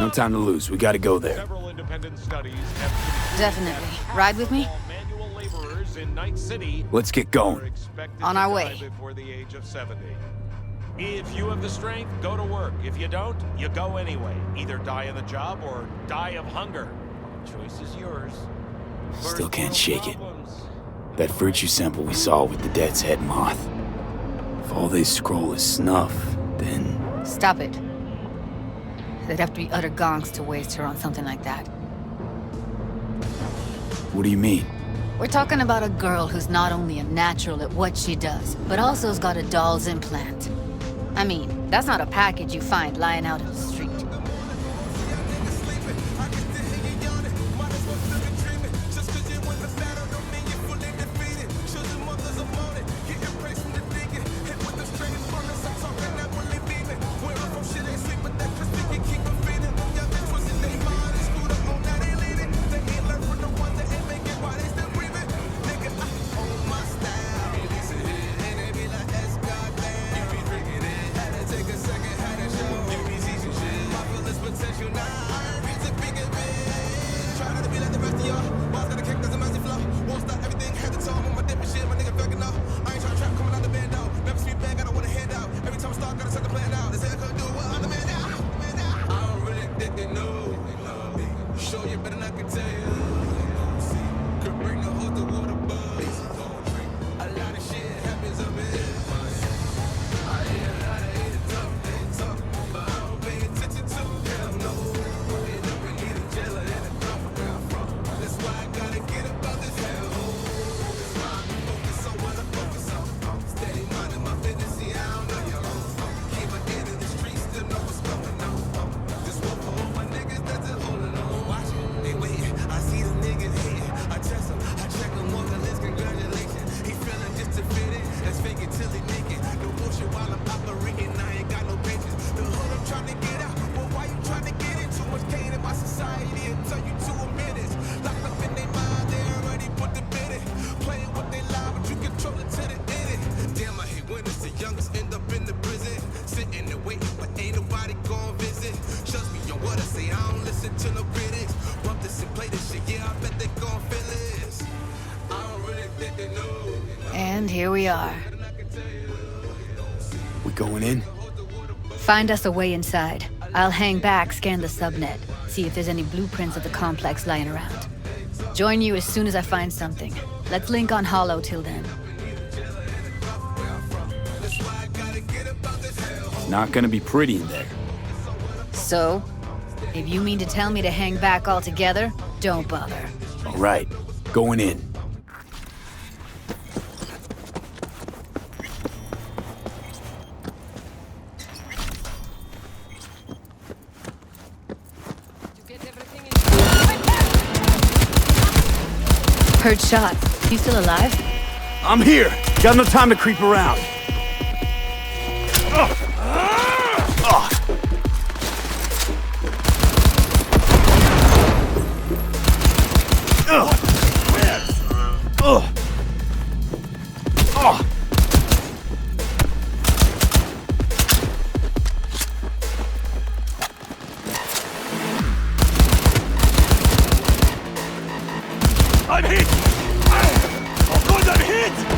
No time to lose. We gotta go there. Several independent studies have Definitely. Ride with me? manual laborers in Night City Let's get are going. expected On to our die way. before the age of 70. If you have the strength, go to work. If you don't, you go anyway. Either die on the job or die of hunger. Choice is yours. Still First can't world shake it. problems. That virtue sample we saw with the death's head moth. If all they scroll is snuff, then... Stop it. They'd have to be utter gonks to waste her on something like that. What do you mean? We're talking about a girl who's not only a natural at what she does, but also has got a doll's implant. I mean, that's not a package you find lying out in the street. And here we are. We going in? Find us a way inside. I'll hang back, scan the subnet, see if there's any blueprints of the complex lying around. Join you as soon as I find something. Let's link on Hollow till then. It's not gonna be pretty in there. So, if you mean to tell me to hang back altogether, don't bother. All right, going in. Heard shots. You still alive? I'm here. Got no time to creep around. I'm hit! Of course I'm hit!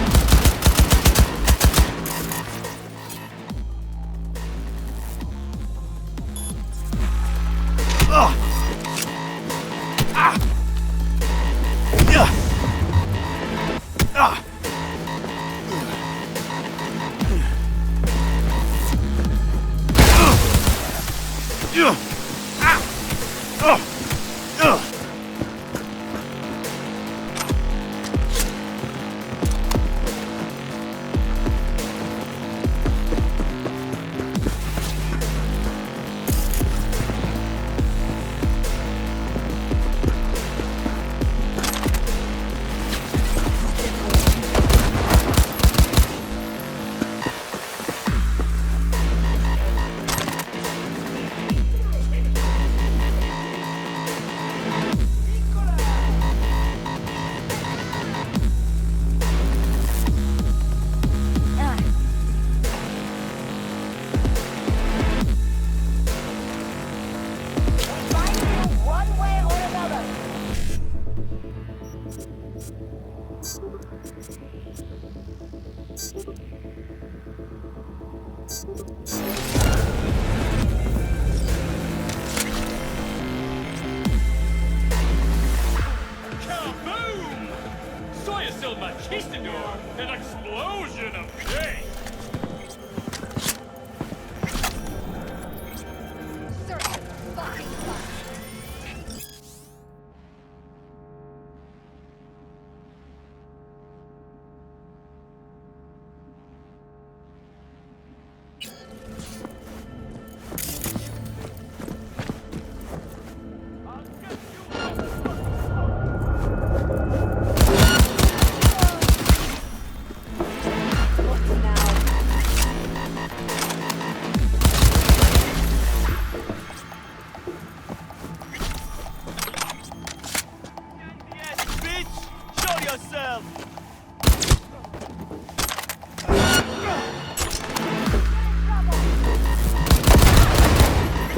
Saw you still my Kistendor, an explosion of pain.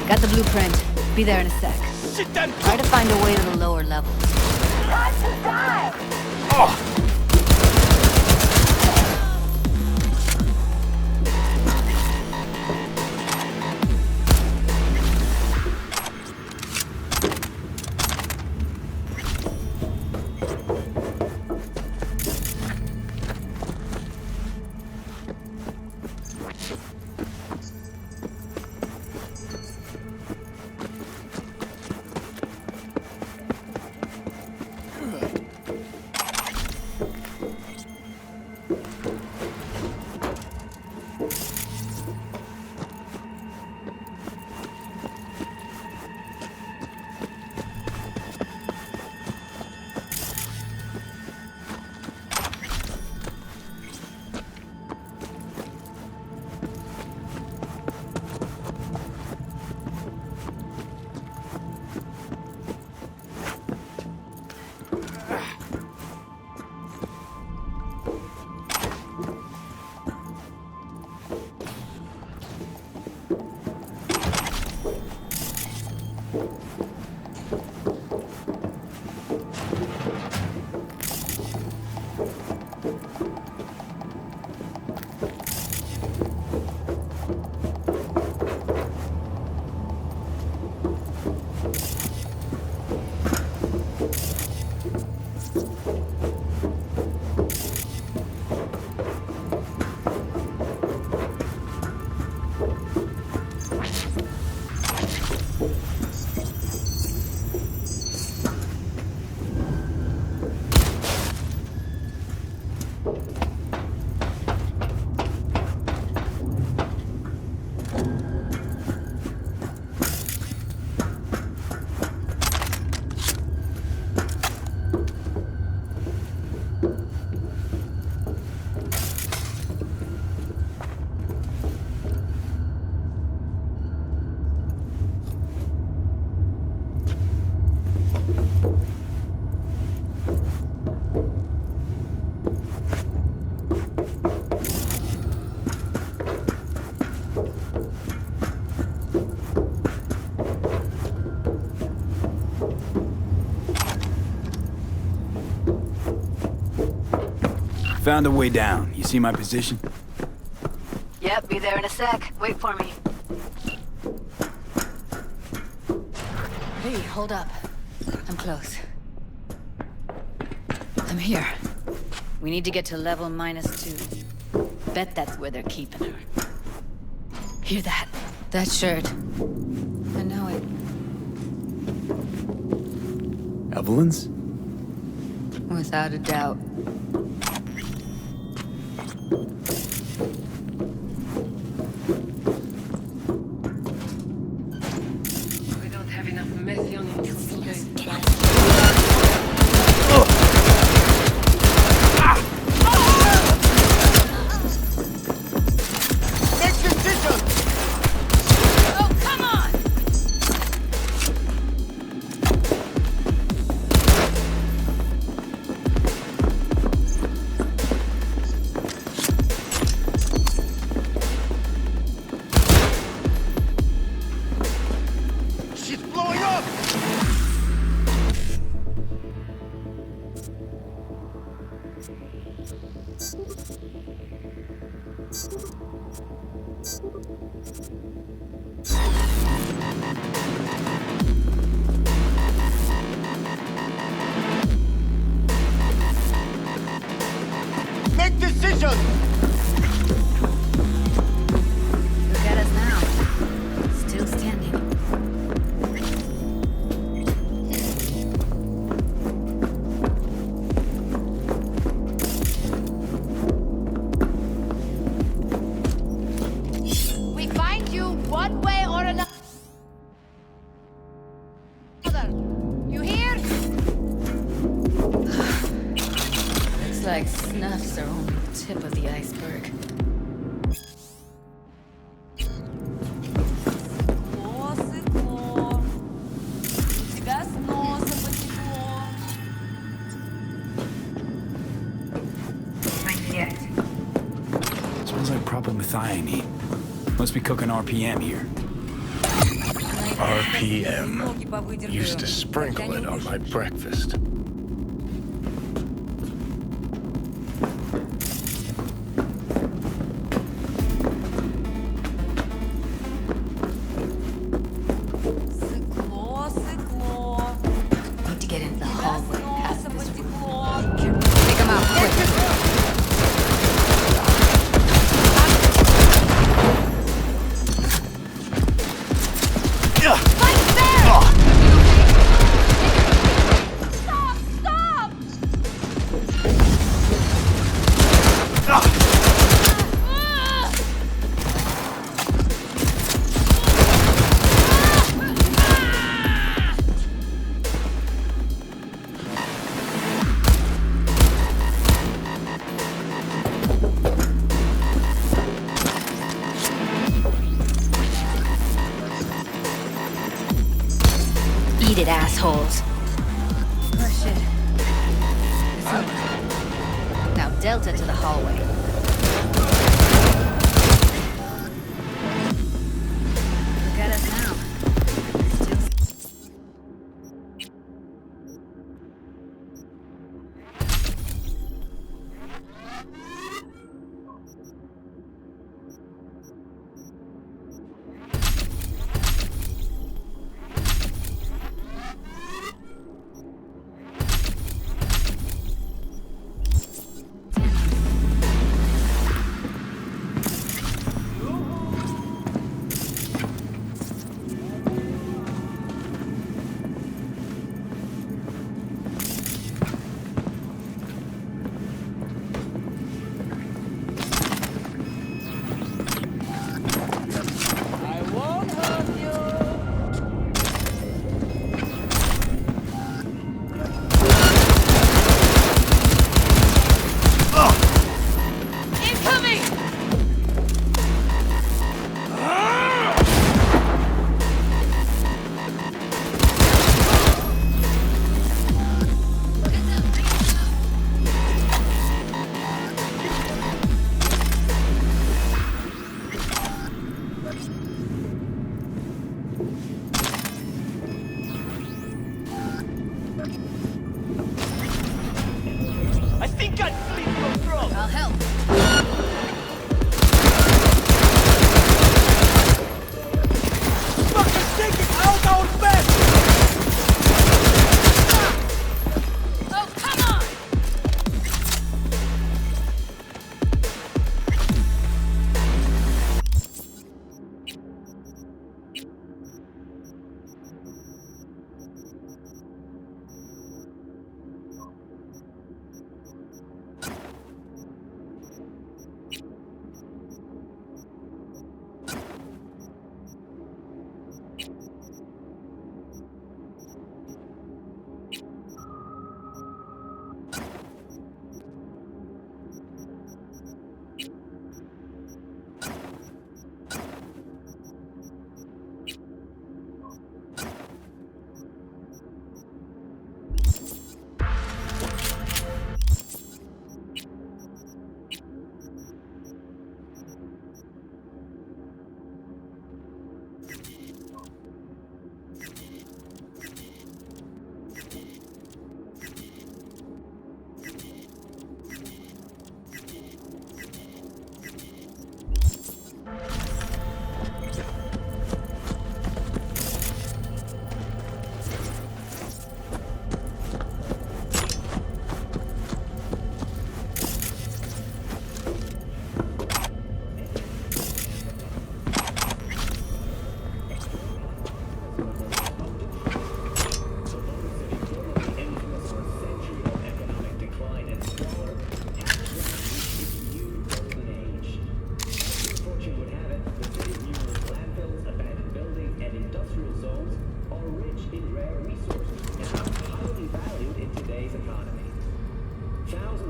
Got the blueprint. Be there in a sec. Try to find a way to the lower levels. Found a way down. You see my position? Yep, be there in a sec. Wait for me. Hey, hold up. I'm close. I'm here. We need to get to level -2. Bet that's where they're keeping her. Hear that? That shirt. I know it. Evelyn's? Without a doubt. We don't have enough medicine to Attention! Look at us now. Still standing. We find you one way or another. You hear? Looks like snuff's are only the tip of the iceberg. Сыкло. У тебя с носа потекло. Smells like propylmethionine. Must be cooking RPM here. RPM. Ноги повыдергаю. Used to sprinkle it on my breakfast. Сыкло, сыкло. Need to get into the С hallway past носа this room. потекло. Pick him up, quick. Stop! Stop! Eat it, assholes. Oh, shit. It's over. Now Delta to the hallway. Look at us now. Still... I won't hurt you. Incoming! I think I slit your throat! I'll help. Fucking taking out our best! Oh, come on!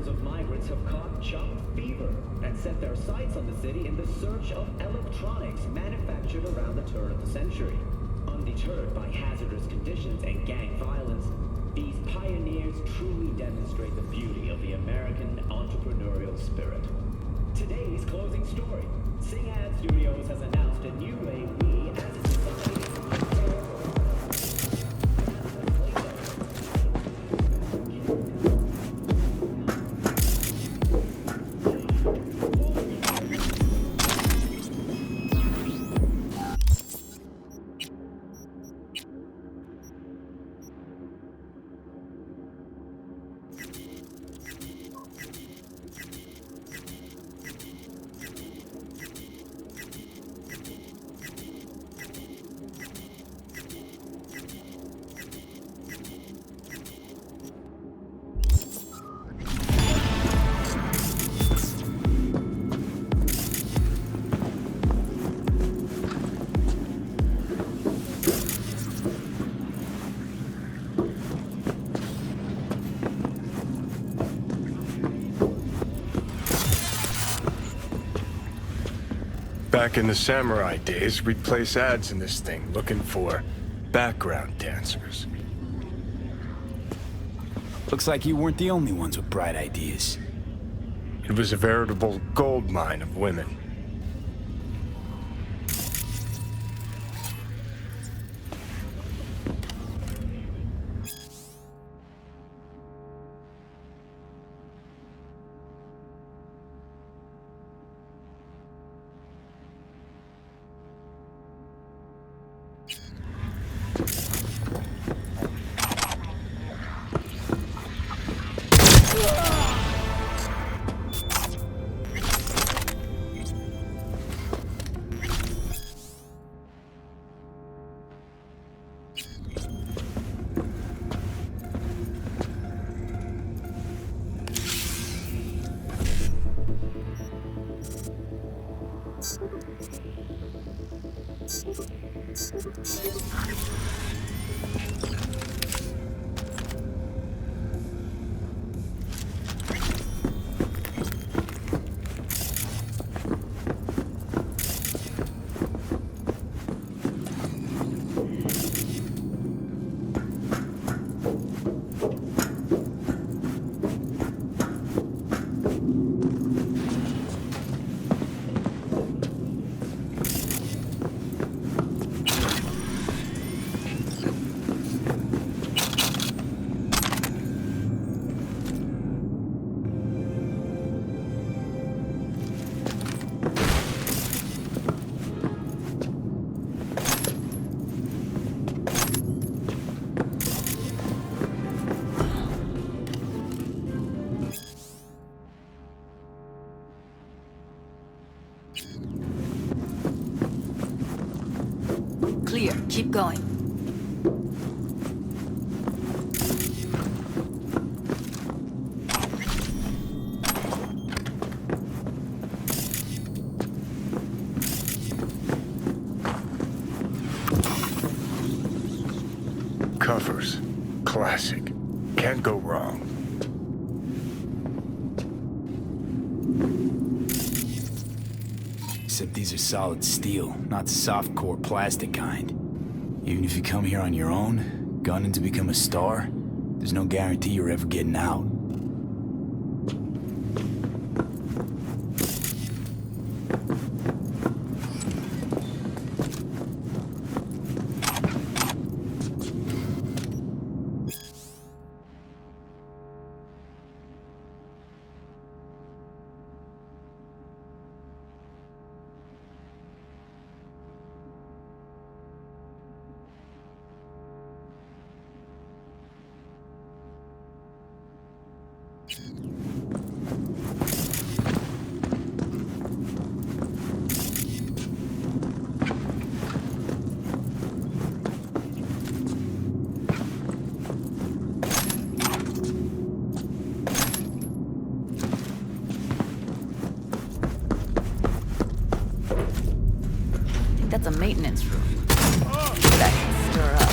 thousands of migrants have caught junk fever and set their sights on the city in the search of electronics manufactured around the turn of the century. Undeterred by hazardous conditions and gang violence, these pioneers truly demonstrate the beauty of the American entrepreneurial spirit. Today's closing story. Sing-Ad Studios has announced a new way we, as a society, prepare Back in the samurai days, we'd place ads in this thing looking for background dancers. Looks like you weren't the only ones with bright ideas. It was a veritable gold mine of women. Clear. Keep going. Covers. Classic. Can't go wrong. Except these are solid steel, not the soft core plastic kind. Even if you come here on your own, gunning to become a star, there's no guarantee you're ever getting out. That's a maintenance room. That can stir up.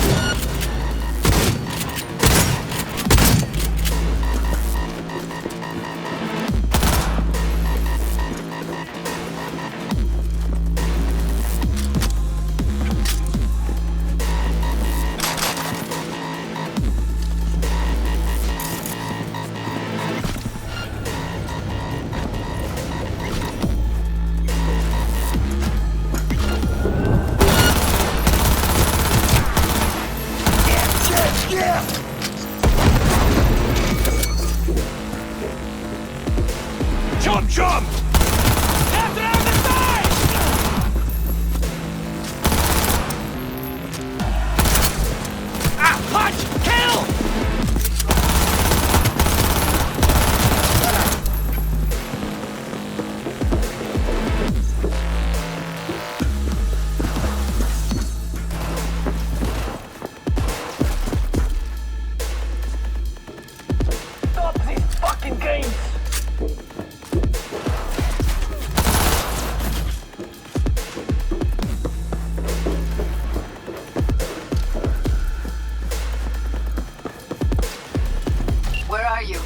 Jump, jump! Captain on the side! Ah, punch! Kill! Stop these fucking games! Where are you?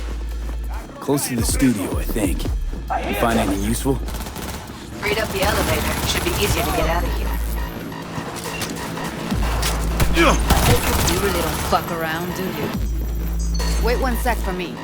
Close to the studio, I think. You find anything useful? Freed up the elevator. Should be easier to get out of here. You really don't fuck around, do you? Wait 1 sec for me.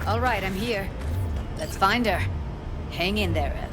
All right, I'm here. Let's find her. Hang in there, Ev.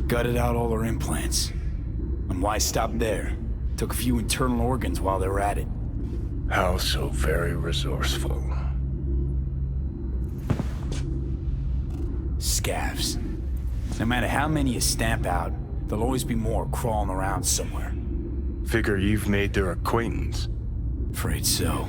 Gutted out all her implants. And why stop there? Took a few internal organs while they were at it. How so very resourceful. Scavs. No matter how many you stamp out, there'll always be more crawling around somewhere. Figure you've made their acquaintance. Afraid so.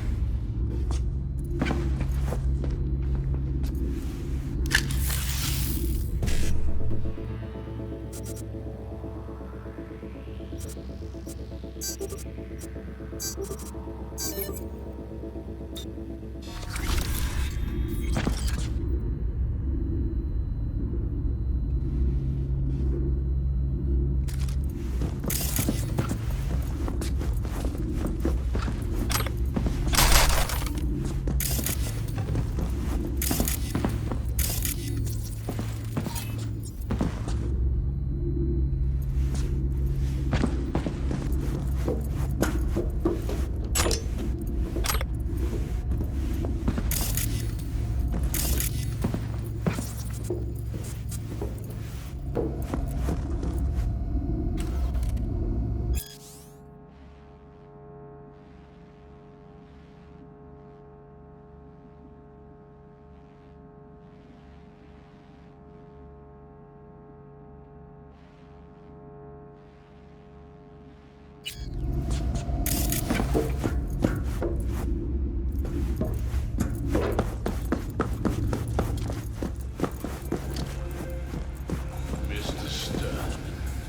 Mr. Stern,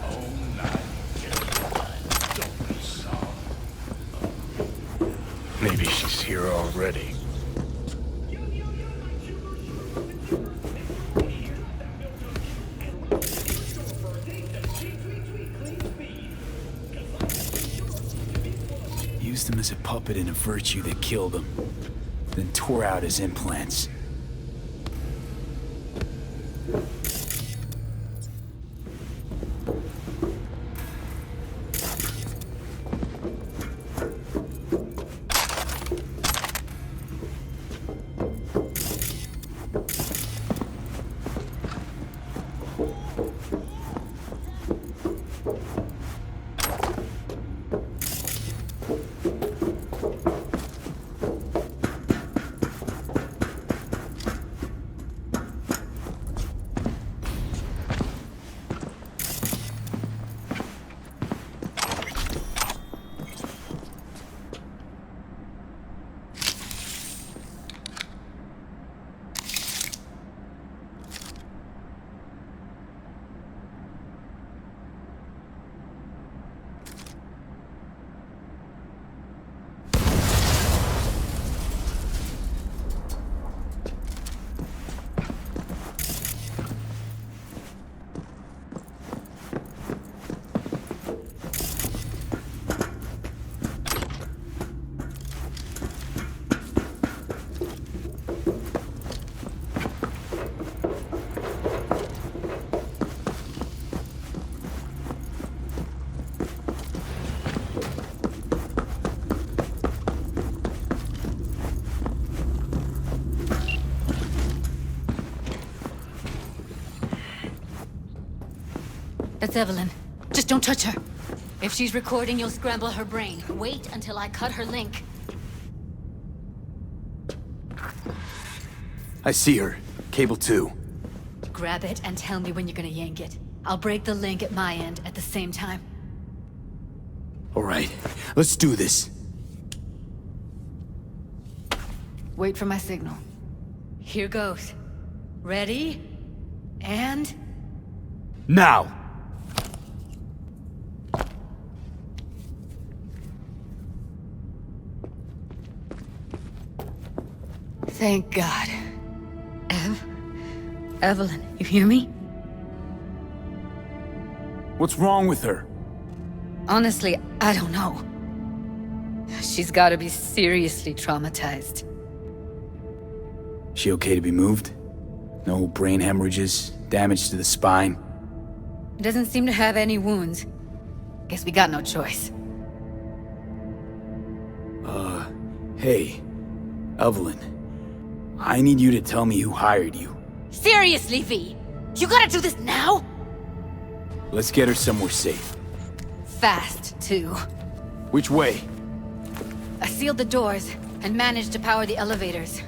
all night don't be soft. Maybe she's here already. Used him as a puppet in a virtue that killed him, then tore out his implants. That's Evelyn. Just don't touch her. If she's recording, you'll scramble her brain. Wait until I cut her link. I see her. Cable 2. Grab it and tell me when you're gonna yank it. I'll break the link at my end at the same time. Alright, let's do this. Wait for my signal. Here goes. Ready? And... Now! Thank God. Evelyn, you hear me? What's wrong with her? Honestly, I don't know. She's gotta be seriously traumatized. She okay to be moved? No brain hemorrhages, damage to the spine? Doesn't seem to have any wounds. Guess we got no choice. Hey, Evelyn. I need you to tell me who hired you. Seriously, V? You gotta do this now? Let's get her somewhere safe. Fast, too. Which way? I sealed the doors and managed to power the elevators.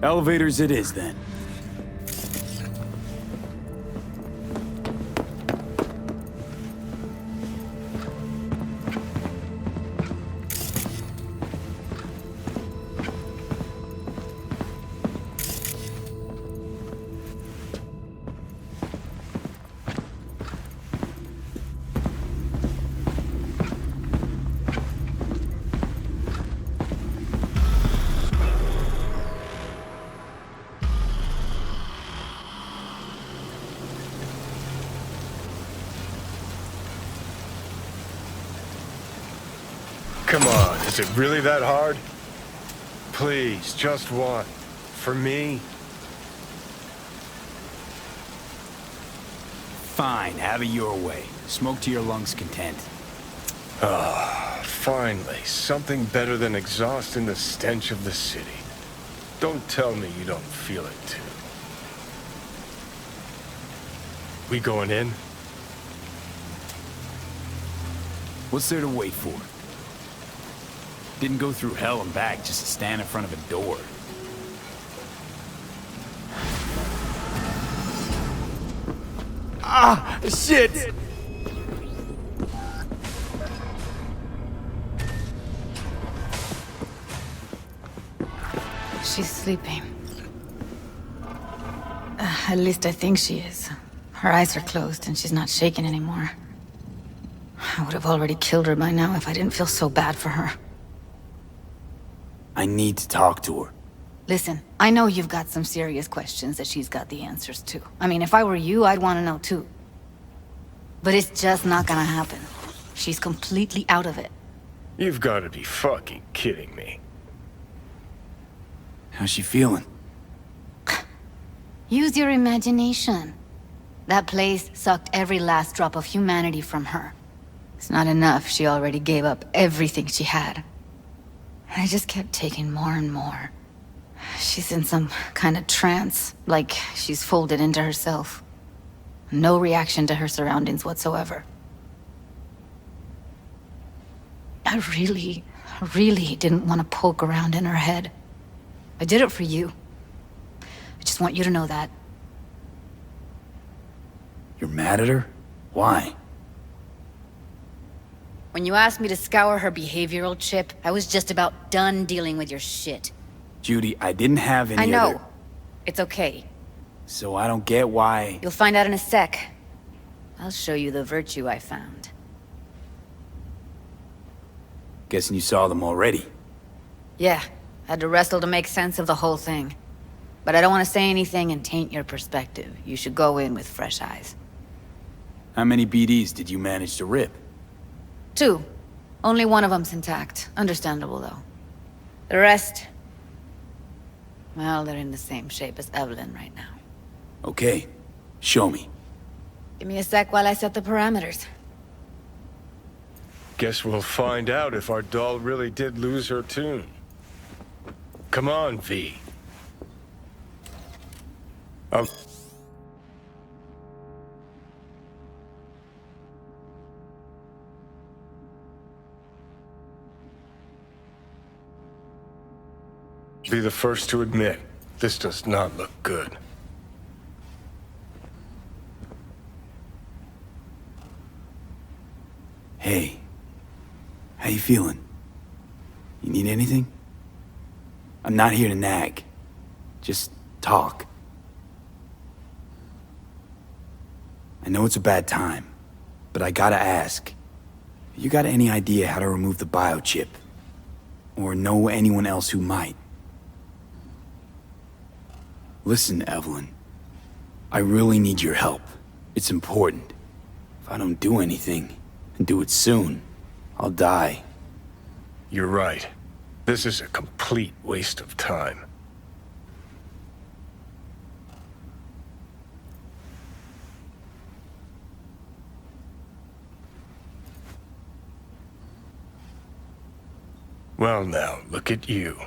Elevators it is, then. Is it really that hard? Please, just one. For me? Fine, have it your way. Smoke to your lungs' content. Finally, something better than exhaust in the stench of the city. Don't tell me you don't feel it too. We going in? What's there to wait for? Didn't go through hell and back just to stand in front of a door. Ah, shit! She's sleeping. At least I think she is. Her eyes are closed and she's not shaking anymore. I would have already killed her by now if I didn't feel so bad for her. I need to talk to her. Listen, I know you've got some serious questions that she's got the answers to. I mean, if I were you, I'd want to know too. But it's just not gonna happen. She's completely out of it. You've got to be fucking kidding me. How's she feeling? Use your imagination. That place sucked every last drop of humanity from her. It's not enough, she already gave up everything she had. I just kept taking more and more. She's in some kind of trance, like she's folded into herself. No reaction to her surroundings whatsoever. I really didn't want to poke around in her head. I did it for you. I just want you to know that. You're mad at her? Why? When you asked me to scour her behavioral chip, I was just about done dealing with your shit. Judy, I didn't have any I know. other... It's okay. So I don't get why... You'll find out in a sec. I'll show you the virtue I found. Guessing you saw them already. Yeah, had to wrestle to make sense of the whole thing. But I don't want to say anything and taint your perspective. You should go in with fresh eyes. How many BDs did you manage to rip? 2. Only one of them's intact. Understandable, though. The rest... well, they're in the same shape as Evelyn right now. Okay, show me. Give me a sec while I set the parameters. Guess we'll find out if our doll really did lose her tune. Come on, V. I'll... be the first to admit, this does not look good. Hey, how you feeling? You need anything? I'm not here to nag. Just talk. I know it's a bad time, but I gotta ask. You got any idea how to remove the biochip? Or know anyone else who might? Listen, Evelyn. I really need your help. It's important. If I don't do anything, and do it soon, I'll die. You're right. This is a complete waste of time. Well now, look at you.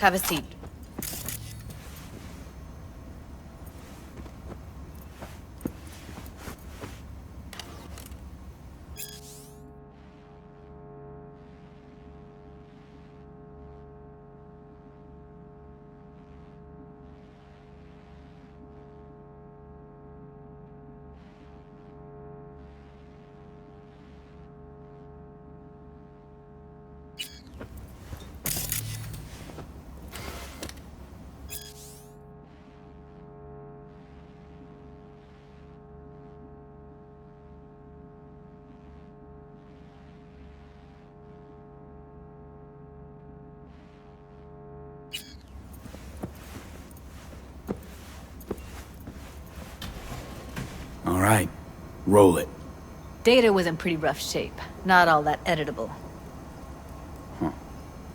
Have a seat. All right, roll it. Data was in pretty rough shape. Not all that editable.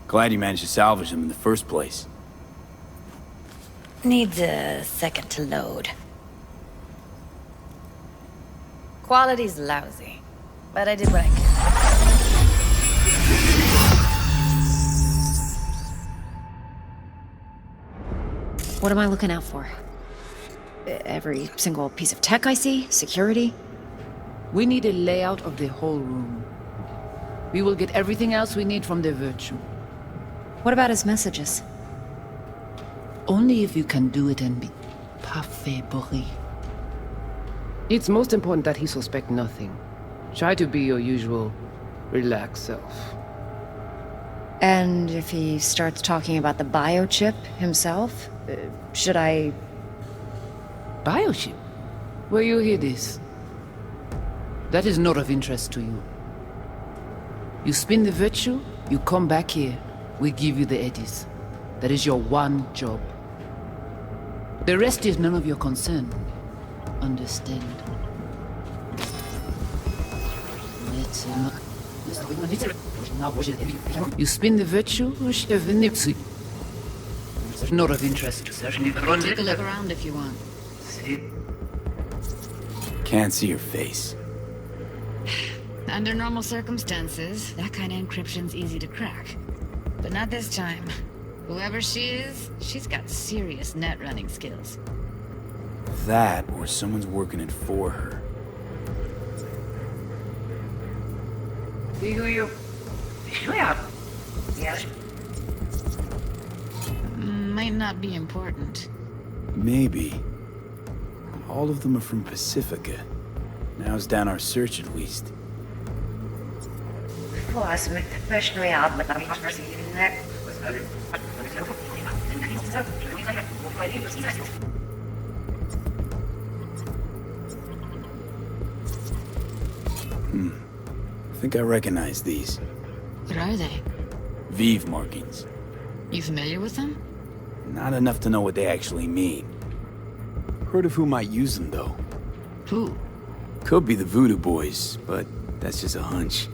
Glad you managed to salvage them in the first place. Needs a second to load. Quality's lousy, but I did what I could. What am I looking out for? Every single piece of tech I see? Security? We need a layout of the whole room. We will get everything else we need from the Virtue. What about his messages? Only if you can do it and be parfait bourré. It's most important that he suspect nothing. Try to be your usual, relaxed self. And if he starts talking about the biochip himself, should I... Biochip? Where you hear this? That is not of interest to you. You spin the Virtue, you come back here, we give you the eddies. That is your one job. The rest is none of your concern. Understand? You spin the Virtue, not of interest. Take a look around if you want. Can't see your face. Under normal circumstances, that kind of encryption's easy to crack. But not this time. Whoever she is, she's got serious net running skills. That, or someone's working it for her. Might not be important. Maybe. All of them are from Pacifica. Now's down our search at least. I think I recognize these. What are they? Vive markings. You familiar with them? Not enough to know what they actually mean. Heard of who might use them, though. Who? Could be the Voodoo Boys, but that's just a hunch.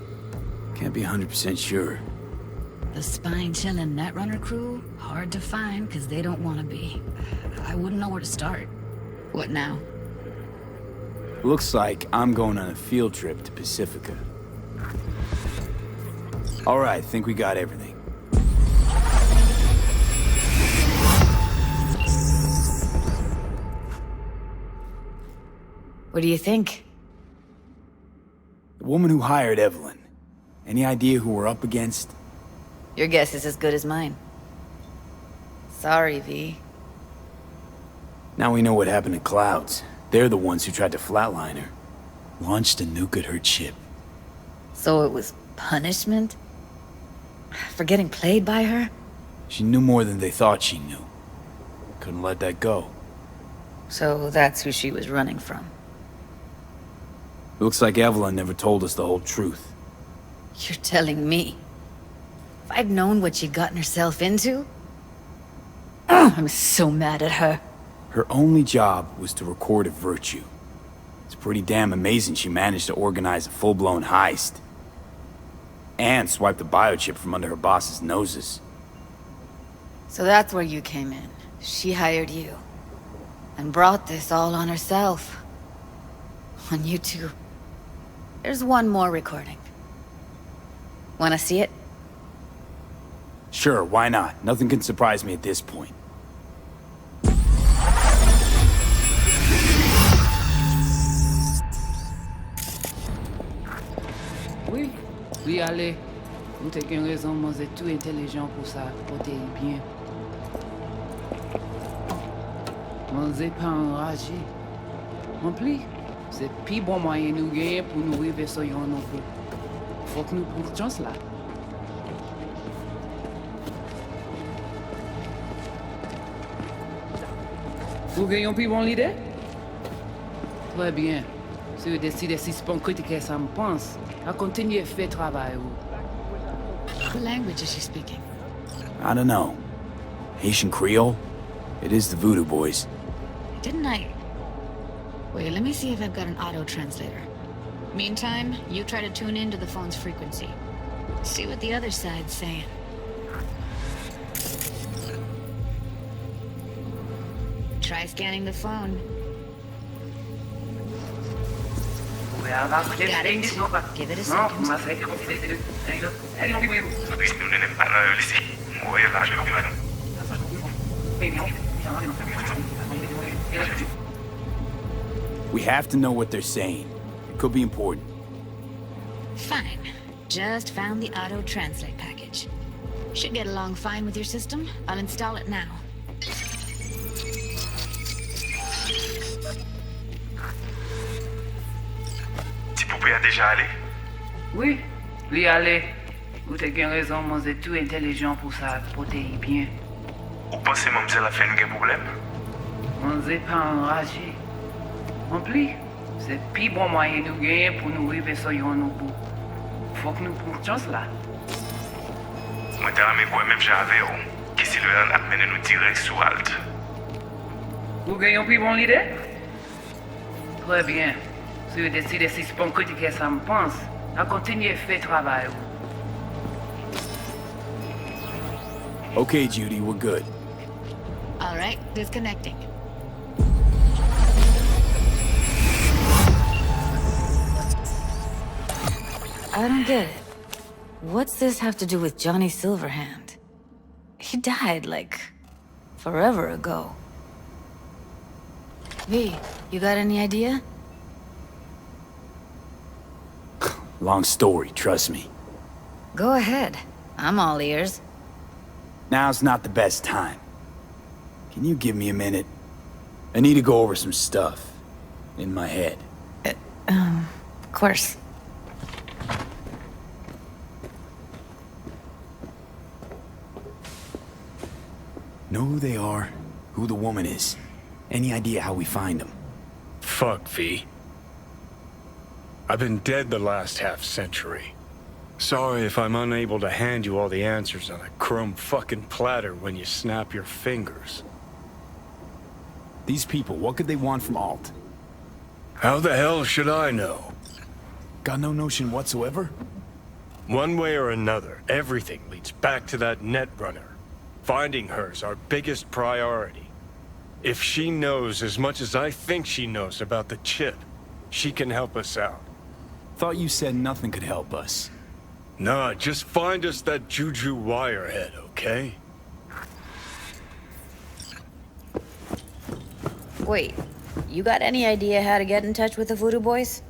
Can't be 100% sure. The spine-chilling Netrunner crew? Hard to find, because they don't want to be. I wouldn't know where to start. What now? Looks like I'm going on a field trip to Pacifica. All right, think we got everything. What do you think? The woman who hired Evelyn. Any idea who we're up against? Your guess is as good as mine. Sorry, V. Now we know what happened to Clouds. They're the ones who tried to flatline her. Launched a nuke at her ship. So it was punishment? For getting played by her? She knew more than they thought she knew. Couldn't let that go. So that's who she was running from. Looks like Evelyn never told us the whole truth. You're telling me? If I'd known what she'd gotten herself into? I'm so mad at her. Her only job was to record a Virtue. It's pretty damn amazing she managed to organize a full-blown heist. And swipe the biochip from under her boss's noses. So that's where you came in. She hired you. And brought this all on herself. On you two. There's one more recording. Wanna see it? Sure, why not? Nothing can surprise me at this point. Oui, oui, allez. Nous t'avons une raison, moi, c'est tout intelligent pour ça, pour t'aider bien. Moi, c'est pas enragé. En plus, c'est le plus bon moyen de nous gagner pour nous arriver sur yon non plus. Faut que nous prenions chance là. Vous gagnez plus bon l'idée? Très bien. Si vous décidez si c'est pas critiquer ça me pense, à continuer à faire travail. What language is she speaking? I don't know. Haitian Creole? It is the Voodoo Boys. Didn't I? Wait, let me see if I've got an auto-translator. Meantime, you try to tune into the phone's frequency. See what the other side's saying. Try scanning the phone. Got it. Give it a second. We have to know what they're saying. It could be important. Fine. Just found the auto-translate package. Should get along fine with your system. I'll install it now. Vous a déjà allé? Oui, lui aller. Vous avez raison, moi, c'est tout intelligent pour ça, pour t'aider bien. Vous pensez que mademoiselle a fait un problème? Moi, c'est pas enragé. En plus, c'est le plus bon moyen de nous gagner pour nous arriver sur yon non plus. Faut que nous prenions chance là. Moi, t'as ramé quoi même j'avais, qui si le a mené nous direct sous Alt. Vous gagnez plus bon l'idée? Très bien. Si vous décidez si c'est pas critiquer ça me pense, à continuer à faire travail. Okay, Judy, we're good. All right, disconnecting. I don't get it. What's this have to do with Johnny Silverhand? He died, like, forever ago. V, you got any idea? Long story, trust me. Go ahead. I'm all ears. Now's not the best time. Can you give me a minute? I need to go over some stuff in my head. Of course. Know who they are, who the woman is. Any idea how we find them? Fuck, V. I've been dead the last half-century. Sorry if I'm unable to hand you all the answers on a chrome fucking platter when you snap your fingers. These people, what could they want from Alt? How the hell should I know? Got no notion whatsoever? One way or another, everything leads back to that Netrunner. Finding her's our biggest priority. If she knows as much as I think she knows about the chip, she can help us out. Thought you said nothing could help us. Nah, just find us that Juju wirehead, okay? Wait, you got any idea how to get in touch with the Voodoo Boys?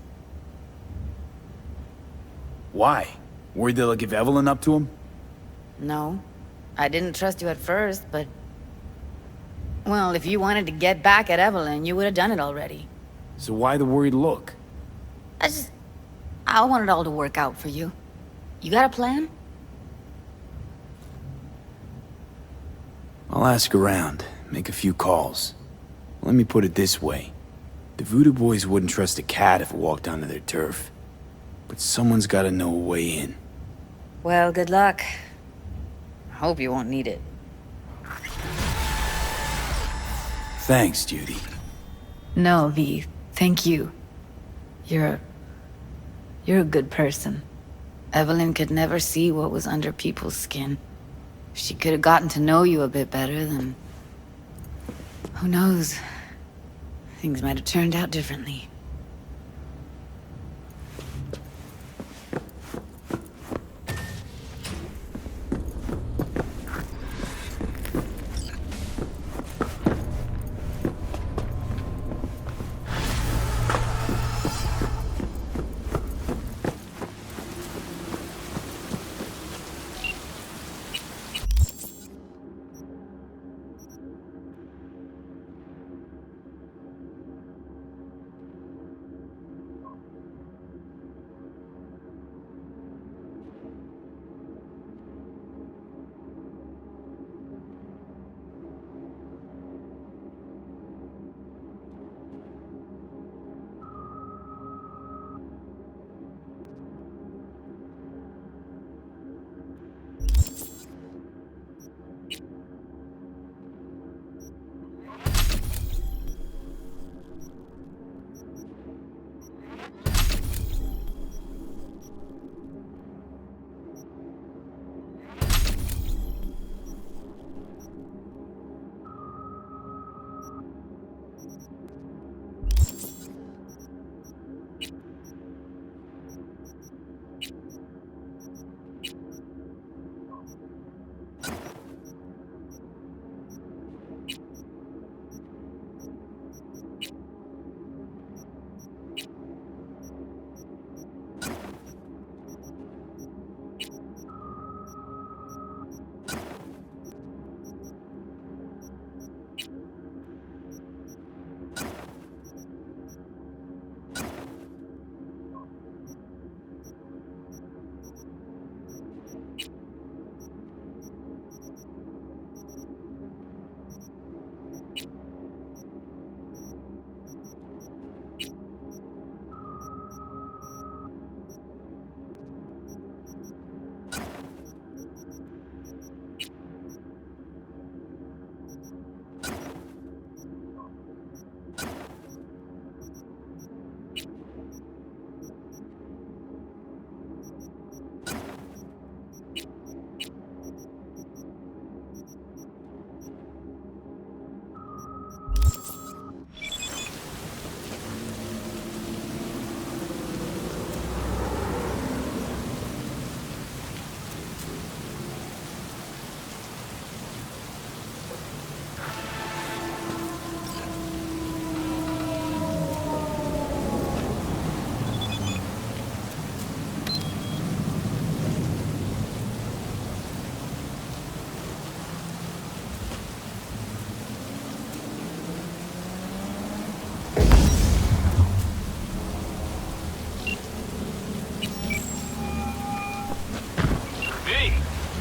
Why? Worried they'll give Evelyn up to him? No. I didn't trust you at first, but... Well, if you wanted to get back at Evelyn, you would have done it already. So why the worried look? I want it all to work out for you. You got a plan? I'll ask around, make a few calls. Let me put it this way. The Voodoo Boys wouldn't trust a cat if it walked onto their turf. But someone's gotta know a way in. Well, good luck. Hope you won't need it. Thanks, Judy. No, V. Thank you. You're a good person. Evelyn could never see what was under people's skin. If she could have gotten to know you a bit better, then... Who knows? Things might have turned out differently.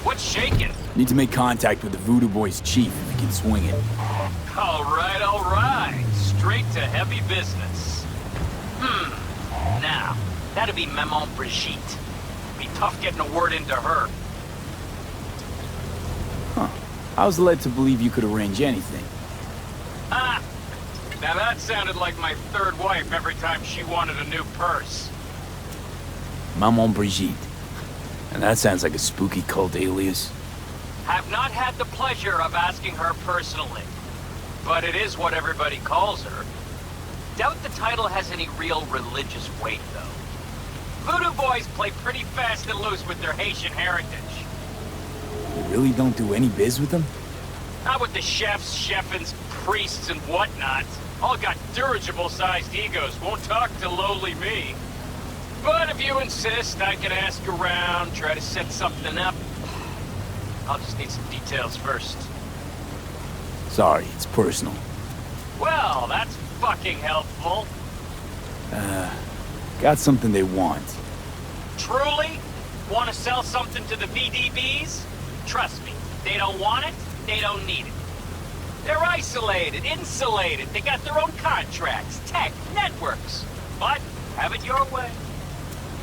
What's shaking? Need to make contact with the Voodoo Boys chief if you can swing it. All right. Straight to heavy business. Now, that'd be Maman Brigitte. Be tough getting a word into her. Huh. I was led to believe you could arrange anything. Ah! Now that sounded like my third wife every time she wanted a new purse. Maman Brigitte. And that sounds like a spooky cult alias. Have not had the pleasure of asking her personally, but it is what everybody calls her. Doubt the title has any real religious weight, though. Voodoo Boys play pretty fast and loose with their Haitian heritage. You really don't do any biz with them? Not with the chefs, chefins, priests, and whatnot. All got dirigible-sized egos, won't talk to lowly me. But if you insist, I can ask around, try to set something up. I'll just need some details first. Sorry, it's personal. Well, that's fucking helpful. Got something they want. Truly? Want to sell something to the VDBs? Trust me, they don't want it, they don't need it. They're isolated, insulated, they got their own contracts, tech, networks. But, have it your way.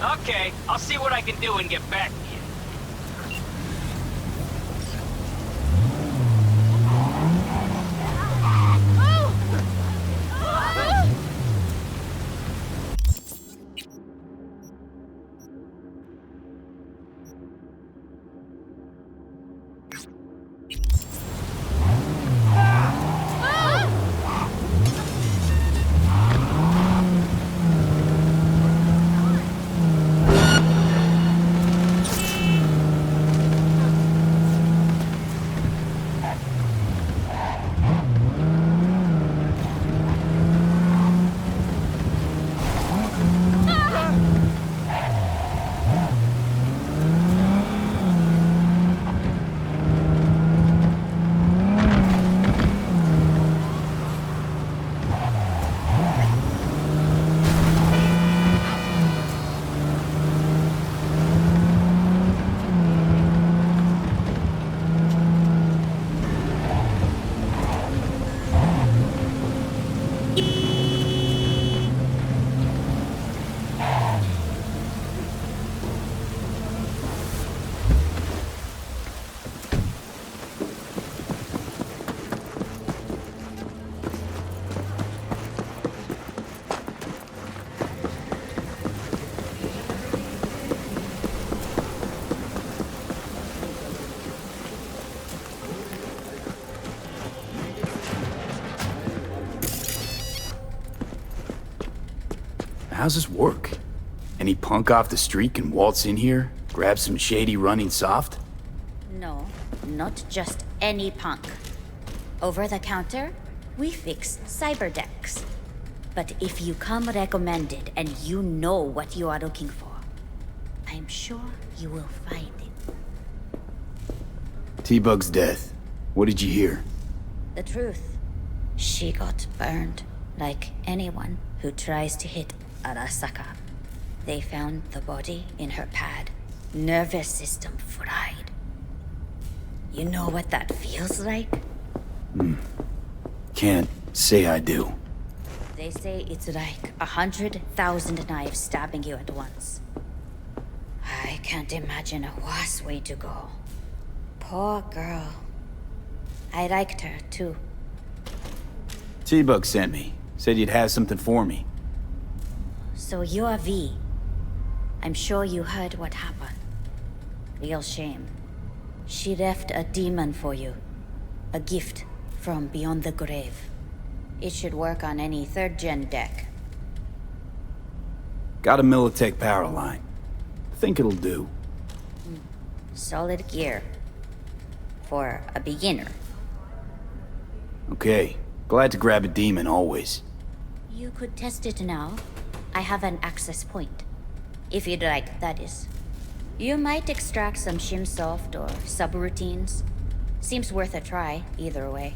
Okay, I'll see what I can do and get back to you. How's this work? Any punk off the street can waltz in here, grab some shady running soft? No, not just any punk. Over the counter, we fix cybernetics. But if you come recommended and you know what you are looking for, I'm sure you will find it. T-Bug's death. What did you hear? The truth. She got burned, like anyone who tries to hit Arasaka. They found the body in her pad. Nervous system fried. You know what that feels like? Can't say I do. They say it's like 100,000 knives stabbing you at once. I can't imagine a worse way to go. Poor girl. I liked her, too. T-Bug sent me. Said you'd have something for me. So you're V. I'm sure you heard what happened. Real shame. She left a demon for you. A gift from beyond the grave. It should work on any 3rd-gen deck. Got a Militech power line. Think it'll do. Solid gear. For a beginner. Okay. Glad to grab a demon, always. You could test it now. I have an access point. If you'd like, that is. You might extract some shimsoft or subroutines. Seems worth a try, either way.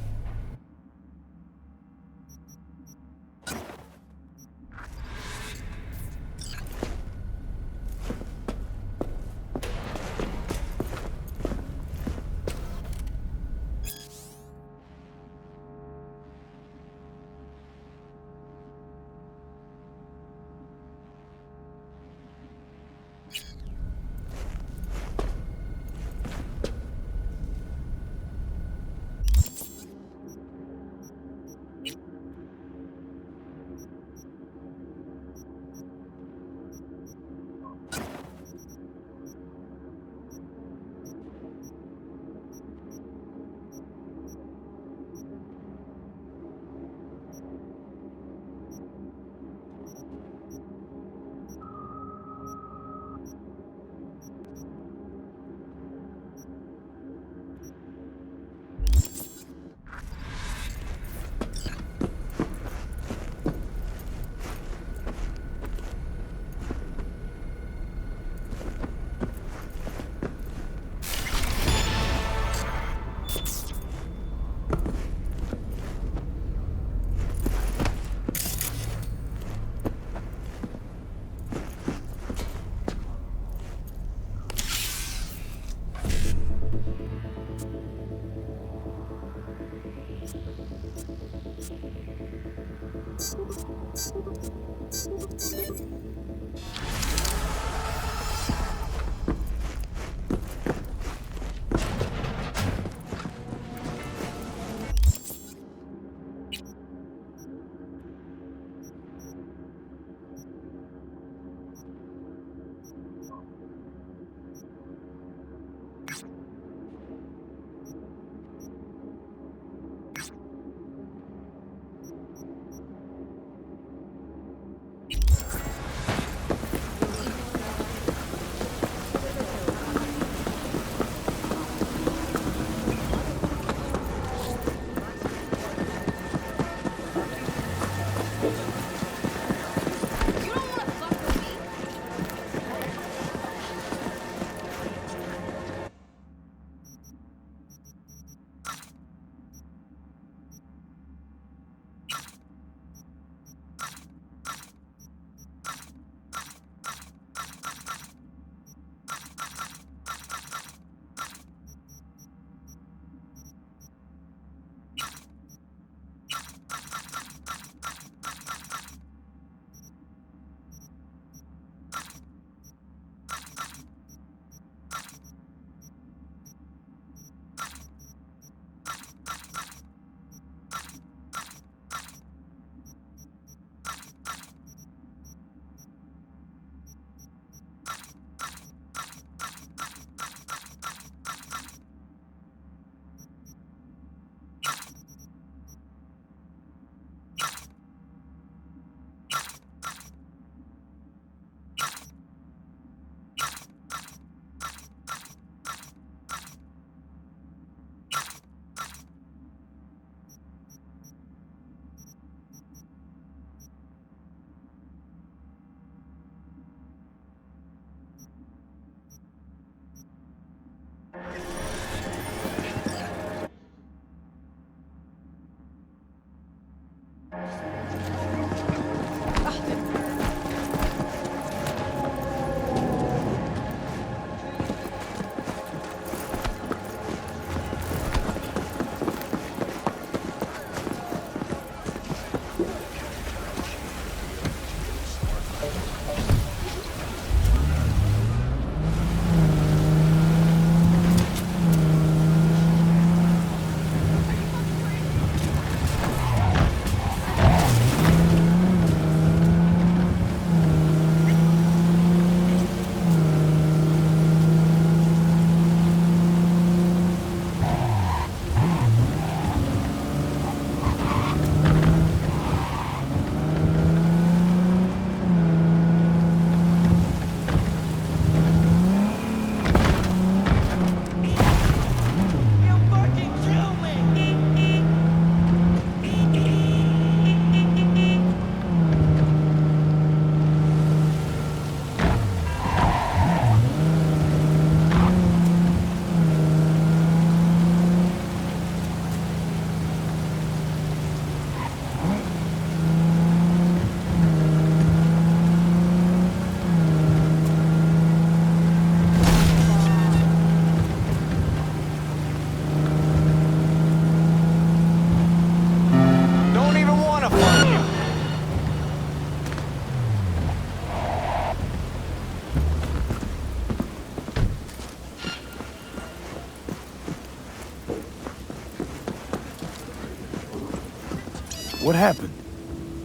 What happened?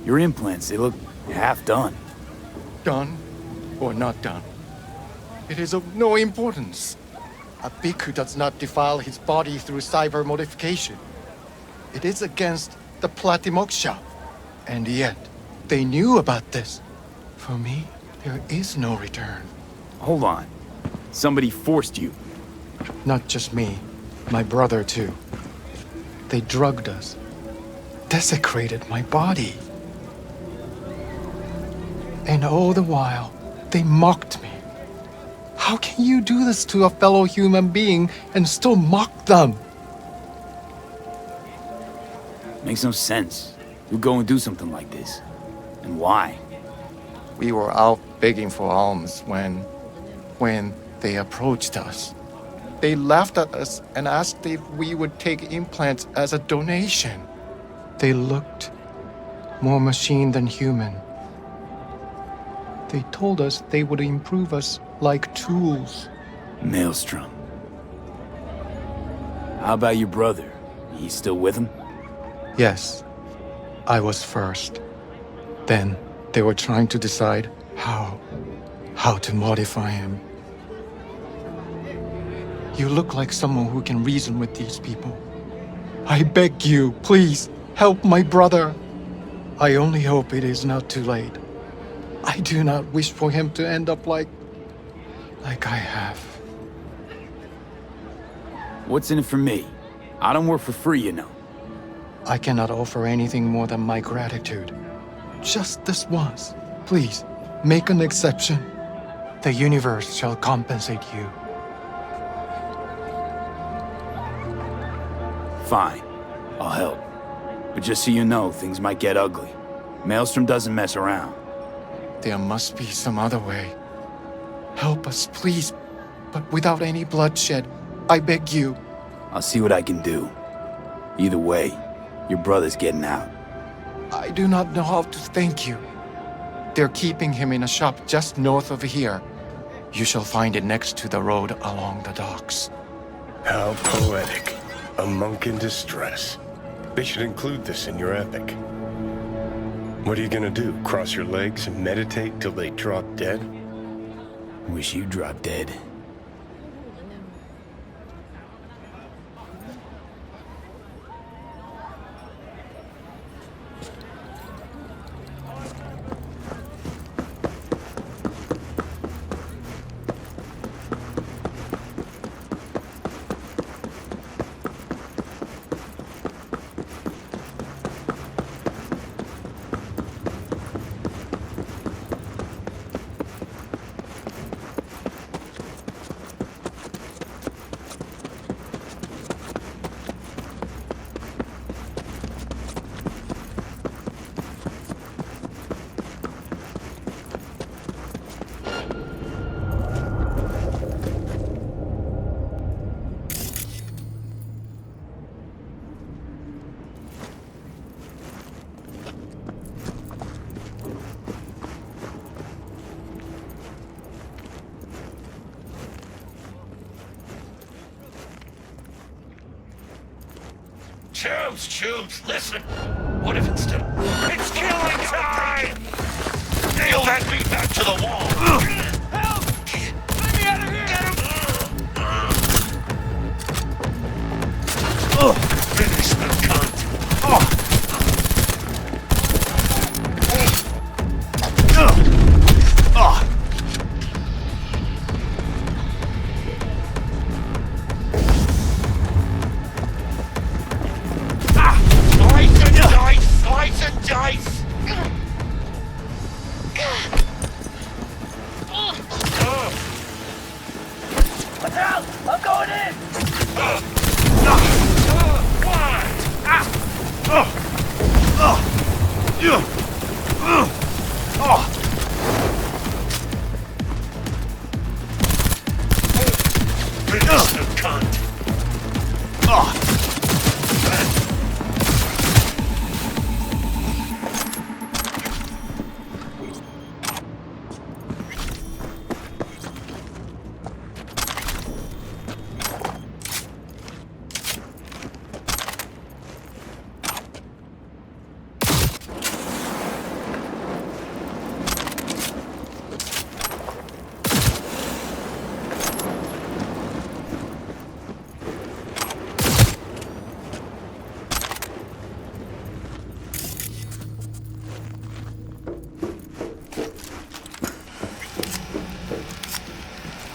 Your implants, they look half done. Done or not done, it is of no importance. A bhikkhu does not defile his body through cyber modification. It is against the Platimoksha. And yet, they knew about this. For me, there is no return. Hold on. Somebody forced you. Not just me, my brother too. They drugged us, desecrated my body. And all the while, they mocked me. How can you do this to a fellow human being and still mock them? Makes no sense. Who'd go and do something like this? And why? We were out begging for alms when they approached us. They laughed at us and asked if we would take implants as a donation. They looked more machine than human. They told us they would improve us like tools. Maelstrom. How about your brother? He's still with him? Yes, I was first. Then they were trying to decide how to modify him. You look like someone who can reason with these people. I beg you, please, help my brother. I only hope it is not too late. I do not wish for him to end up like I have. What's in it for me? I don't work for free, you know. I cannot offer anything more than my gratitude. Just this once. Please, make an exception. The universe shall compensate you. Fine. I'll help. But just so you know, things might get ugly. Maelstrom doesn't mess around. There must be some other way. Help us, please, but without any bloodshed. I beg you. I'll see what I can do. Either way, your brother's getting out. I do not know how to thank you. They're keeping him in a shop just north of here. You shall find it next to the road along the docks. How poetic. A monk in distress. They should include this in your epic. What are you gonna do? Cross your legs and meditate till they drop dead? Wish you dropped dead. Tubes, listen! What if instead... It's killing time! Nail that beat back to the wall! Help! Let me out of here! Get him! Finish the cunt! Slice and dice! Watch out! I'm going in! Finish the cunt!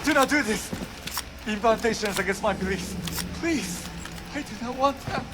Do not do this! Implantation is against my beliefs. Please! I do not want them.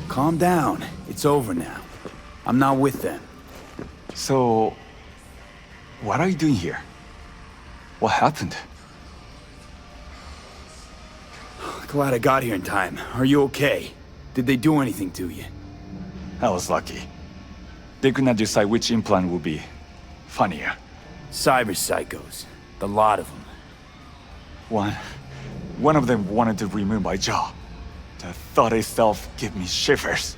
Calm down. It's over now. I'm not with them. So, what are you doing here? What happened? Glad I got here in time. Are you okay? Did they do anything to you? I was lucky. They could not decide which implant would be funnier. Cyber psychos. The lot of them. One of them wanted to remove my jaw. The thought itself gave me shivers.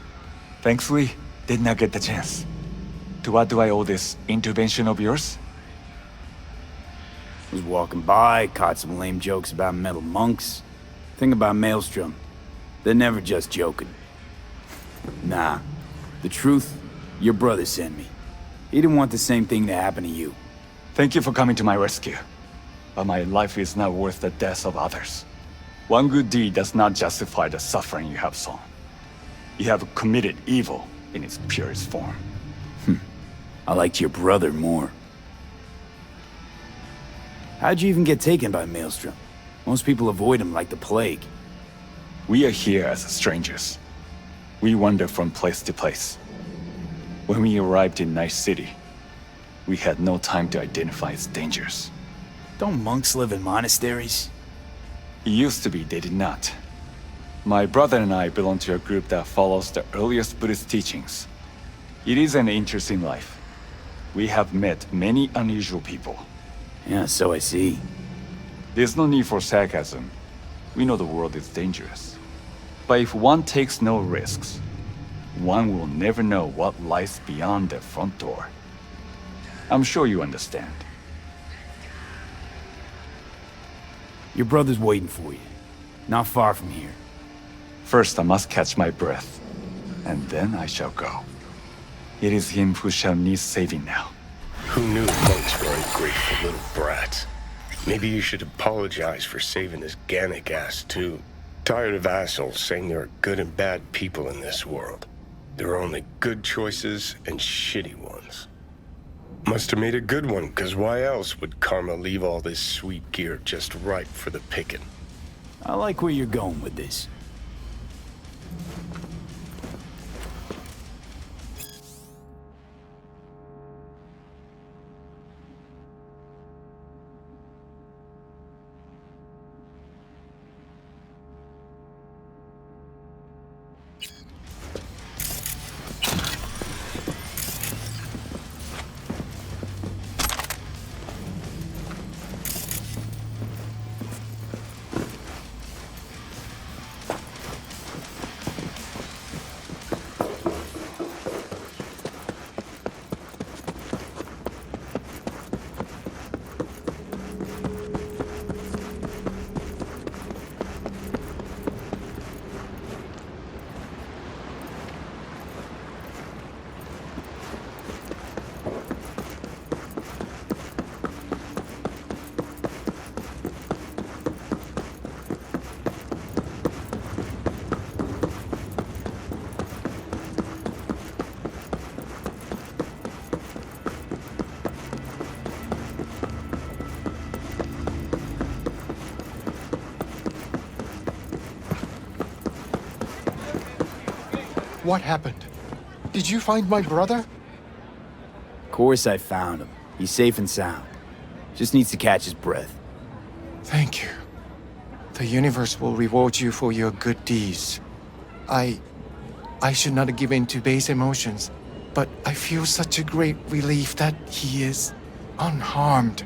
Thankfully, did not get the chance. To what do I owe this intervention of yours? Was walking by, caught some lame jokes about metal monks. Thing about Maelstrom, they're never just joking. Nah, the truth, your brother sent me. He didn't want the same thing to happen to you. Thank you for coming to my rescue. But my life is not worth the deaths of others. One good deed does not justify the suffering you have sown. You have committed evil in its purest form. I liked your brother more. How'd you even get taken by Maelstrom? Most people avoid him like the plague. We are here as strangers. We wander from place to place. When we arrived in Night City, we had no time to identify its dangers. Don't monks live in monasteries? It used to be they did not. My brother and I belong to a group that follows the earliest Buddhist teachings. It is an interesting life. We have met many unusual people. Yeah, so I see. There's no need for sarcasm. We know the world is dangerous. But if one takes no risks, one will never know what lies beyond the front door. I'm sure you understand. Your brother's waiting for you. Not far from here. First, I must catch my breath, and then I shall go. It is him who shall need saving now. Who knew monks were ungrateful little brats? Maybe you should apologize for saving this Gannic ass, too. Tired of assholes saying there are good and bad people in this world. There are only good choices and shitty ones. Must have made a good one, because why else would Karma leave all this sweet gear just ripe for the picking? I like where you're going with this. What happened? Did you find my brother? Of course I found him. He's safe and sound. Just needs to catch his breath. Thank you. The universe will reward you for your good deeds. I should not give in to base emotions, but I feel such a great relief that he is unharmed.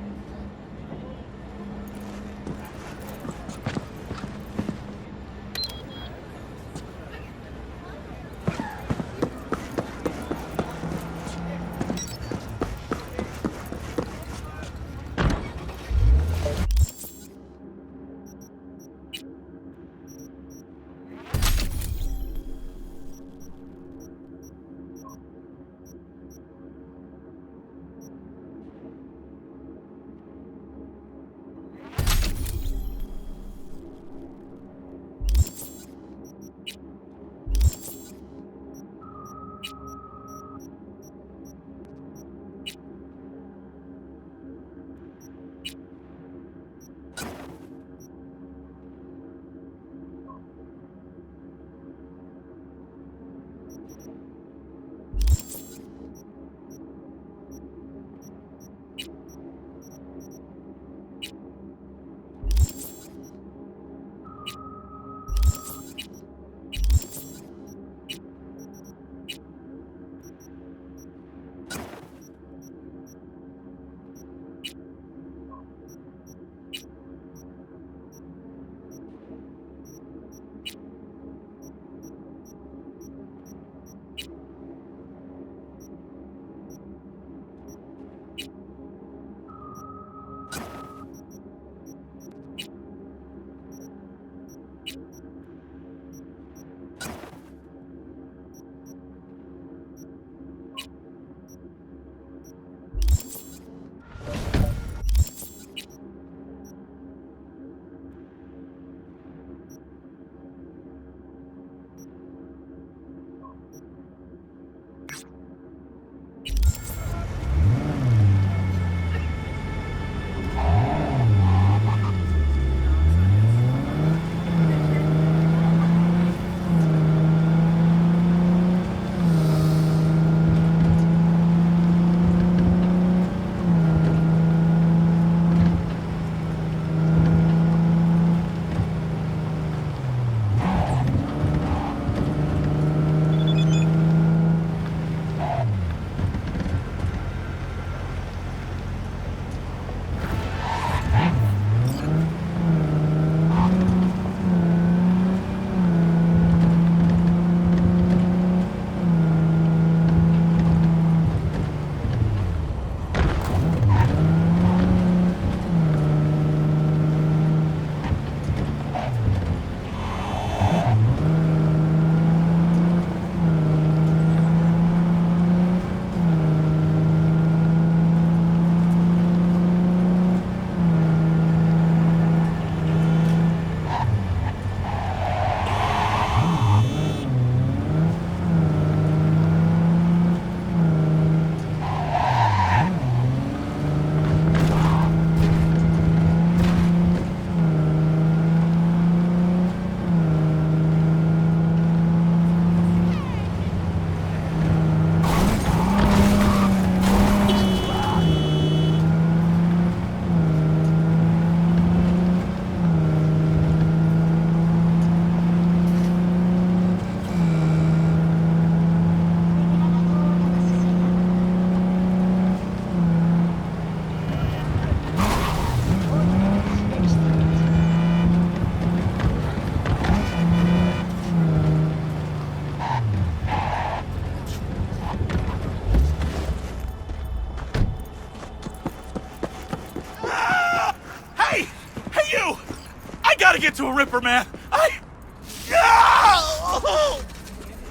get to a Ripper, man.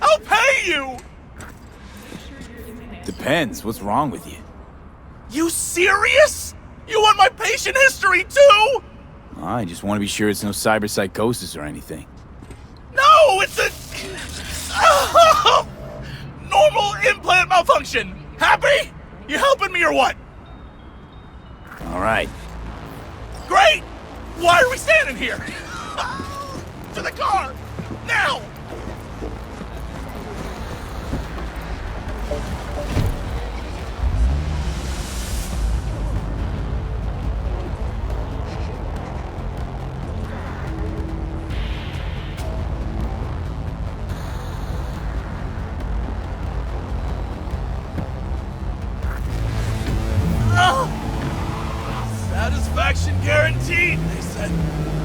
I'll pay you! Depends. What's wrong with you? You serious? You want my patient history, too? I just want to be sure it's no cyberpsychosis or anything. No, it's a... normal implant malfunction. Happy? You helping me or what? All right. Great! Why are we standing here? To the car! Now!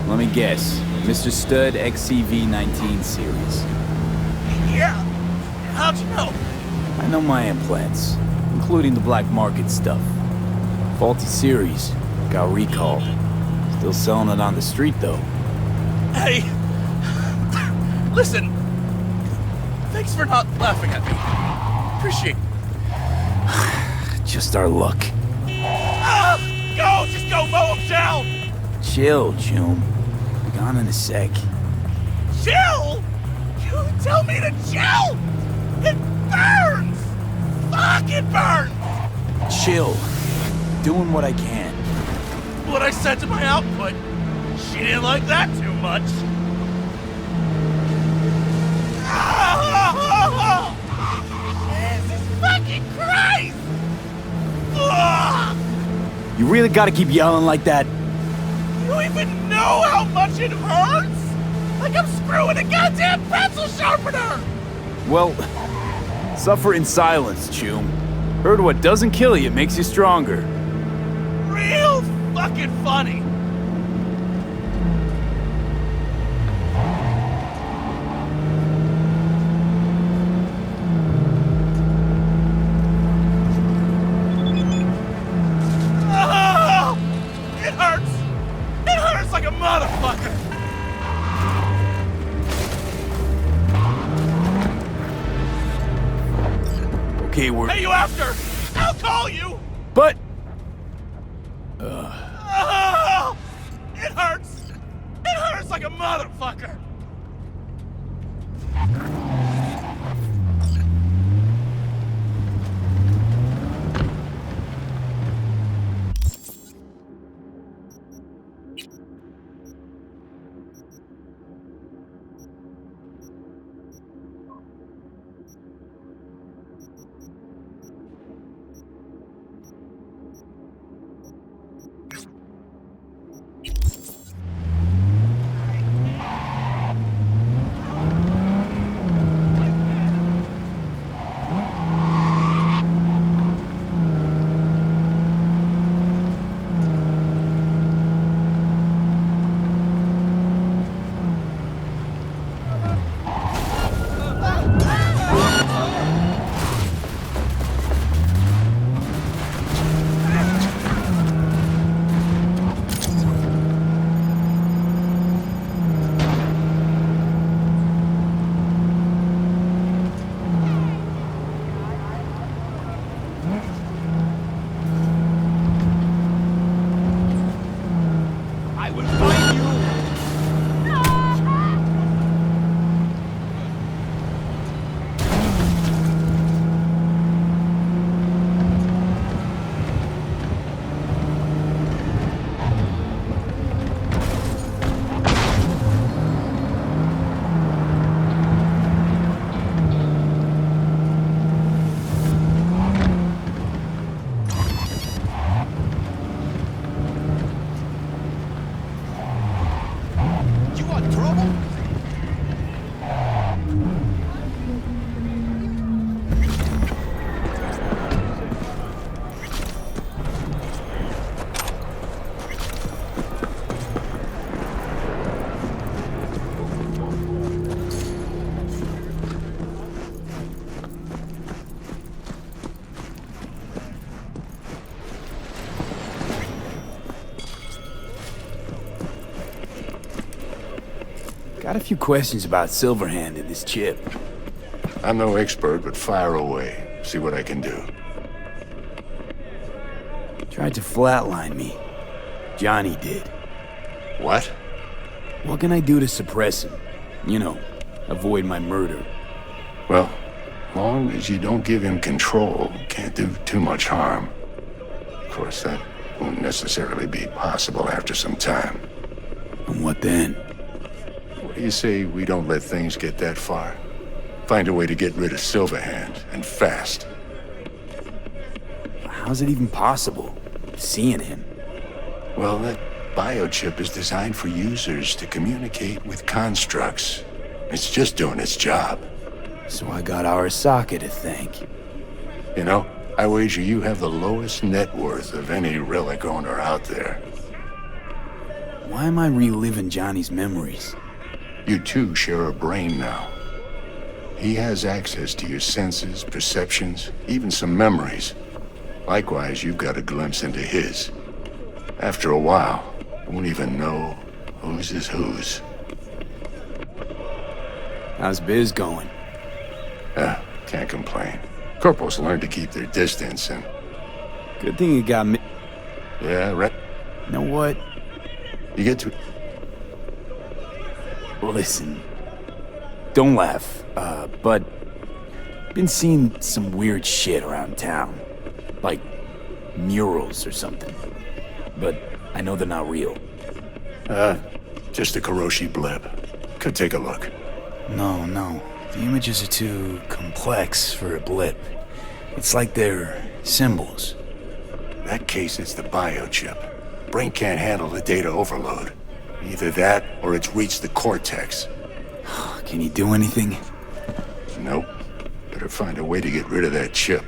Let me guess. Mr. Stud XCV-19 series. Yeah. How'd you know? I know my implants, including the black market stuff. Faulty series. Got recalled. Still selling it on the street, though. Hey. Listen. Thanks for not laughing at me. Appreciate it. Just our luck. Go! Just go mow him down! Chill, June. Be gone in a sec. Chill? You tell me to chill? It burns! Fuck, it burns! Chill. Doing what I can. What I said to my output. She didn't like that too much. Jesus fucking Christ! Ugh! You really gotta keep yelling like that? You even know how much it hurts? Like I'm screwing a goddamn pencil sharpener! Well, suffer in silence, Chum. Heard what doesn't kill you makes you stronger. Real fucking funny. Oh, it hurts. It hurts like a motherfucker. Okay, we're... Hey, you after? I'll call you! But... Oh, it hurts! It hurts like a motherfucker! Got a few questions about Silverhand and this chip. I'm no expert, but fire away. See what I can do. Tried to flatline me. Johnny did. What? What can I do to suppress him? You know, avoid my murder. Well, long as you don't give him control, can't do too much harm. Of course, that won't necessarily be possible after some time. And what then? What do you say we don't let things get that far? Find a way to get rid of Silverhand, and fast. How's it even possible? Seeing him? Well, that biochip is designed for users to communicate with constructs. It's just doing its job. So I got Arasaka to thank. You know, I wager you have the lowest net worth of any relic owner out there. Why am I reliving Johnny's memories? You two share a brain now. He has access to your senses, perceptions, even some memories. Likewise, you've got a glimpse into his. After a while, you won't even know whose is whose. How's biz going? Can't complain. Corporals learn to keep their distance and... Good thing you got me. Yeah, right. You know what? You get to... Listen. Don't laugh, but... Been seeing some weird shit around town. Like murals or something. But I know they're not real. Just a Kuroshi blip. Could take a look. No. The images are too complex for a blip. It's like they're symbols. That case is the biochip. Brain can't handle the data overload. Either that, or it's reached the cortex. Can you do anything? Nope. Better find a way to get rid of that chip.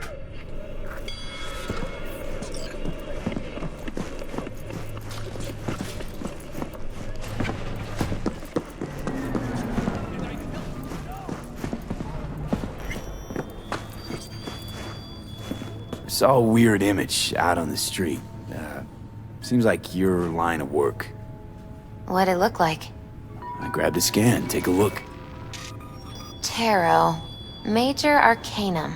I saw a weird image out on the street. Seems like your line of work. What'd it look like? I grabbed a scan. Take a look. Tarot. Major Arcanum.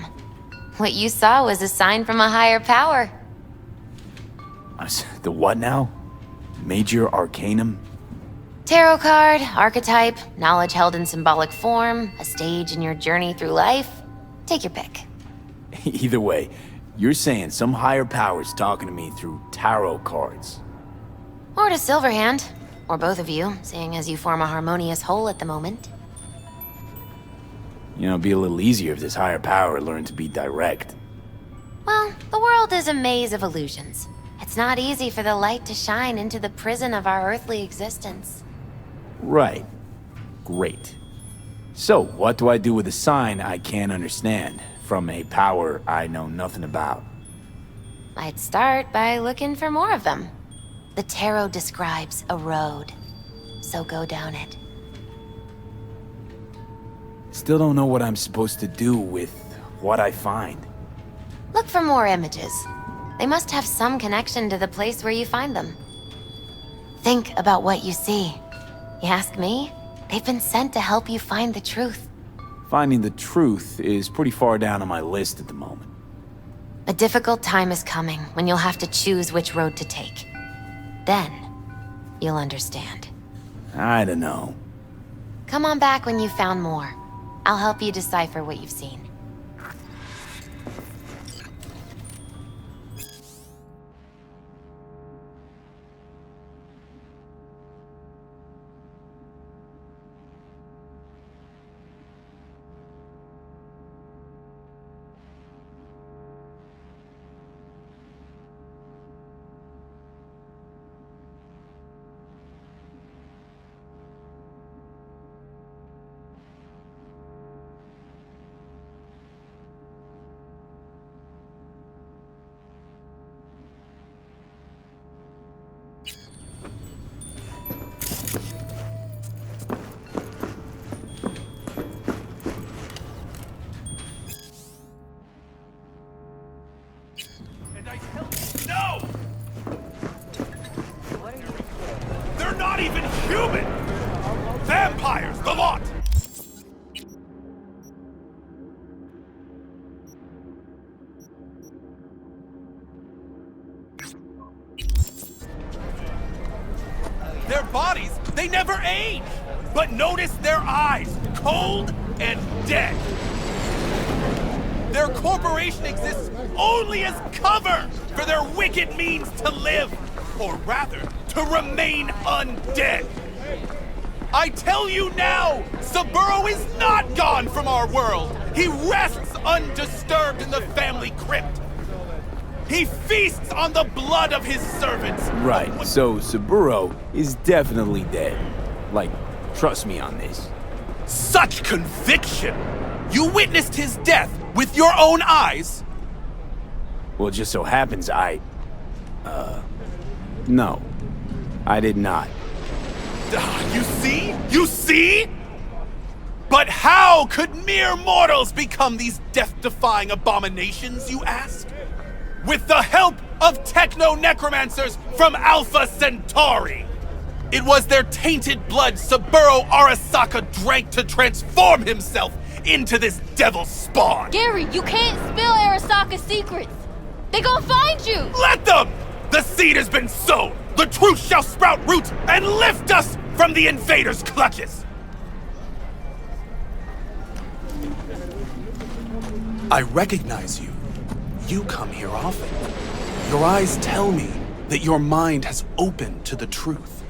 What you saw was a sign from a higher power. The what now? Major Arcanum? Tarot card, archetype, knowledge held in symbolic form, a stage in your journey through life. Take your pick. Either way, you're saying some higher power's talking to me through tarot cards. Or to Silverhand. Or both of you, seeing as you form a harmonious whole at the moment. You know, it'd be a little easier if this higher power learned to be direct. Well, the world is a maze of illusions. It's not easy for the light to shine into the prison of our earthly existence. Right. Great. So, what do I do with a sign I can't understand, from a power I know nothing about? I'd start by looking for more of them. The tarot describes a road, so go down it. Still don't know what I'm supposed to do with what I find. Look for more images. They must have some connection to the place where you find them. Think about what you see. You ask me? They've been sent to help you find the truth. Finding the truth is pretty far down on my list at the moment. A difficult time is coming when you'll have to choose which road to take. Then, you'll understand. I don't know. Come on back when you've found more. I'll help you decipher what you've seen. No! They're not even human! Vampires, the lot! Their bodies, they never age! But notice their eyes, cold and dead! Their corporation exists only as cover for their wicked means to live, or rather, to remain undead. I tell you now, Saburo is not gone from our world. He rests undisturbed in the family crypt. He feasts on the blood of his servants. Right, so Saburo is definitely dead. Like, trust me on this. Such conviction! You witnessed his death with your own eyes? Well, it just so happens no. I did not. You see? You see? But how could mere mortals become these death-defying abominations, you ask? With the help of techno-necromancers from Alpha Centauri! It was their tainted blood Saburo Arasaka drank to transform himself into this devil spawn! Gary, you can't spill Arasaka's secrets! They gonna find you! Let them! The seed has been sown! The truth shall sprout roots and lift us from the invaders' clutches! I recognize you. You come here often. Your eyes tell me that your mind has opened to the truth.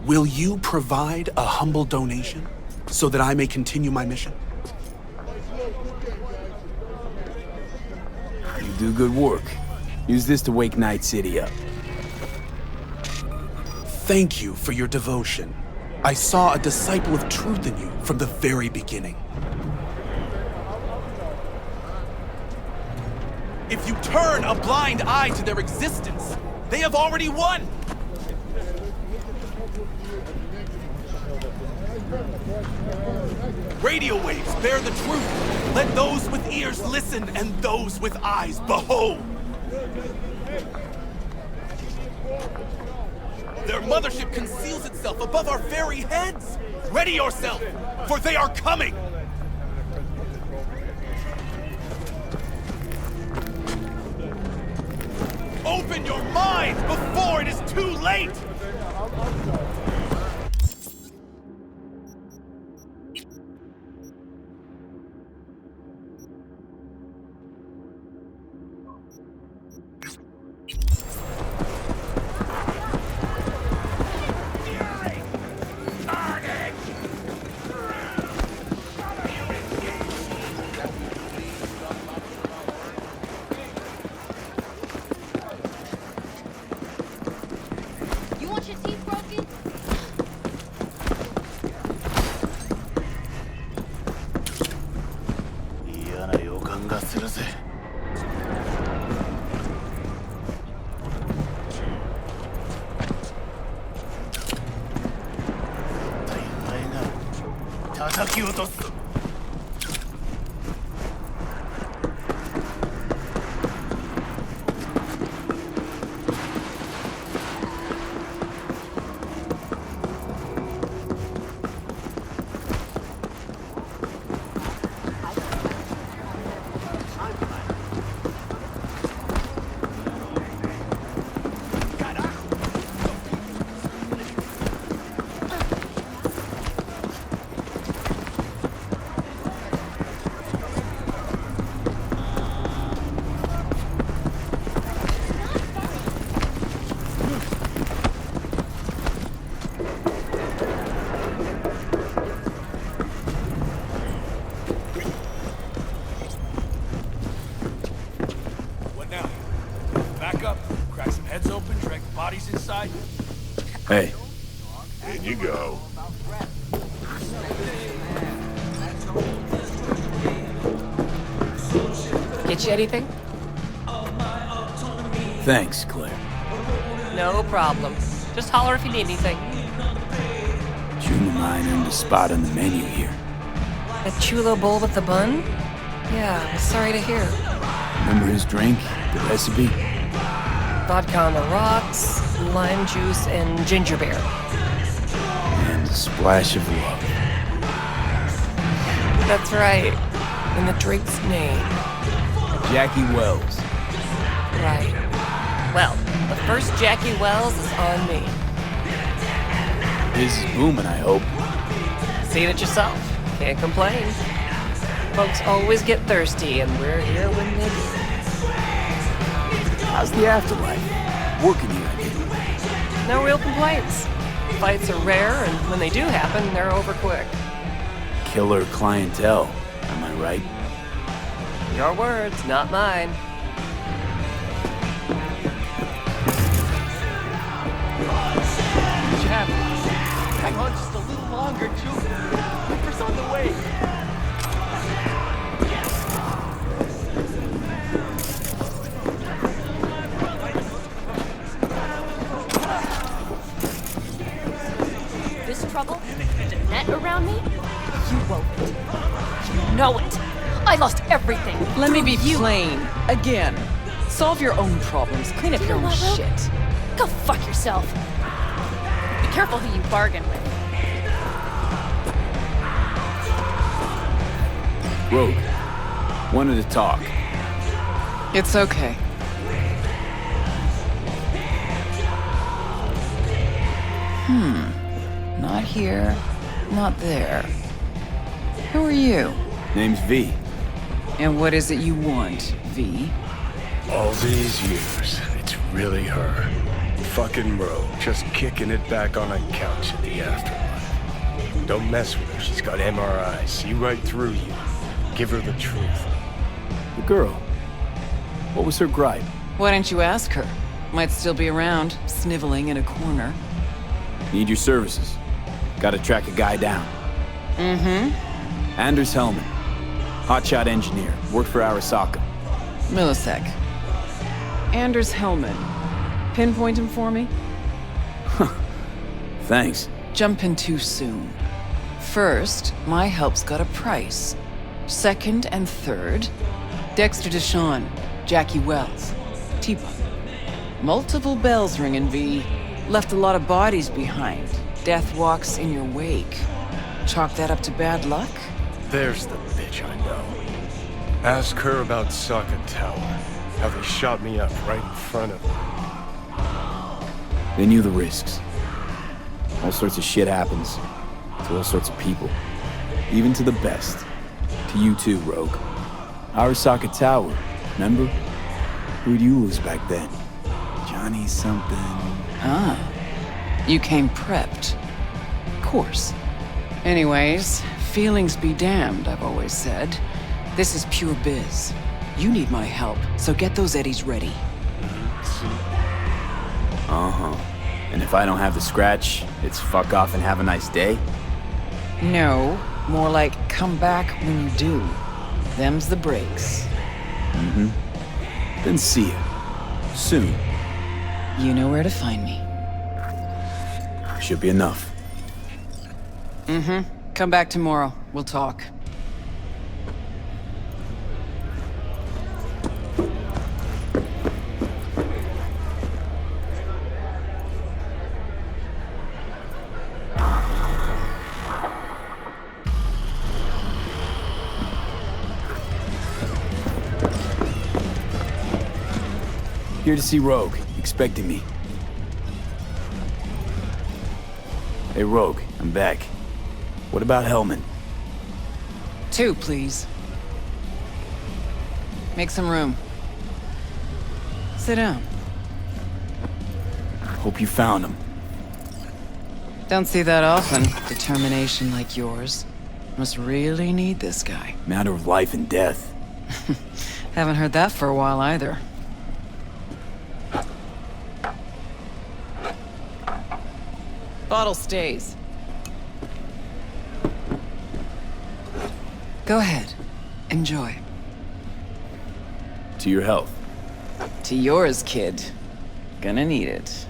Will you provide a humble donation so that I may continue my mission? You do good work. Use this to wake Night City up. Thank you for your devotion. I saw a disciple of truth in you from the very beginning. If you turn a blind eye to their existence, they have already won! Radio waves bear the truth. Let those with ears listen and those with eyes behold. Their mothership conceals itself above our very heads. Ready yourself, for they are coming. Open your mind before it is too late! You want your teeth broken? Hey. In you go. Get you anything? Thanks, Claire. No problem. Just holler if you need anything. June and I earned a spot on the menu here. That chulo bowl with the bun? Yeah, I'm sorry to hear. Remember his drink? The recipe? Vodka on the rocks, lime juice, and ginger beer. And a splash of love. That's right. In the drink's name. Jackie Wells. Right. Well, the first Jackie Wells is on me. This is booming, I hope. Seen it yourself. Can't complain. Folks always get thirsty, and we're here when they do. How's the afterlife? Working here, I mean. No real complaints. Fights are rare, and when they do happen, they're over quick. Killer clientele, am I right? Your words, not mine. Jeff, hang on just a little longer, too. Reaper's on the way. lost everything. Let me be You. plain. Again. Solve your own problems. Clean up You your know own what, Rogue? shit. Go fuck yourself. Be careful who you bargain with. Rogue, wanted to talk. It's okay. Not here, not there. Who are you? Name's V. And what is it you want, V? All these years, it's really her. Fucking Rogue, just kicking it back on a couch at the afterlife. Don't mess with her, she's got MRIs, see right through you. Give her the truth. The girl. What was her gripe? Why didn't you ask her? Might still be around, sniveling in a corner. Need your services. Gotta track a guy down. Anders Hellman. Hotshot engineer. Worked for Arasaka. Millisec. Anders Hellman. Pinpoint him for me? Thanks. Jumping too soon. First, my help's got a price. Second and third, Dexter DeShawn, Jackie Wells, T-Bug. Multiple bells ringing, V. Left a lot of bodies behind. Death walks in your wake. Chalk that up to bad luck? There's the bitch I know. Ask her about Saka Tower. How they shot me up right in front of her. They knew the risks. All sorts of shit happens. To all sorts of people. Even to the best. To you too, Rogue. Arasaka Tower, remember? Who'd you lose back then? Johnny something... Ah. You came prepped. Course. Anyways, feelings be damned, I've always said. This is pure biz. You need my help, so get those eddies ready. Uh-huh. And if I don't have the scratch, it's fuck off and have a nice day? No, more like come back when you do. Them's the breaks. Then see ya. Soon. You know where to find me. Should be enough. Come back tomorrow. We'll talk. Here to see Rogue, expecting me. Hey Rogue, I'm back. What about Hellman? 2, please. Make some room. Sit down. Hope you found him. Don't see that often. Determination like yours. Must really need this guy. Matter of life and death. Haven't heard that for a while either. Bottle stays. Go ahead. Enjoy. To your health. To yours, kid. Gonna need it.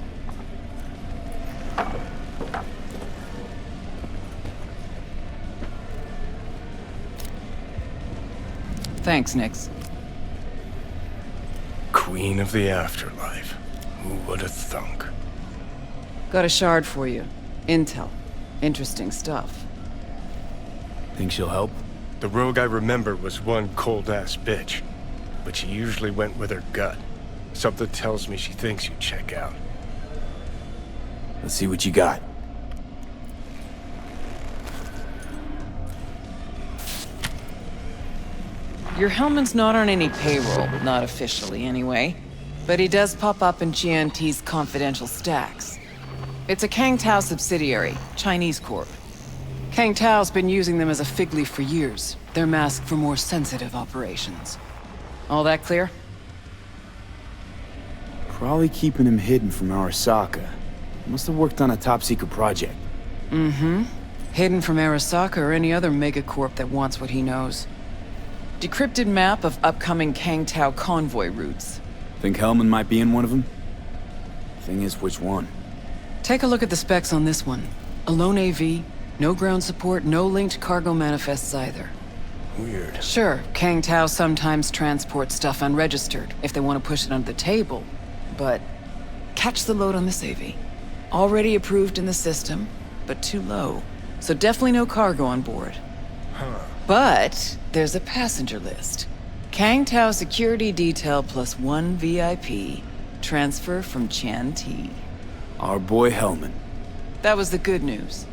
Thanks, Nix. Queen of the afterlife. Who would have thunk? Got a shard for you. Intel. Interesting stuff. Think she'll help? The Rogue I remember was one cold-ass bitch. But she usually went with her gut. Something tells me she thinks you check out. Let's see what you got. Your Hellman's not on any payroll, not officially anyway. But he does pop up in GNT's confidential stacks. It's a Kang Tao subsidiary, Chinese corp. Kang Tao's been using them as a fig leaf for years. They're masked for more sensitive operations. All that clear? Probably keeping him hidden from Arasaka. Must have worked on a top-secret project. Hidden from Arasaka or any other megacorp that wants what he knows. Decrypted map of upcoming Kang Tao convoy routes. Think Hellman might be in one of them? Thing is, which one? Take a look at the specs on this one. A lone AV, no ground support, no linked cargo manifests either. Weird. Sure, Kang Tao sometimes transports stuff unregistered if they want to push it under the table, but catch the load on this AV. Already approved in the system, but too low. So definitely no cargo on board. Huh. But there's a passenger list. Kang Tao security detail plus 1 VIP. Transfer from Chan T. Our boy Hellman. That was the good news.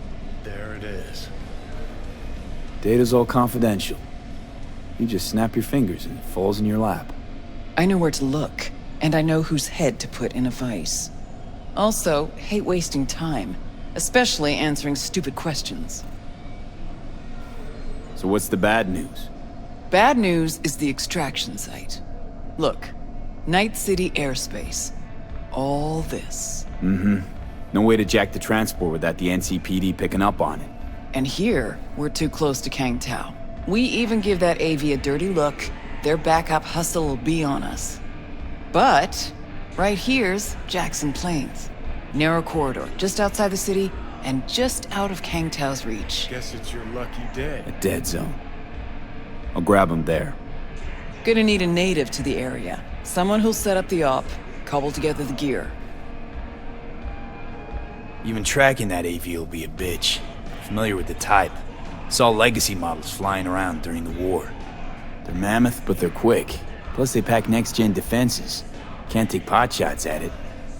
There it is. Data's all confidential. You just snap your fingers and it falls in your lap. I know where to look, and I know whose head to put in a vice. Also, hate wasting time, especially answering stupid questions. So what's the bad news? Bad news is the extraction site. Look, Night City airspace. All this. Mm-hmm. No way to jack the transport without the NCPD picking up on it. And here, we're too close to Kang Tao. We even give that AV a dirty look, their backup hustle will be on us. But, right here's Jackson Plains. Narrow corridor, just outside the city, and just out of Kang Tao's reach. Guess it's your lucky day. A dead zone. I'll grab him there. Gonna need a native to the area. Someone who'll set up the op, cobble together the gear. Even tracking that AV will be a bitch. Familiar with the type. Saw legacy models flying around during the war. They're mammoth, but they're quick. Plus they pack next-gen defenses. Can't take potshots at it.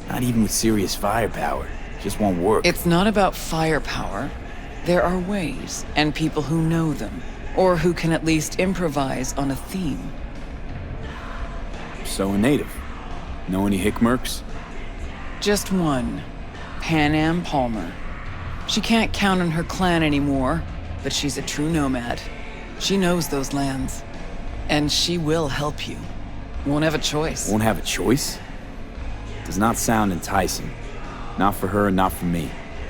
Not even with serious firepower. Just won't work. It's not about firepower. There are ways, and people who know them. Or who can at least improvise on a theme. So a native. Know any hickmerks? Just one. Pan Am Palmer. She can't count on her clan anymore, but she's a true nomad. She knows those lands. And she will help you. Won't have a choice. Won't have a choice? Does not sound enticing. Not for her, not for me.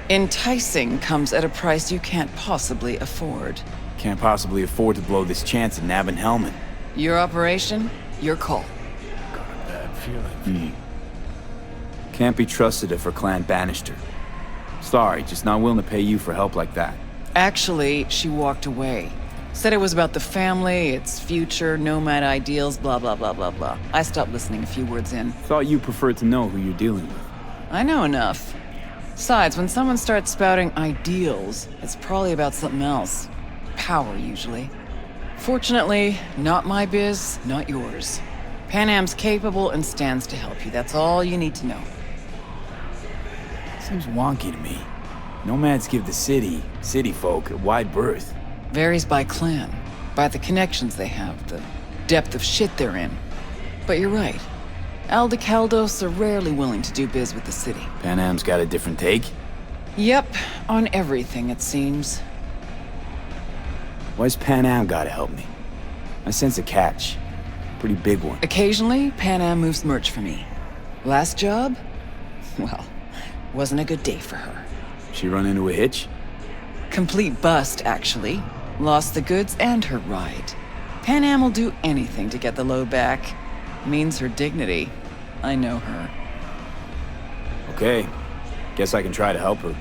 Enticing comes at a price you can't possibly afford. Can't possibly afford to blow this chance at nabbing Hellman. Your operation, your call. Got a bad feeling. Can't be trusted if her clan banished her. Sorry, just not willing to pay you for help like that. Actually, she walked away. Said it was about the family, its future, nomad ideals, blah blah blah blah blah. I stopped listening a few words in. Thought you preferred to know who you're dealing with. I know enough. Besides, when someone starts spouting ideals, it's probably about something else. Power, usually. Fortunately, not my biz, not yours. Pan Am's capable and stands to help you. That's all you need to know. Seems wonky to me. Nomads give the city folk, a wide berth. Varies by clan, by the connections they have, the depth of shit they're in. But you're right. Aldecaldos are rarely willing to do biz with the city. Pan Am's got a different take? Yep, on everything it seems. Why's Pan Am gotta help me? I sense a catch. Pretty big one. Occasionally, Pan Am moves merch for me. Last job? Well, wasn't a good day for her. She run into a hitch? Complete bust, actually. Lost the goods and her ride. Pan Am will do anything to get the load back. Means her dignity. I know her. Okay. Guess I can try to help her.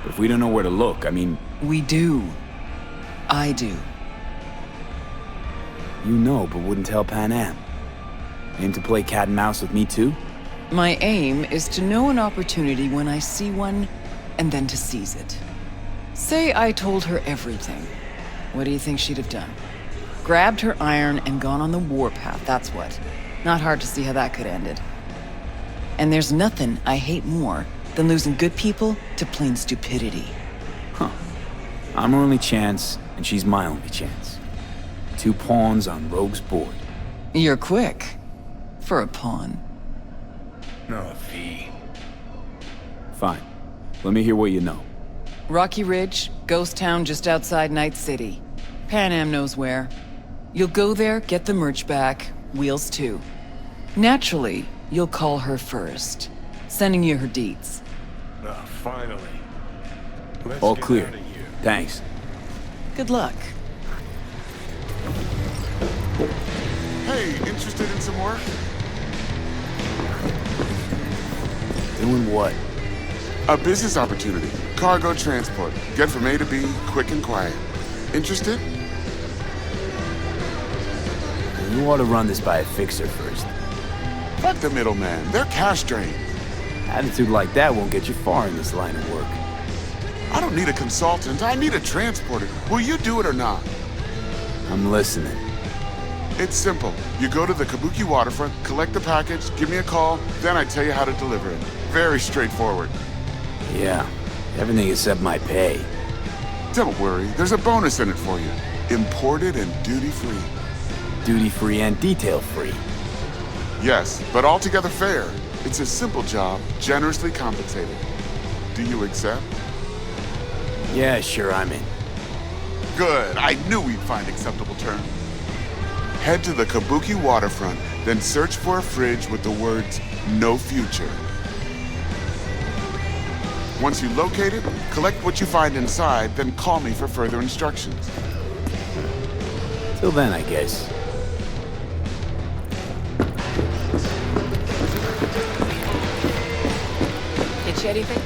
But if we don't know where to look, I mean... We do. I do. You know, but wouldn't tell Pan Am. Aim to play cat and mouse with me too? My aim is to know an opportunity when I see one, and then to seize it. Say I told her everything. What do you think she'd have done? Grabbed her iron and gone on the warpath, that's what. Not hard to see how that could have ended. And there's nothing I hate more than losing good people to plain stupidity. Huh. I'm her only chance, and she's my only chance. 2 pawns on Rogue's board. You're quick. For a pawn. No, V. Fine. Let me hear what you know. Rocky Ridge, ghost town just outside Night City. Pan Am knows where. You'll go there, get the merch back, wheels too. Naturally, you'll call her first. Sending you her deets. Ah, finally. Let's all get clear. out of here. Thanks. Good luck. Hey, interested in some work? Doing what? A business opportunity. Cargo transport. Get from A to B, quick and quiet. Interested? You ought to run this by a fixer first. Fuck the middleman. They're cash drained. Attitude like that won't get you far in this line of work. I don't need a consultant. I need a transporter. Will you do it or not? I'm listening. It's simple. You go to the Kabuki waterfront, collect the package, give me a call, then I tell you how to deliver it. Very straightforward. Yeah, everything except my pay. Don't worry, there's a bonus in it for you. Imported and duty-free. Duty-free and detail-free. Yes, but altogether fair. It's a simple job, generously compensated. Do you accept? Yeah, sure, I'm in. Good, I knew we'd find acceptable terms. Head to the Kabuki waterfront, then search for a fridge with the words, "No future." Once you locate it, collect what you find inside, then call me for further instructions. Till then, I guess. Get you anything?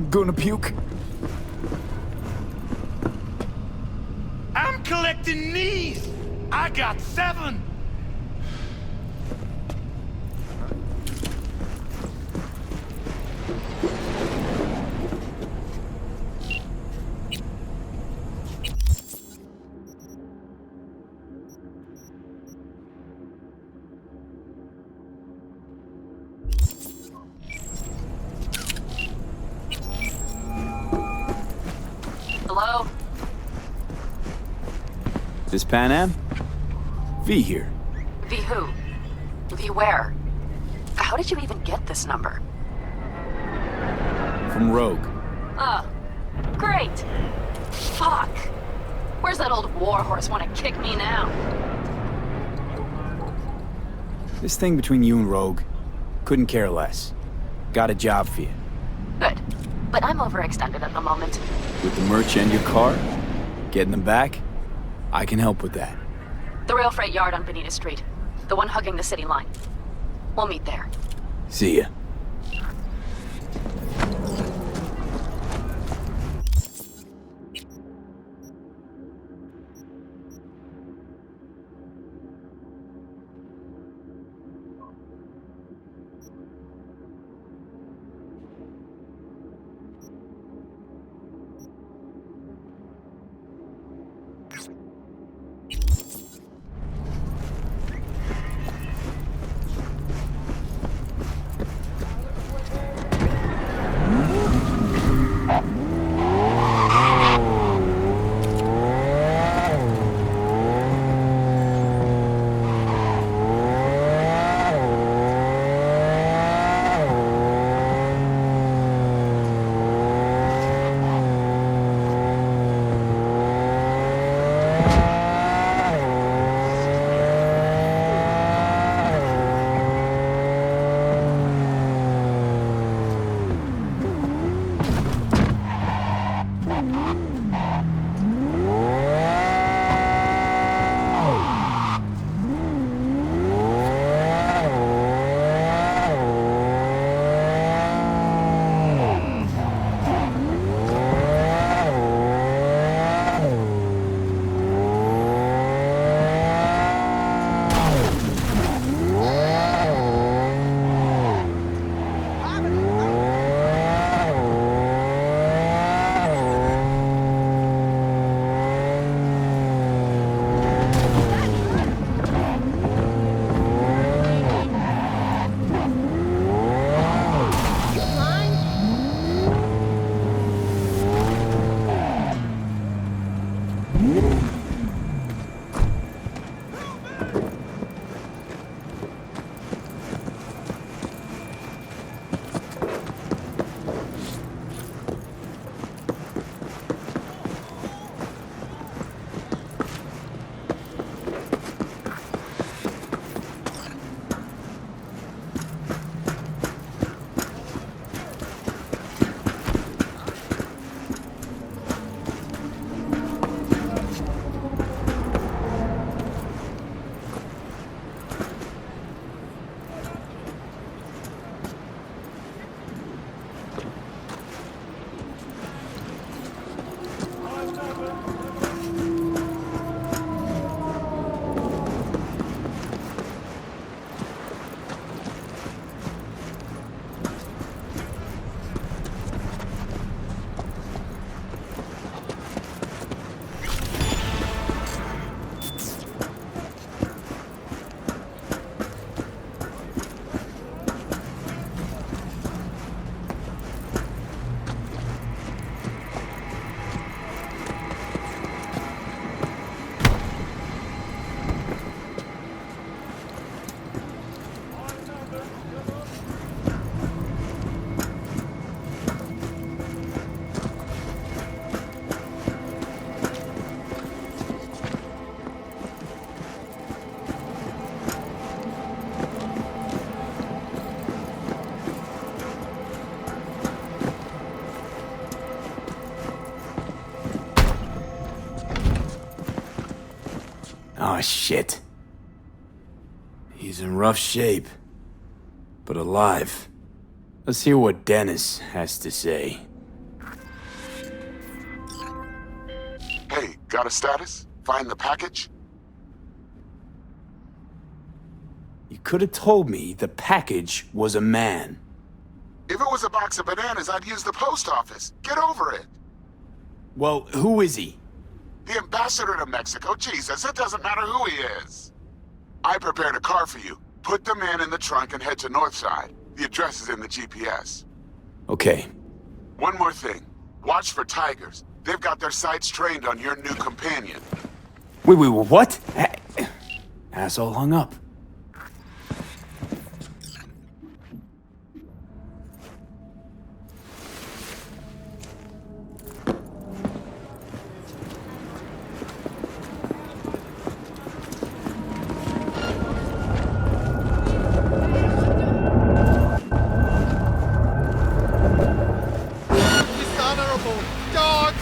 Gonna puke? I'm collecting knees. I got 7. Hello? This Pan Am? V here. V who? V where? How did you even get this number? From Rogue. Oh, great. Fuck. Where's that old warhorse want to kick me now? This thing between you and Rogue, couldn't care less. Got a job for you. Good. But I'm overextended at the moment. With the merch and your car, getting them back, I can help with that. The rail freight yard on Bonita Street. The one hugging the city line. We'll meet there. See ya. Ah, shit. He's in rough shape, but alive. Let's hear what Dennis has to say. Hey, got a status? Find the package? You could have told me the package was a man. If it was a box of bananas, I'd use the post office. Get over it. Well, who is he? The ambassador to Mexico. Jesus, it doesn't matter who he is. I prepared a car for you. Put the man in the trunk and head to Northside. The address is in the GPS. Okay. One more thing. Watch for tigers. They've got their sights trained on your new companion. Wait, what? Asshole hung up. Dishonorable dog!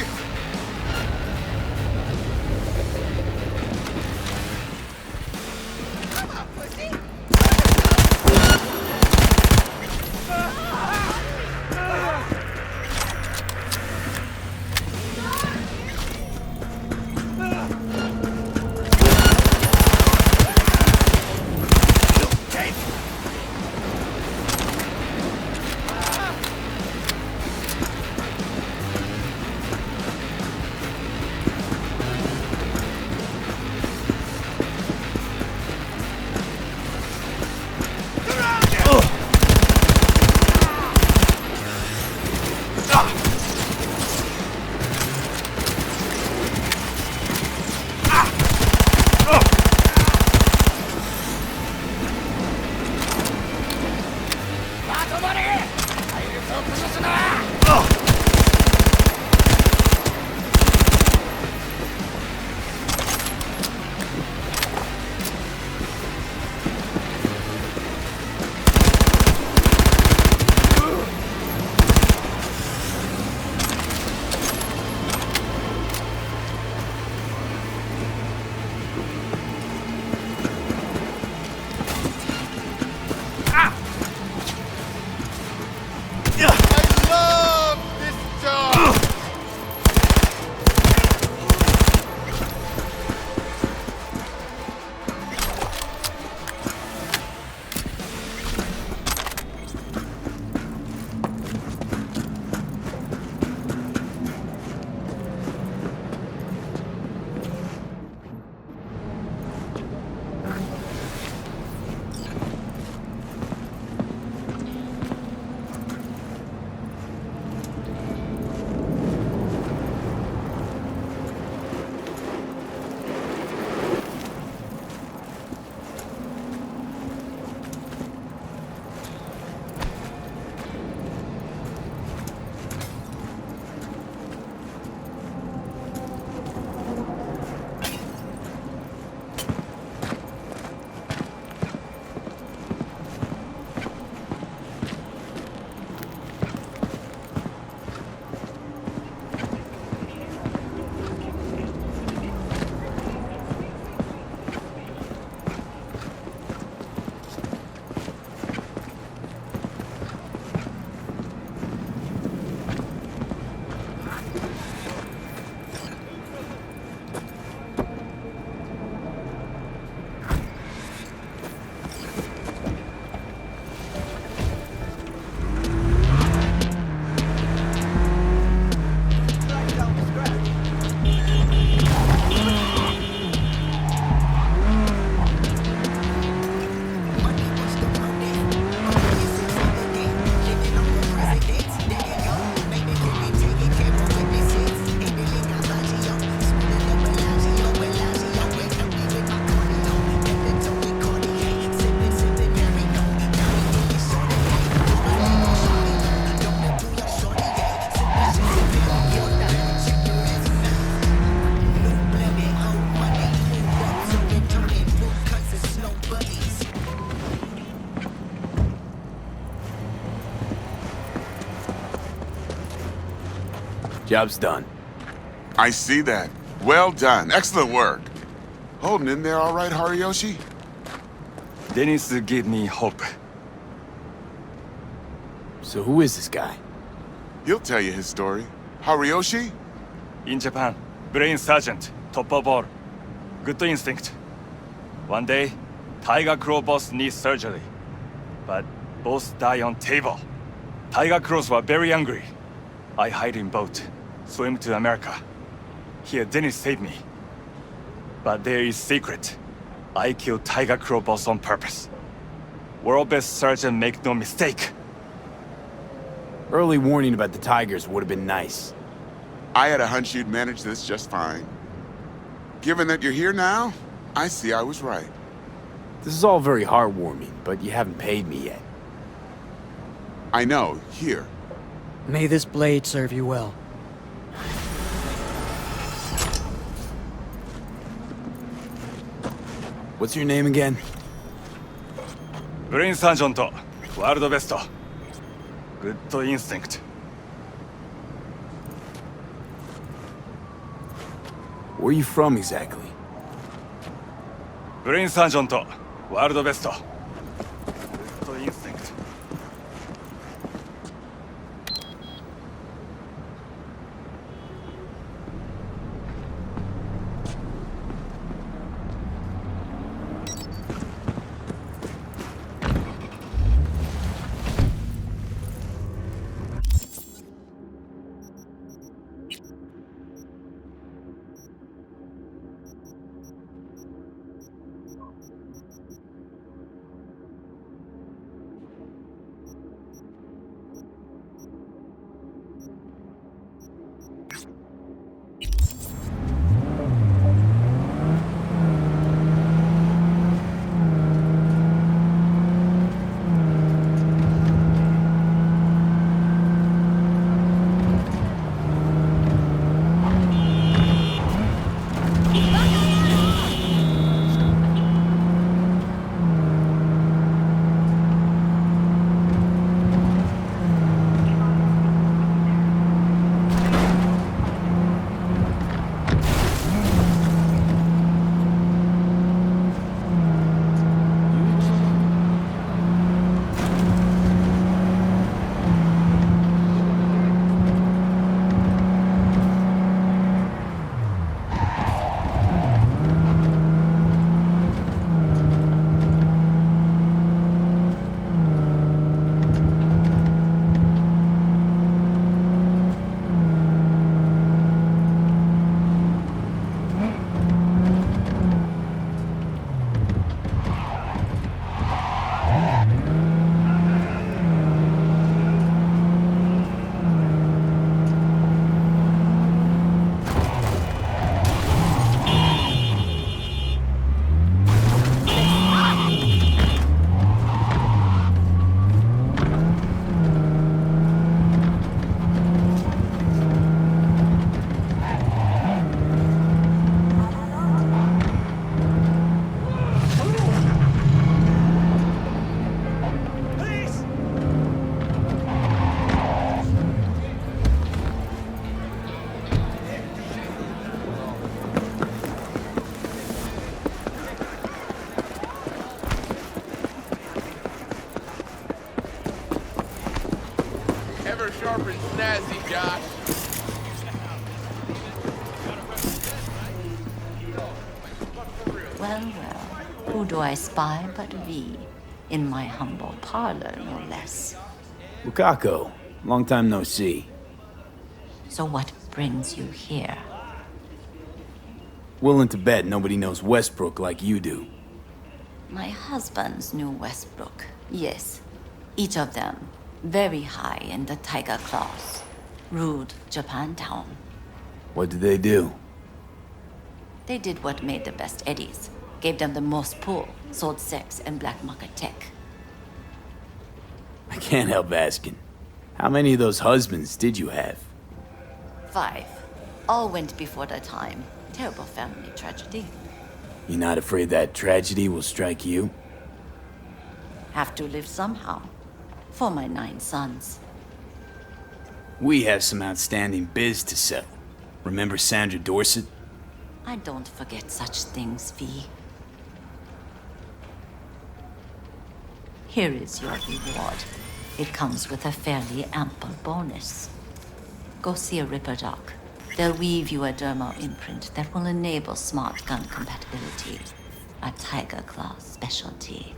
Job's done. I see that. Well done. Excellent work. Holding in there all right, Hariyoshi? Dennis give me hope. So who is this guy? He'll tell you his story. Hariyoshi? In Japan, brain sergeant, top of all. Good instinct. One day, Tiger Claw boss needs surgery. But boss die on table. Tiger Claws were very angry. I hide in boat, swim to America. Here Dennis saved me. But there is secret. I killed Tiger Claw boss on purpose. World best surgeon make no mistake. Early warning about the tigers would have been nice. I had a hunch you'd manage this just fine. Given that you're here now, I see I was right. This is all very heartwarming, but you haven't paid me yet. I know, here. May this blade serve you well. What's your name again? Brain sergeant, world best. Good instinct. Where are you from exactly? Brain sergeant, world best. Good instinct. Sharp and snazzy, Josh. Well, who do I spy but V? In my humble parlor, no less. Bukako, long time no see. So what brings you here? Willing to bet nobody knows Westbrook like you do. My husbands knew Westbrook, yes. Each of them very high in the Tiger Claws. Ruled Japantown. What did they do? They did what made the best eddies. Gave them the most pull, sold sex and black market tech. I can't help asking. How many of those husbands did you have? 5. All went before their time. Terrible family tragedy. You're not afraid that tragedy will strike you? Have to live somehow. For my 9 sons. We have some outstanding biz to settle. Remember Sandra Dorset? I don't forget such things, V. Here is your reward. It comes with a fairly ample bonus. Go see a Ripper Doc. They'll weave you a dermal imprint that will enable smart gun compatibility. A Tiger Claw specialty.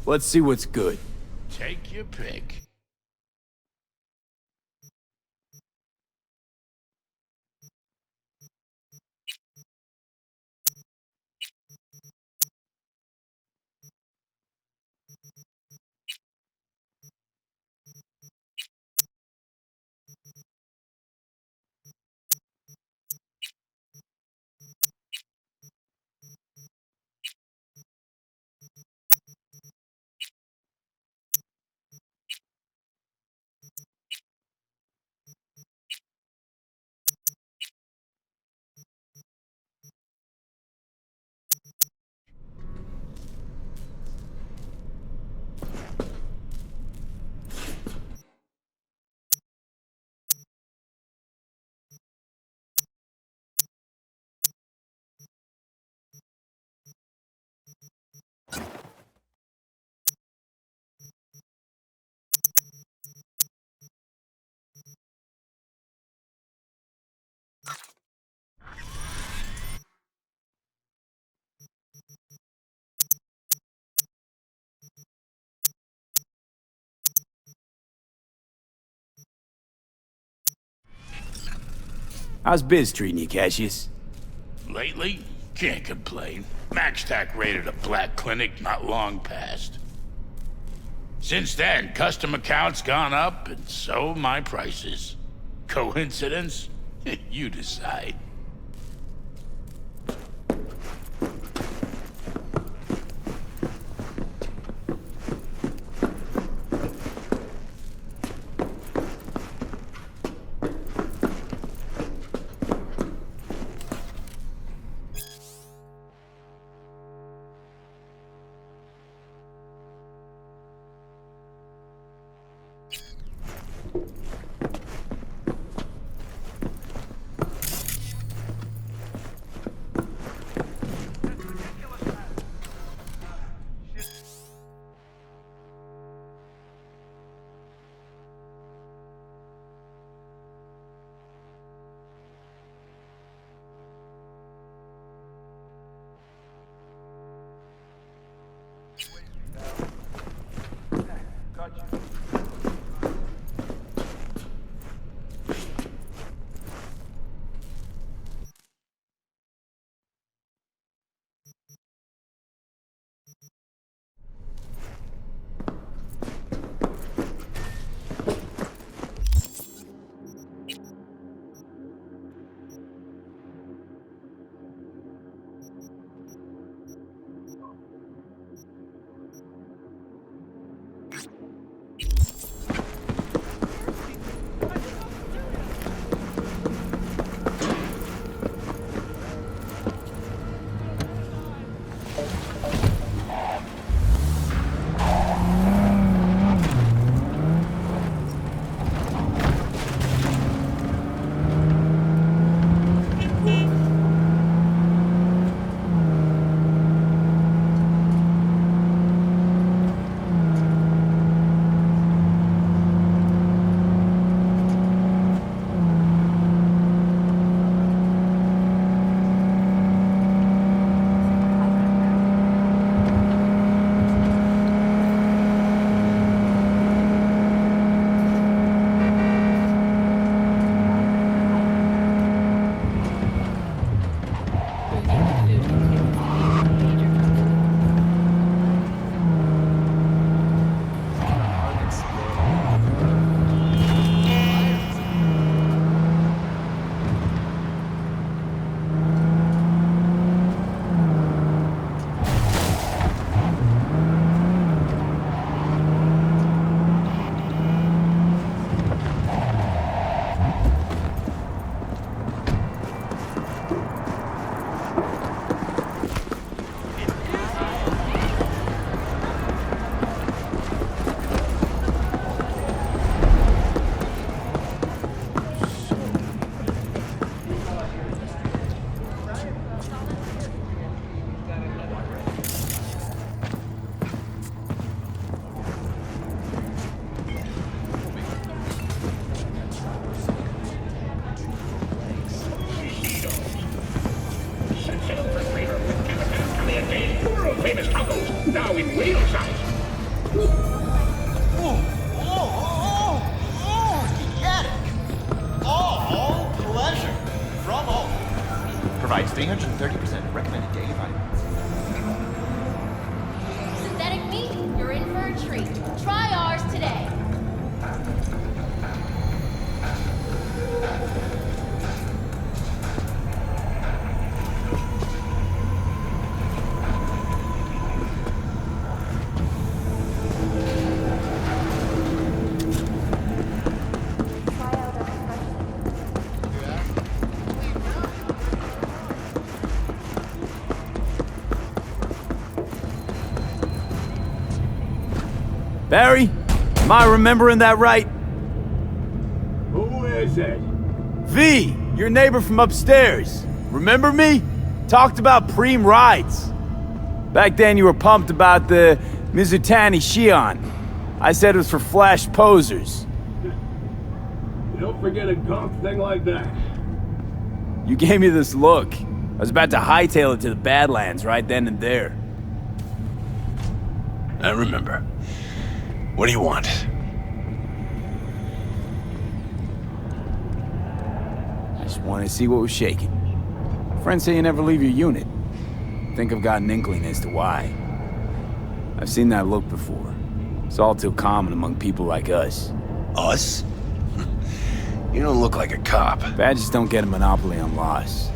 Let's see what's good. Take your pick. How's biz treating you, Cassius? Lately, can't complain. MaxTac raided a black clinic not long past. Since then, custom accounts gone up, and so my prices. Coincidence? You decide. provides 330% recommended daily vitamins. Synthetic meat, you're in for a treat. Try ours today. Barry? Am I remembering that right? Who is it? V, your neighbor from upstairs. Remember me? Talked about preem rides. Back then you were pumped about the Mizutani Shion. I said it was for flash posers. You don't forget a gunk thing like that. You gave me this look. I was about to hightail it to the Badlands right then and there. I remember. What do you want? I just wanted to see what was shaking. Friends say you never leave your unit. Think I've got an inkling as to why. I've seen that look before. It's all too common among people like us. Us? You don't look like a cop. Badges don't get a monopoly on loss.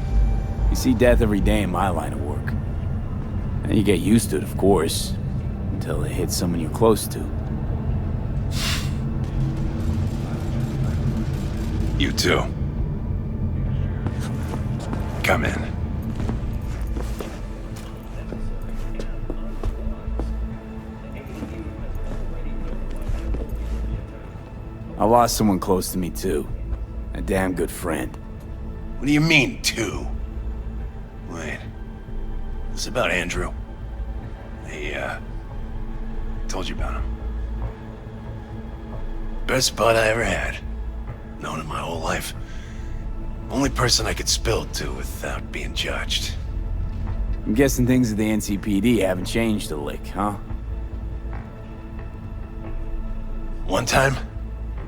You see death every day in my line of work. And you get used to it, of course, until it hits someone you're close to. You too. Come in. I lost someone close to me too. A damn good friend. What do you mean, two? Wait. This about Andrew? I told you about him. Best bud I ever had. Known him my whole life. Only person I could spill it to without being judged. I'm guessing things at the NCPD haven't changed a lick, huh? One time,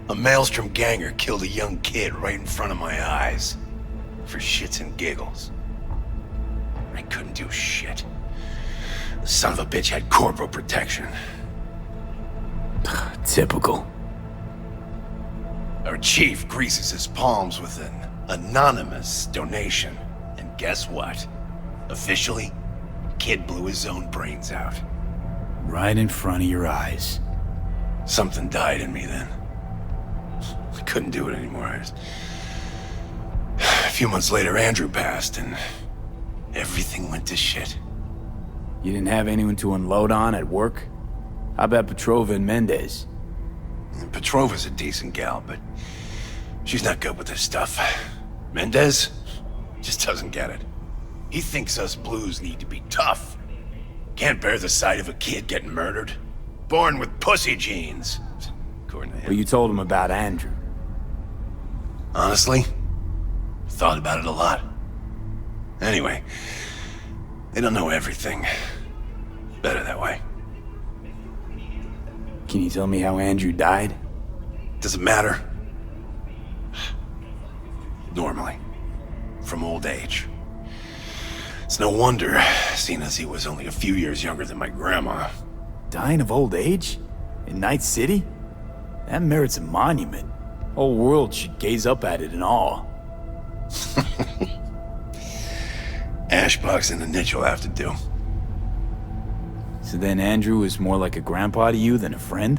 a Maelstrom ganger killed a young kid right in front of my eyes. For shits and giggles. I couldn't do shit. The son of a bitch had corporal protection. Typical. Our chief greases his palms with an anonymous donation. And guess what? Officially, kid blew his own brains out. Right in front of your eyes. Something died in me then. I couldn't do it anymore. A few months later, Andrew passed, and everything went to shit. You didn't have anyone to unload on at work? How about Petrova and Mendez? Petrova's a decent gal, but she's not good with this stuff. Mendez just doesn't get it. He thinks us blues need to be tough. Can't bear the sight of a kid getting murdered. Born with pussy genes. According to him. But you told him about Andrew. Honestly, thought about it a lot. Anyway, they don't know everything. Better that way. Can you tell me how Andrew died? Does it matter? Normally. From old age. It's no wonder, seeing as he was only a few years younger than my grandma. Dying of old age? In Night City? That merits a monument. Whole world should gaze up at it in awe. Ashbox and the niche will have to do. So then Andrew was more like a grandpa to you than a friend?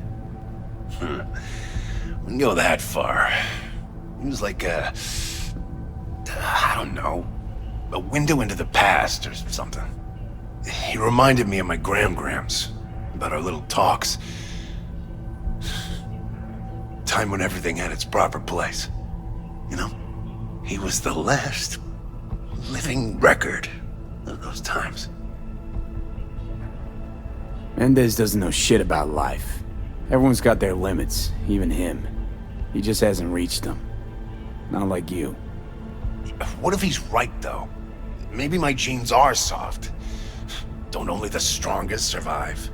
Wouldn't go that far. He was like I don't know, a window into the past or something. He reminded me of my grams, about our little talks. Time when everything had its proper place. You know? He was the last living record of those times. Mendez doesn't know shit about life. Everyone's got their limits, even him. He just hasn't reached them. Not like you. What if he's right, though? Maybe my genes are soft. Don't only the strongest survive?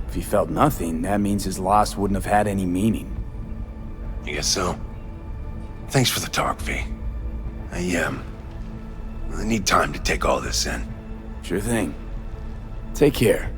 If he felt nothing, that means his loss wouldn't have had any meaning. I guess so. Thanks for the talk, V. I I need time to take all this in. Sure thing. Take care.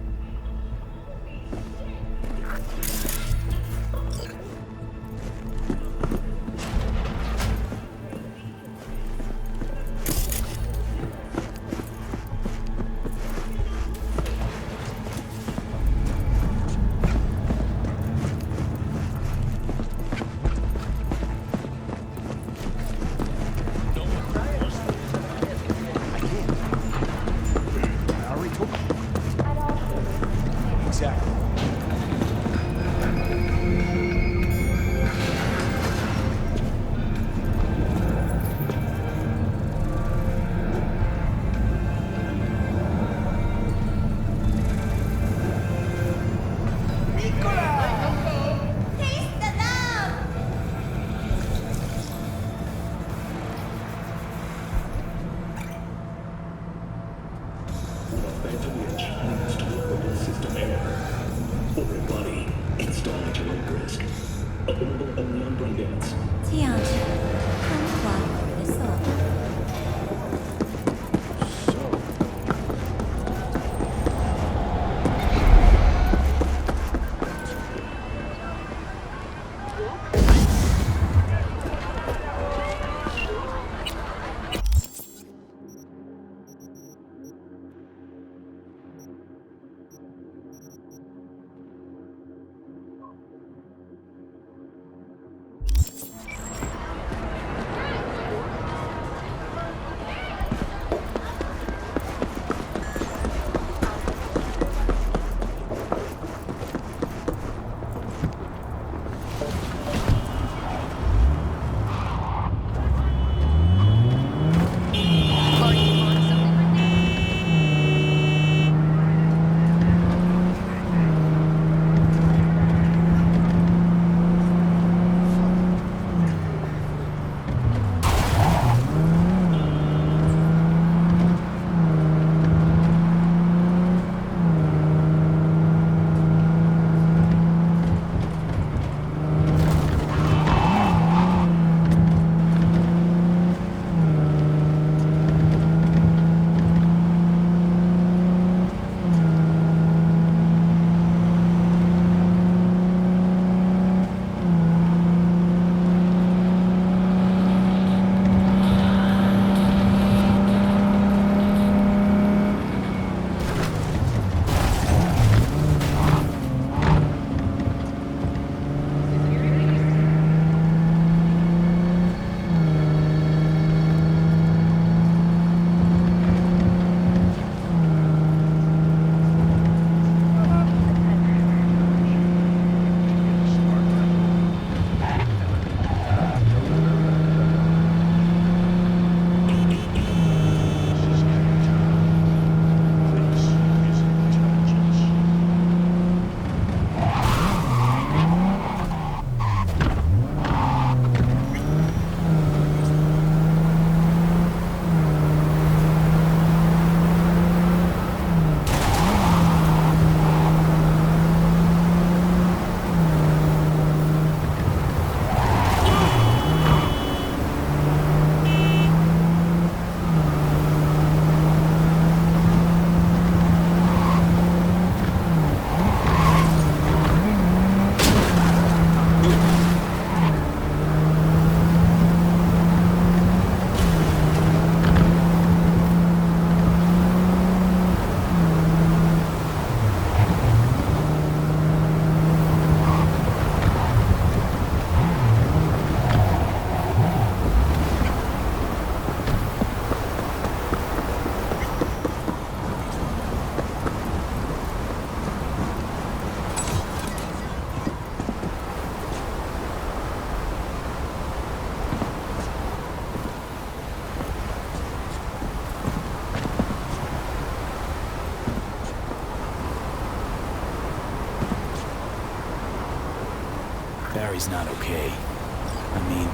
Barry's not okay. I mean,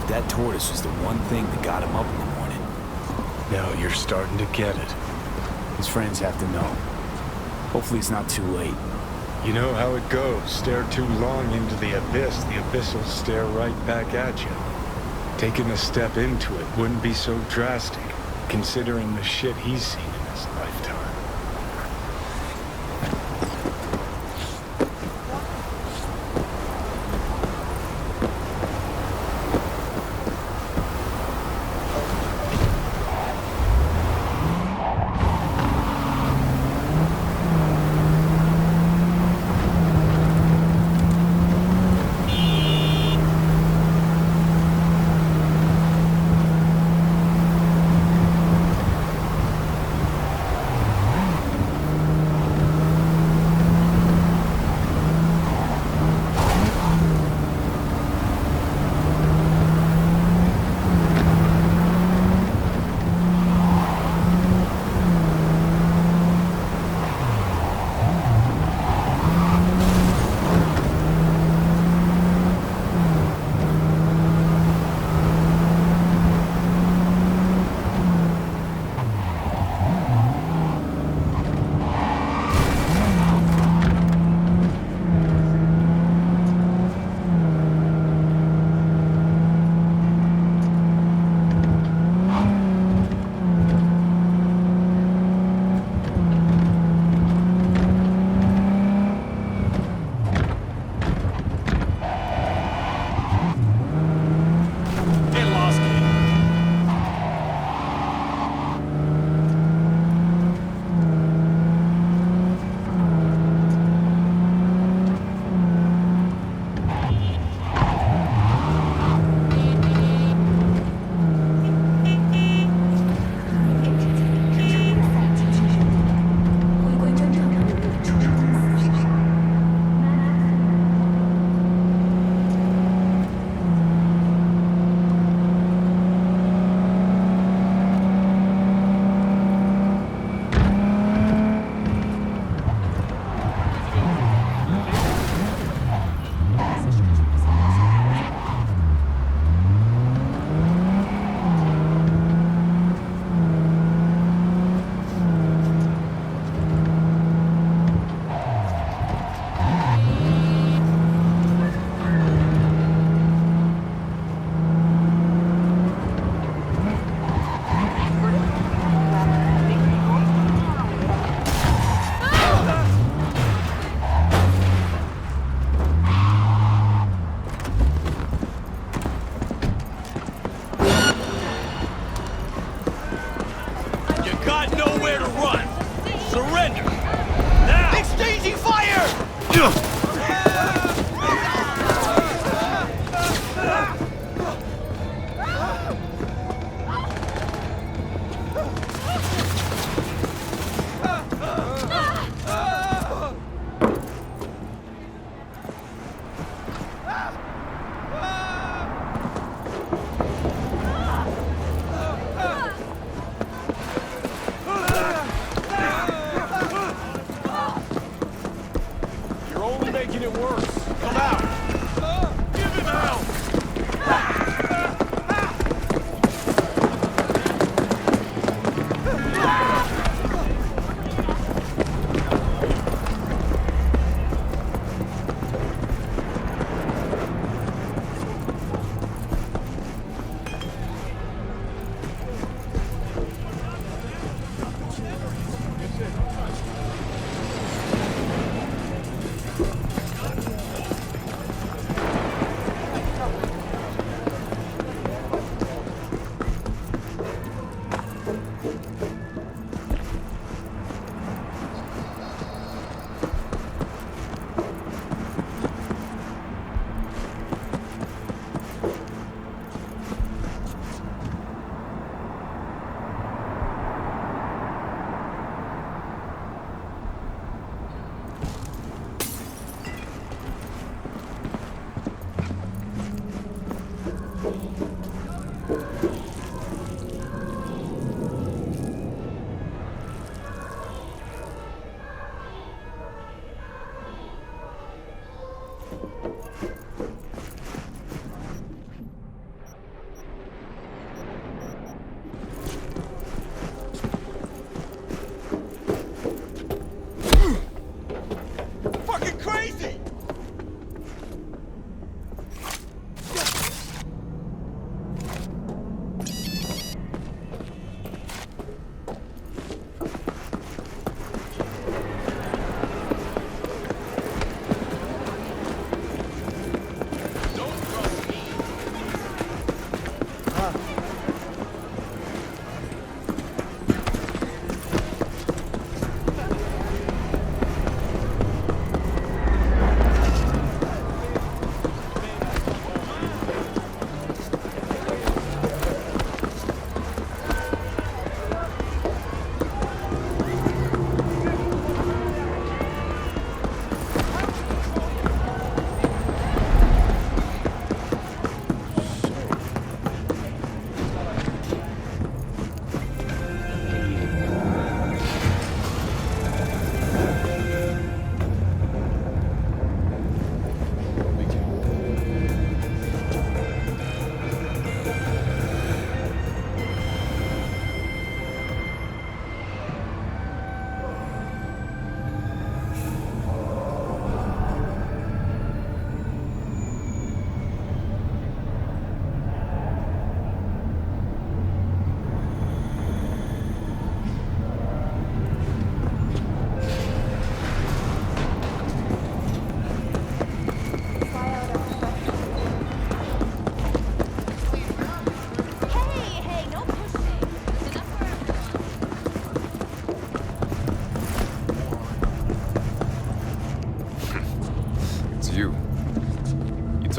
that tortoise was the one thing that got him up in the morning. Now you're starting to get it. His friends have to know. Hopefully it's not too late. You know how it goes. Stare too long into the abyss will stare right back at you. Taking a step into it wouldn't be so drastic. considering the shit he's seen in his lifetime.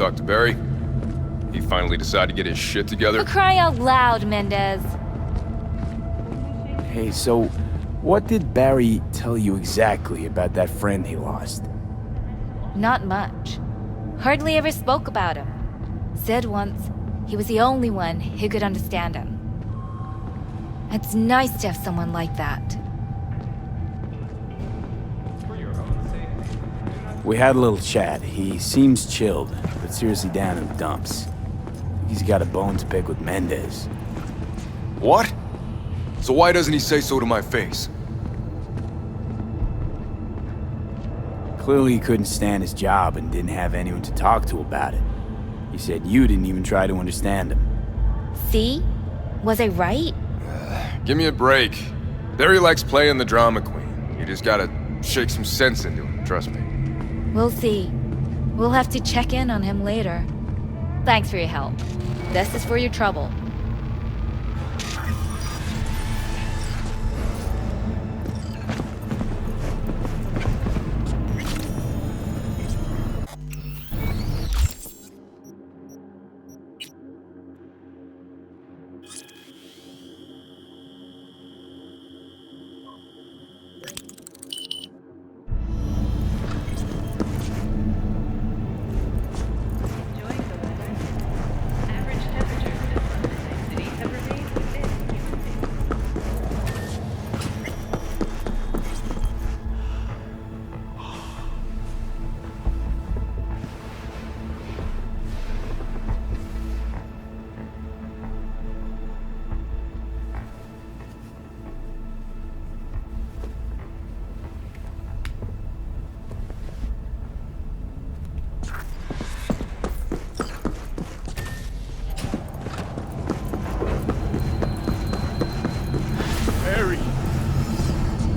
Talk to Barry? He finally decided to get his shit together? For crying out loud, Mendez. Hey, so what did Barry tell you exactly about that friend he lost? Not much. Hardly ever spoke about him. Said once he was the only one who could understand him. It's nice to have someone like that. We had a little chat. He seems chilled, but seriously down in the dumps. He's got a bone to pick with Mendez. What? So why doesn't he say so to my face? Clearly he couldn't stand his job and didn't have anyone to talk to about it. He said you didn't even try to understand him. See? Was I right? Give me a break. Barry likes playing the drama queen. You just gotta shake some sense into him, trust me. We'll see. We'll have to check in on him later. Thanks for your help. This is for your trouble.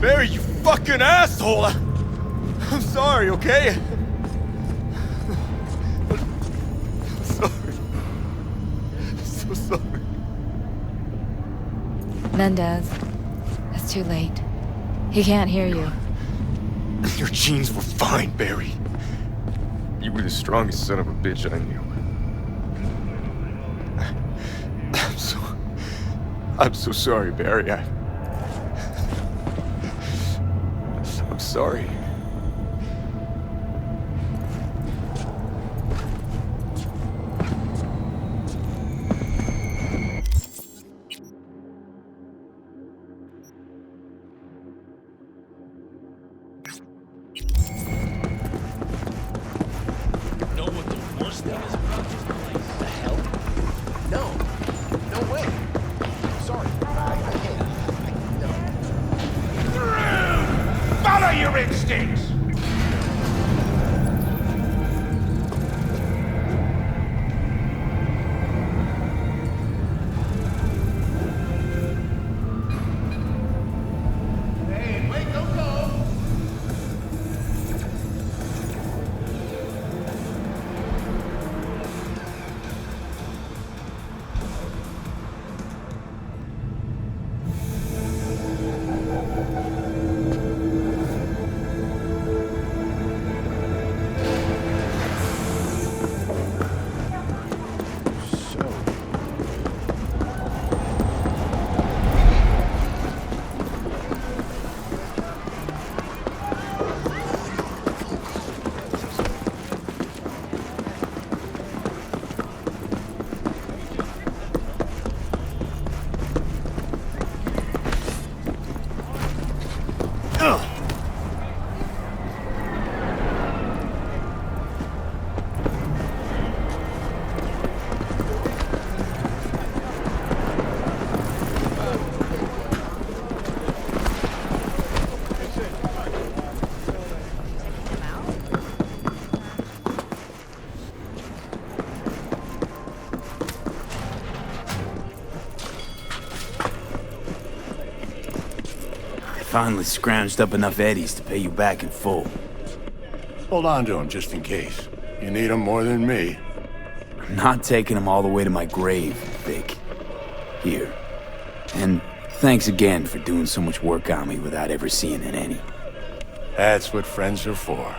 Barry, you fucking asshole! I'm sorry, okay? I'm sorry. I'm so sorry. Mendez, it's too late. He can't hear you. Your genes were fine, Barry. You were the strongest son of a bitch I knew. I'm so sorry, Barry. I'm sorry. Know what the worst thing is about this place? The hell? No. No way. Sorry. I can't. Follow your instincts! Hey, wait, don't go! Finally scrounged up enough eddies to pay you back in full. Hold on to him just in case. You need him more than me. I'm not taking them all the way to my grave, Vic. Here. And thanks again for doing so much work on me without ever seeing an any. That's what friends are for.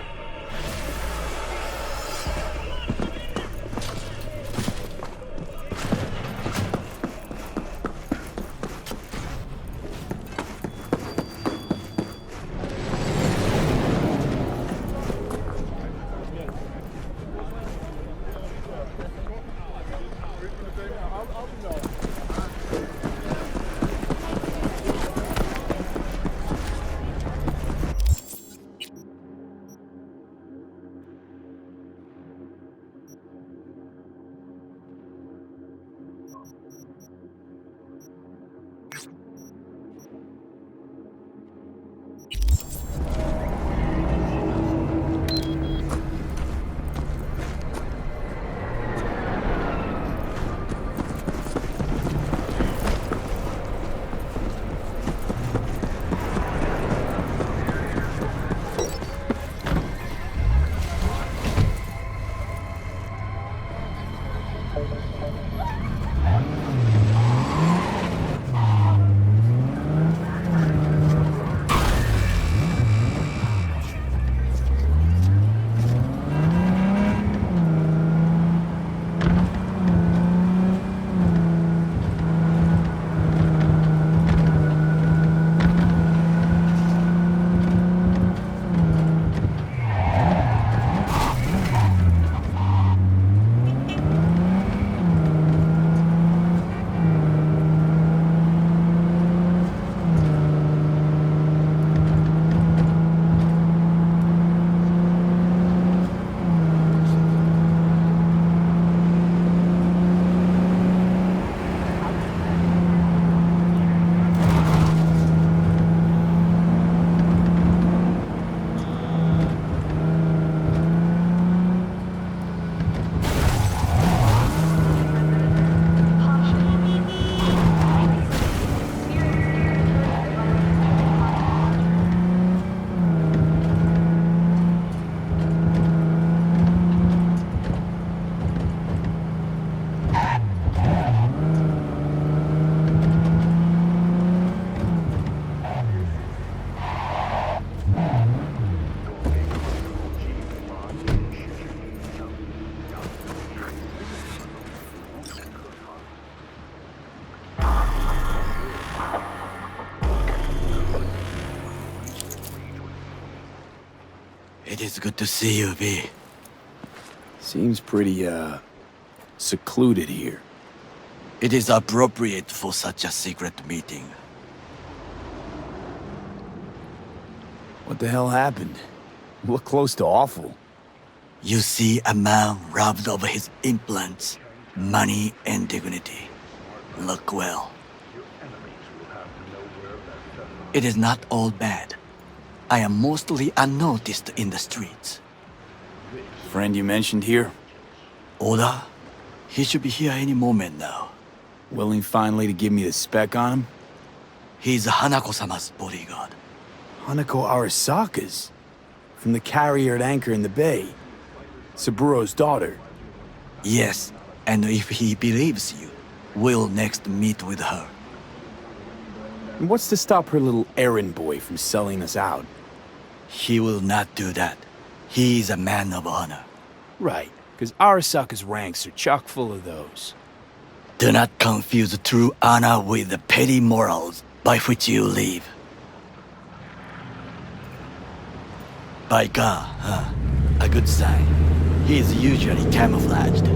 It is good to see you, V. Seems pretty, secluded here. It is appropriate for such a secret meeting. What the hell happened? You look close to awful. You see a man robbed of his implants, money and dignity. Look well. It is not all bad. I am mostly unnoticed in the streets. Friend you mentioned here? Oda? He should be here any moment now. Willing finally to give me the spec on him? He's Hanako-sama's bodyguard. Hanako Arasaka's? From the carrier at anchor in the bay. Saburo's daughter. Yes, and if he believes you, we'll next meet with her. And what's to stop her little errand boy from selling us out? He will not do that. He is a man of honor. Right, because Arasaka's ranks are chock full of those. Do not confuse true honor with the petty morals by which you live. By God, huh? A good sign. He is usually camouflaged.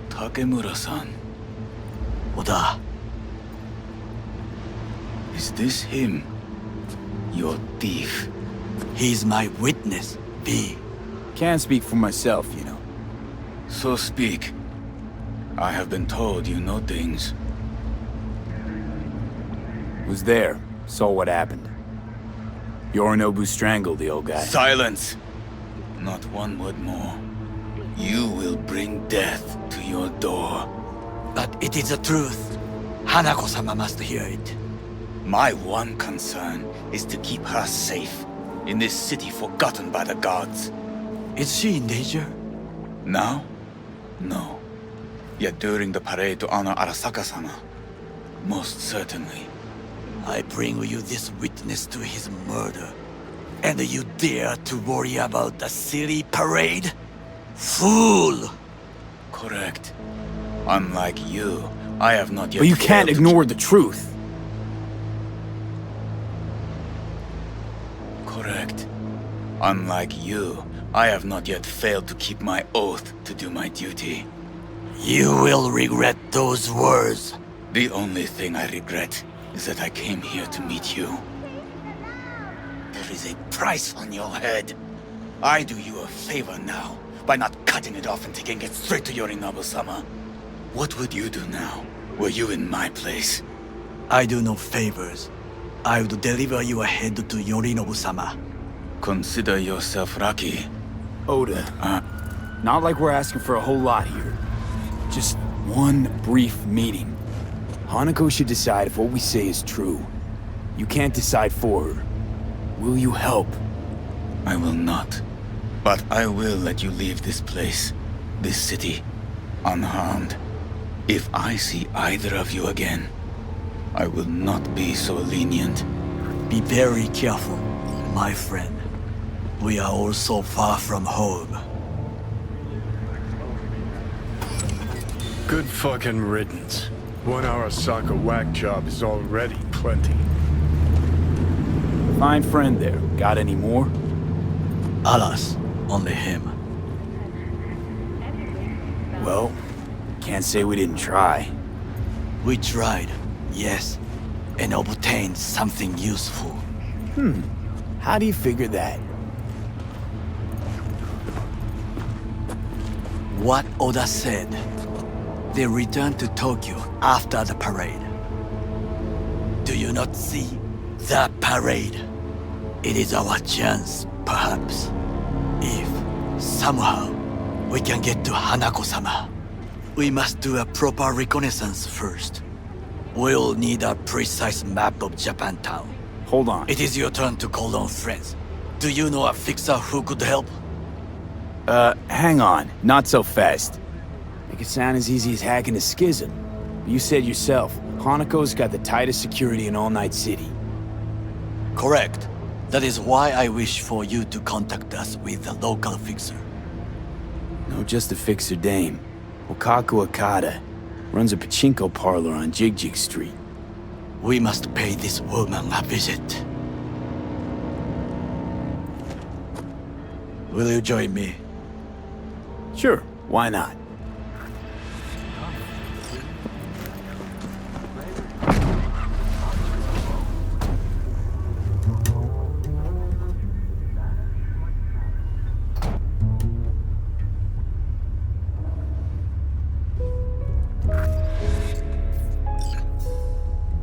Takemura-san. Oda. Is this him? Your thief. He's my witness, V. Can't speak for myself, you know. So speak. I have been told you know things. Was there. Saw what happened. Yorinobu strangled the old guy. Silence! Not one word more. You will bring death to your door. But it is the truth. Hanako-sama must hear it. My one concern is to keep her safe in this city forgotten by the gods. Is she in danger? Now? No. Yet during the parade to honor Arasaka-sama, most certainly. I bring you this witness to his murder, and you dare to worry about the city parade? Fool! Correct. Unlike you, I have not yet. But you can't ignore the truth. Correct. Unlike you, I have not yet failed to keep my oath to do my duty. You will regret those words. The only thing I regret is that I came here to meet you. There is a price on your head. I do you a favor now by not cutting it off and taking it straight to Yorinobu-sama. What would you do now, were you in my place? I do no favors. I would deliver your head to Yorinobu-sama. Consider yourself lucky. Oda, not like we're asking for a whole lot here. Just one brief meeting. Hanako should decide if what we say is true. You can't decide for her. Will you help? I will not. But I will let you leave this place, this city, unharmed. If I see either of you again, I will not be so lenient. Be very careful, my friend. We are all so far from home. Good fucking riddance. 1 Arasaka whack job is already plenty. Fine friend there. Got any more? Alas, only him. Well, can't say we didn't try. We tried, yes, and obtained something useful. How do you figure that? What Oda said. They returned to Tokyo after the parade. Do you not see the parade? It is our chance, perhaps. If, somehow, we can get to Hanako-sama. We must do a proper reconnaissance first. We'll need a precise map of Japantown. Hold on. It is your turn to call on friends. Do you know a fixer who could help? Hang on. Not so fast. Make it sound as easy as hacking a schism. You said yourself, Hanako's got the tightest security in All Night City. Correct. That is why I wish for you to contact us with the local fixer. No, just a fixer dame. Okaku Akata. Runs a pachinko parlor on Jig Street. We must pay this woman a visit. Will you join me? Sure, why not?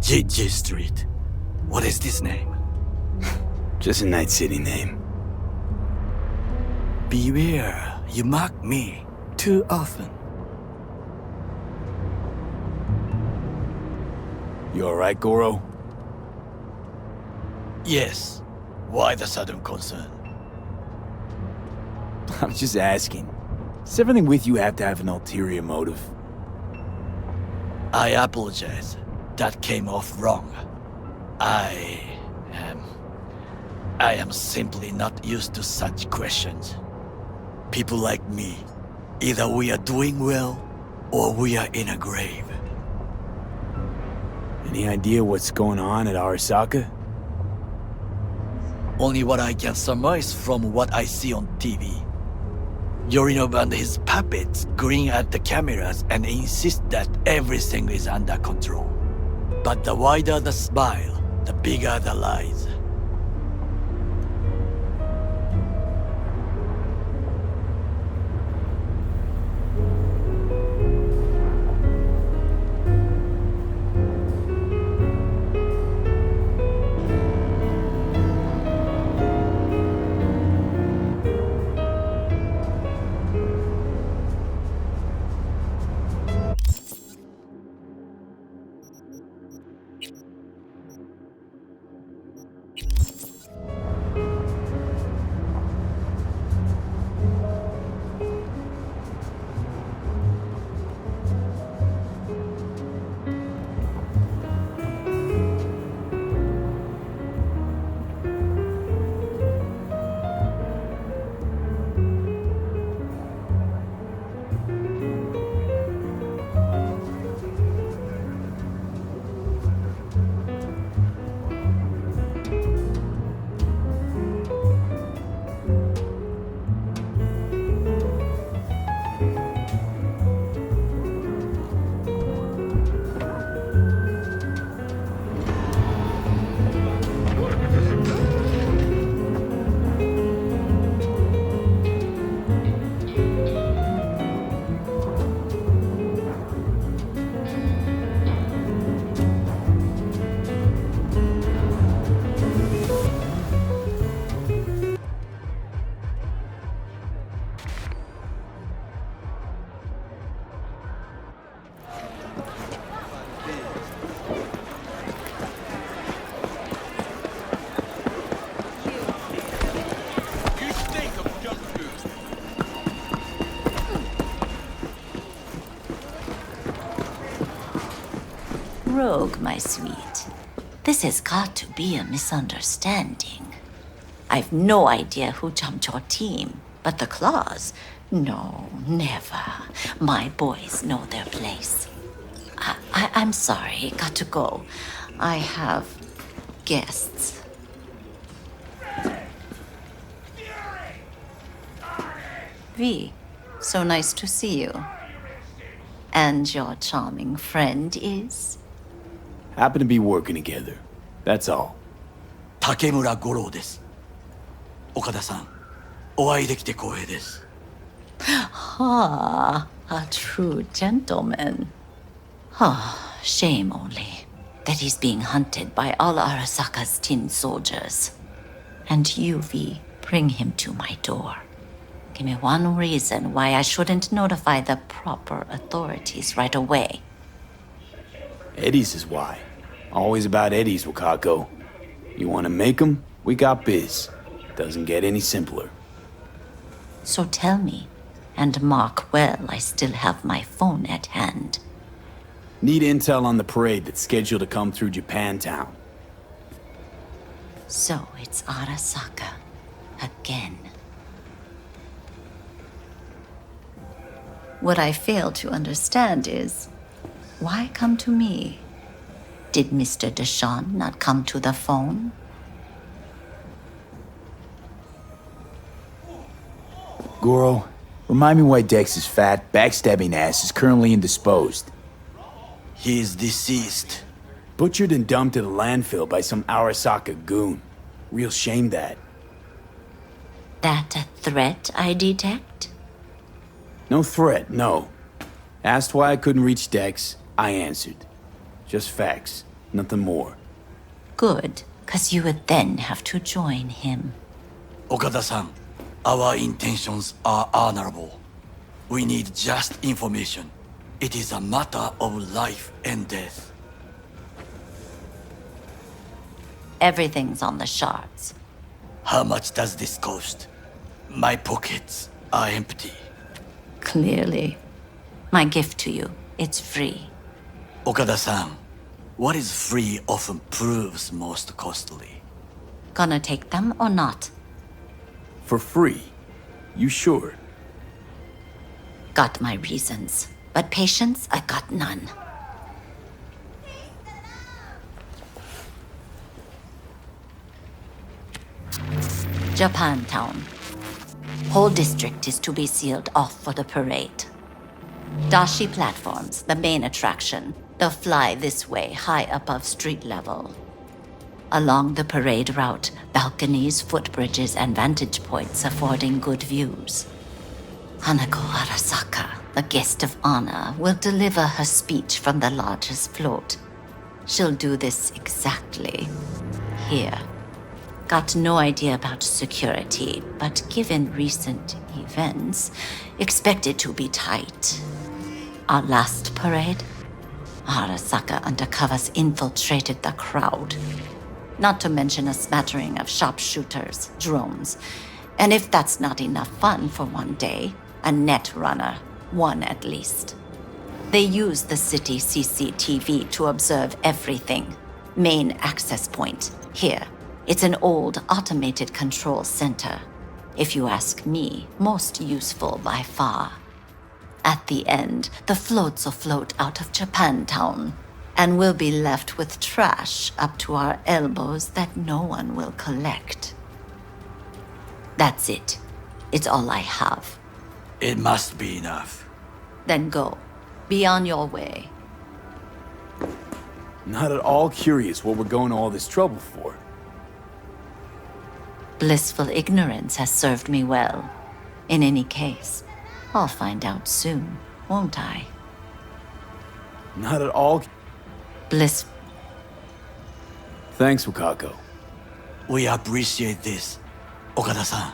Jig Street. What is this name? Just a Night City name. Beware, you mock me too often. You alright, Goro? Yes. Why the sudden concern? I'm just asking. Does everything with you have to have an ulterior motive? I apologize. That came off wrong. I am simply not used to such questions. People like me, either we are doing well, or we are in a grave. Any idea what's going on at Arasaka? Only what I can surmise from what I see on TV. Yorinobu and his puppets grin at the cameras and insist that everything is under control. But the wider the smile, the bigger the lies. rogue, my sweet. This has got to be a misunderstanding. I've no idea who jumped your team, but the claws? No, never. My boys know their place. I'm sorry, got to go. I have guests. V, so nice to see you. And your charming friend is? Happen to be working together. That's all. Takemura Goro です。岡田さん、お会いできて光栄です。Ah, a true gentleman. Ah, shame only that he's being hunted by all Arasaka's tin soldiers. And you, V, bring him to my door. Give me one reason why I shouldn't notify the proper authorities right away. Eddie's is why. Always about Eddie's, Wakako. You want to make 'em? We got biz. Doesn't get any simpler. So tell me, and mark well I still have my phone at hand. Need intel on the parade that's scheduled to come through Japantown. So it's Arasaka again. What I fail to understand is, why come to me? Did Mr. Deshawn not come to the phone? Goro, remind me why Dex's fat, backstabbing ass is currently indisposed. He is deceased. Butchered and dumped at a landfill by some Arasaka goon. Real shame that. That a threat I detect? No threat, no. Asked why I couldn't reach Dex, I answered. Just facts, nothing more. Good, 'cause you would then have to join him. Okada-san, our intentions are honorable. We need just information. It is a matter of life and death. Everything's on the shards. How much does this cost? My pockets are empty. Clearly. My gift to you, it's free. Okada-san, what is free often proves most costly. Gonna take them or not? For free? You sure? Got my reasons, but patience, I got none. Japantown. Whole district is to be sealed off for the parade. Dashi platforms, the main attraction. They'll fly this way, high above street level. Along the parade route, balconies, footbridges, and vantage points affording good views. Hanako Arasaka, the guest of honor, will deliver her speech from the largest float. She'll do this exactly here. Got no idea about security, but given recent events, expect it to be tight. Our last parade, Arasaka undercovers infiltrated the crowd. Not to mention a smattering of sharpshooters, drones, and if that's not enough fun for one day, a net runner, one at least. They use the city CCTV to observe everything. Main access point, here. It's an old automated control center. If you ask me, most useful by far. At the end, the floats will float out of Japantown, and we'll be left with trash up to our elbows that no one will collect. That's it. It's all I have. It must be enough. Then go. Be on your way. Not at all curious what we're going to all this trouble for. Blissful ignorance has served me well. In any case, I'll find out soon, won't I? Not at all. Bliss. Thanks, Wakako. We appreciate this, Okada-san.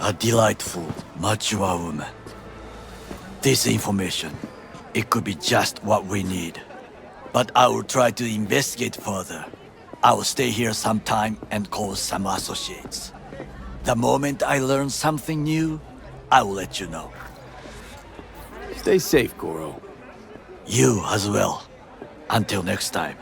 A delightful, mature woman. This information, It could be just what we need. But I will try to investigate further. I will stay here some time and call some associates. The moment I learn something new, I will let you know. Stay safe, Goro. You as well. Until next time.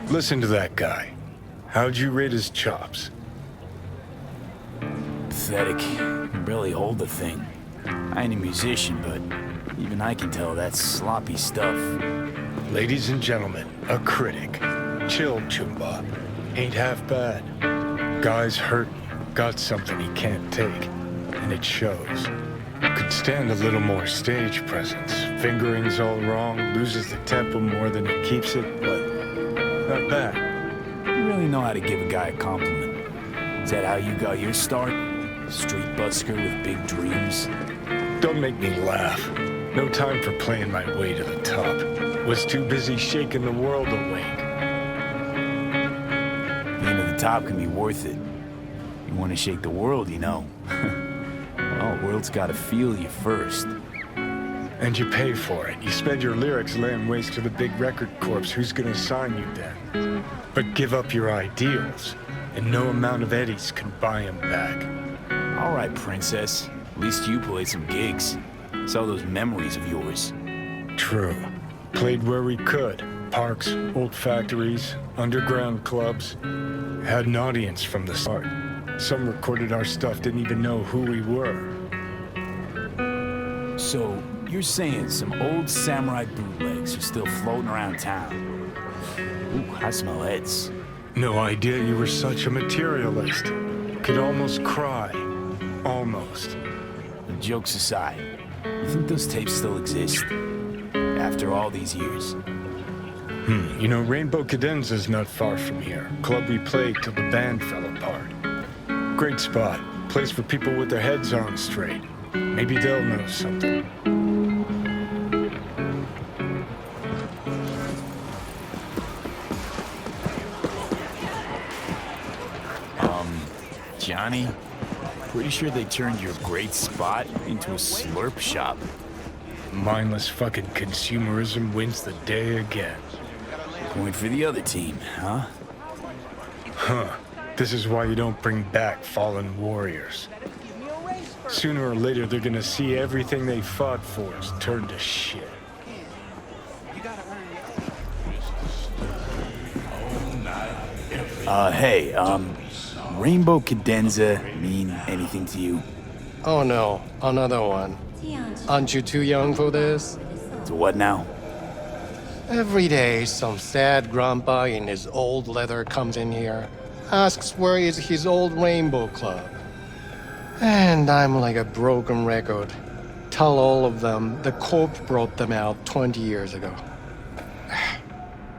Listen to that guy. How'd you rate his chops? Pathetic. Can barely hold the thing. I ain't a musician, but even I can tell that's sloppy stuff. Ladies and gentlemen, a critic. Chill, Chumba. Ain't half bad. Guy's hurting. Got something he can't take. And it shows. Could stand a little more stage presence. Fingering's all wrong, loses the tempo more than he keeps it, but not bad. You really know how to give a guy a compliment. Is that how you got your start? Street busker with big dreams? Don't make me laugh. No time for playing my way to the top. Was too busy shaking the world awake. Being at the top can be worth it. You want to shake the world, you know. Well, the world's got to feel you first. And you pay for it. You spend your lyrics laying waste to the big record corps. Who's gonna sign you then? But give up your ideals, and no amount of eddies can buy them back. All right, princess. At least you played some gigs. Saw those memories of yours. True. Played where we could. Parks, old factories, underground clubs. Had an audience from the start. Some recorded our stuff, didn't even know who we were. So, you're saying some old samurai bootlegs are still floating around town? Ooh, I smell heads. No idea you were such a materialist. Could almost cry. Almost. Jokes aside, you think those tapes still exist? After all these years? You know, Rainbow Cadenza's not far from here. Club we played till the band fell apart. Great spot. Place for people with their heads on straight. Maybe they'll know something. Johnny? Pretty sure they turned your great spot into a slurp shop. Mindless fucking consumerism wins the day again. Point for the other team, huh? Huh. This is why you don't bring back fallen warriors. Sooner or later, they're gonna see everything they fought for is turned to shit. Hey, Rainbow Cadenza mean anything to you? Oh no, another one. Aren't you too young for this? To what now? Every day, some sad grandpa in his old leather comes in here, asks where is his old Rainbow Club. And I'm like a broken record. Tell all of them the Corp brought them out 20 years ago.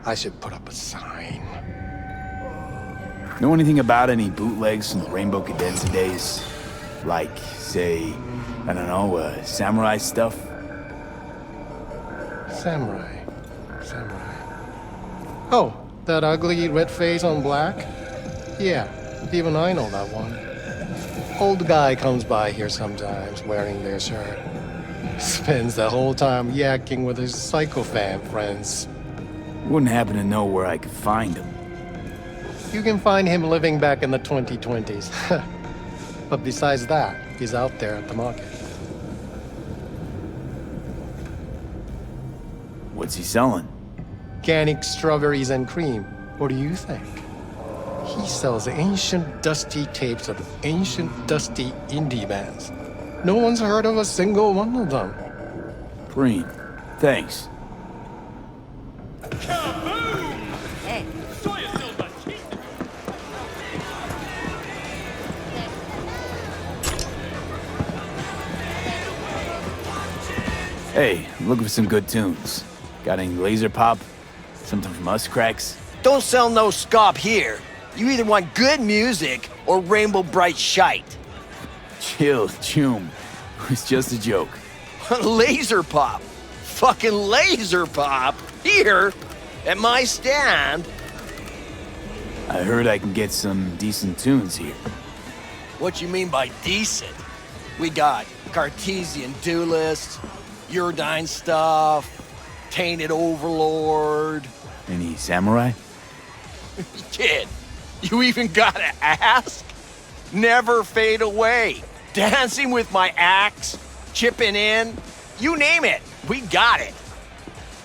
I should put up a sign. Know anything about any bootlegs from the Rainbow Cadenza days? Like, say, I don't know, samurai stuff? Samurai. Oh, that ugly red face on black? Yeah, even I know that one. Old guy comes by here sometimes wearing their shirt. Spends the whole time yakking with his psychofan friends. Wouldn't happen to know where I could find him. You can find him living back in the 2020s. But besides that, he's out there at the market. What's he selling? Organic strawberries and cream. What do you think? He sells ancient, dusty tapes of ancient, dusty indie bands. No one's heard of a single one of them. Green, thanks. Hey. Hey, I'm looking for some good tunes. Got any laser pop? Something from Us Cracks? Don't sell no scop here. You either want good music or rainbow bright shite. Chill, Choom. It was just a joke. Laser pop. Fucking laser pop. Here, at my stand. I heard I can get some decent tunes here. What you mean by decent? We got Cartesian Duelist, Uridine stuff, Tainted Overlord. Any samurai? Kid, you even gotta ask? Never fade away. Dancing with my axe, chipping in, you name it, we got it.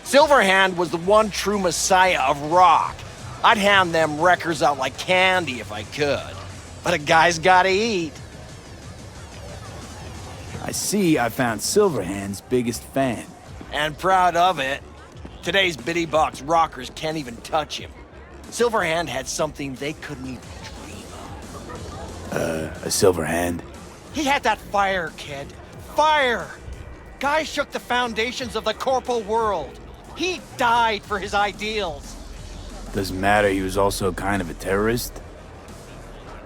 Silverhand was the one true messiah of rock. I'd hand them records out like candy if I could. But a guy's gotta eat. I see I found Silverhand's biggest fan. And proud of it. Today's bitty box rockers can't even touch him. Silverhand had something they couldn't even dream of. A Silverhand? He had that fire, kid. Fire! Guy shook the foundations of the corporal world. He died for his ideals. Doesn't matter, he was also kind of a terrorist.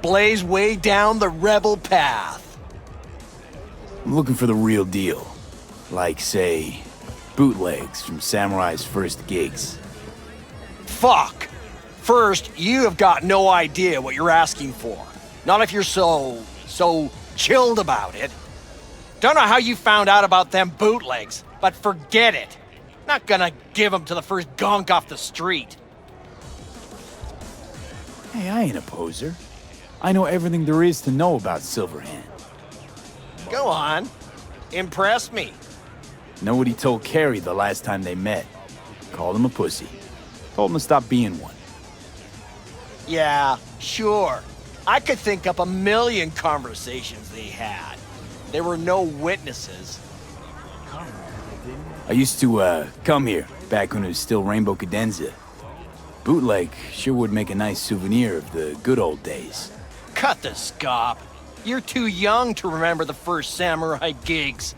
Blaze way down the rebel path. I'm looking for the real deal. Like, say, bootlegs from Samurai's first gigs. Fuck! First, you have got no idea what you're asking for. Not if you're so chilled about it. Don't know how you found out about them bootlegs, but forget it. Not gonna give them to the first gonk off the street. Hey, I ain't a poser. I know everything there is to know about Silverhand. Go on. Impress me. Know what he told Carrie the last time they met? Called him a pussy. Told him to stop being one. Yeah, sure. I could think up a million conversations they had. There were no witnesses. I used to, come here, back when it was still Rainbow Cadenza. Bootleg sure would make a nice souvenir of the good old days. Cut the scop. You're too young to remember the first samurai gigs.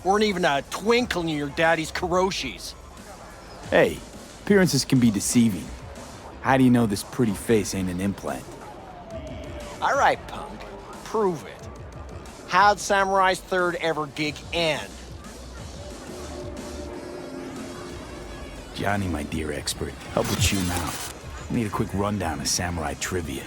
Weren't even a twinkle in your daddy's karoshis. Hey, appearances can be deceiving. How do you know this pretty face ain't an implant? All right, punk. Prove it. How'd Samurai's third ever gig end? Johnny, my dear expert, help with you now. I need a quick rundown of samurai trivia.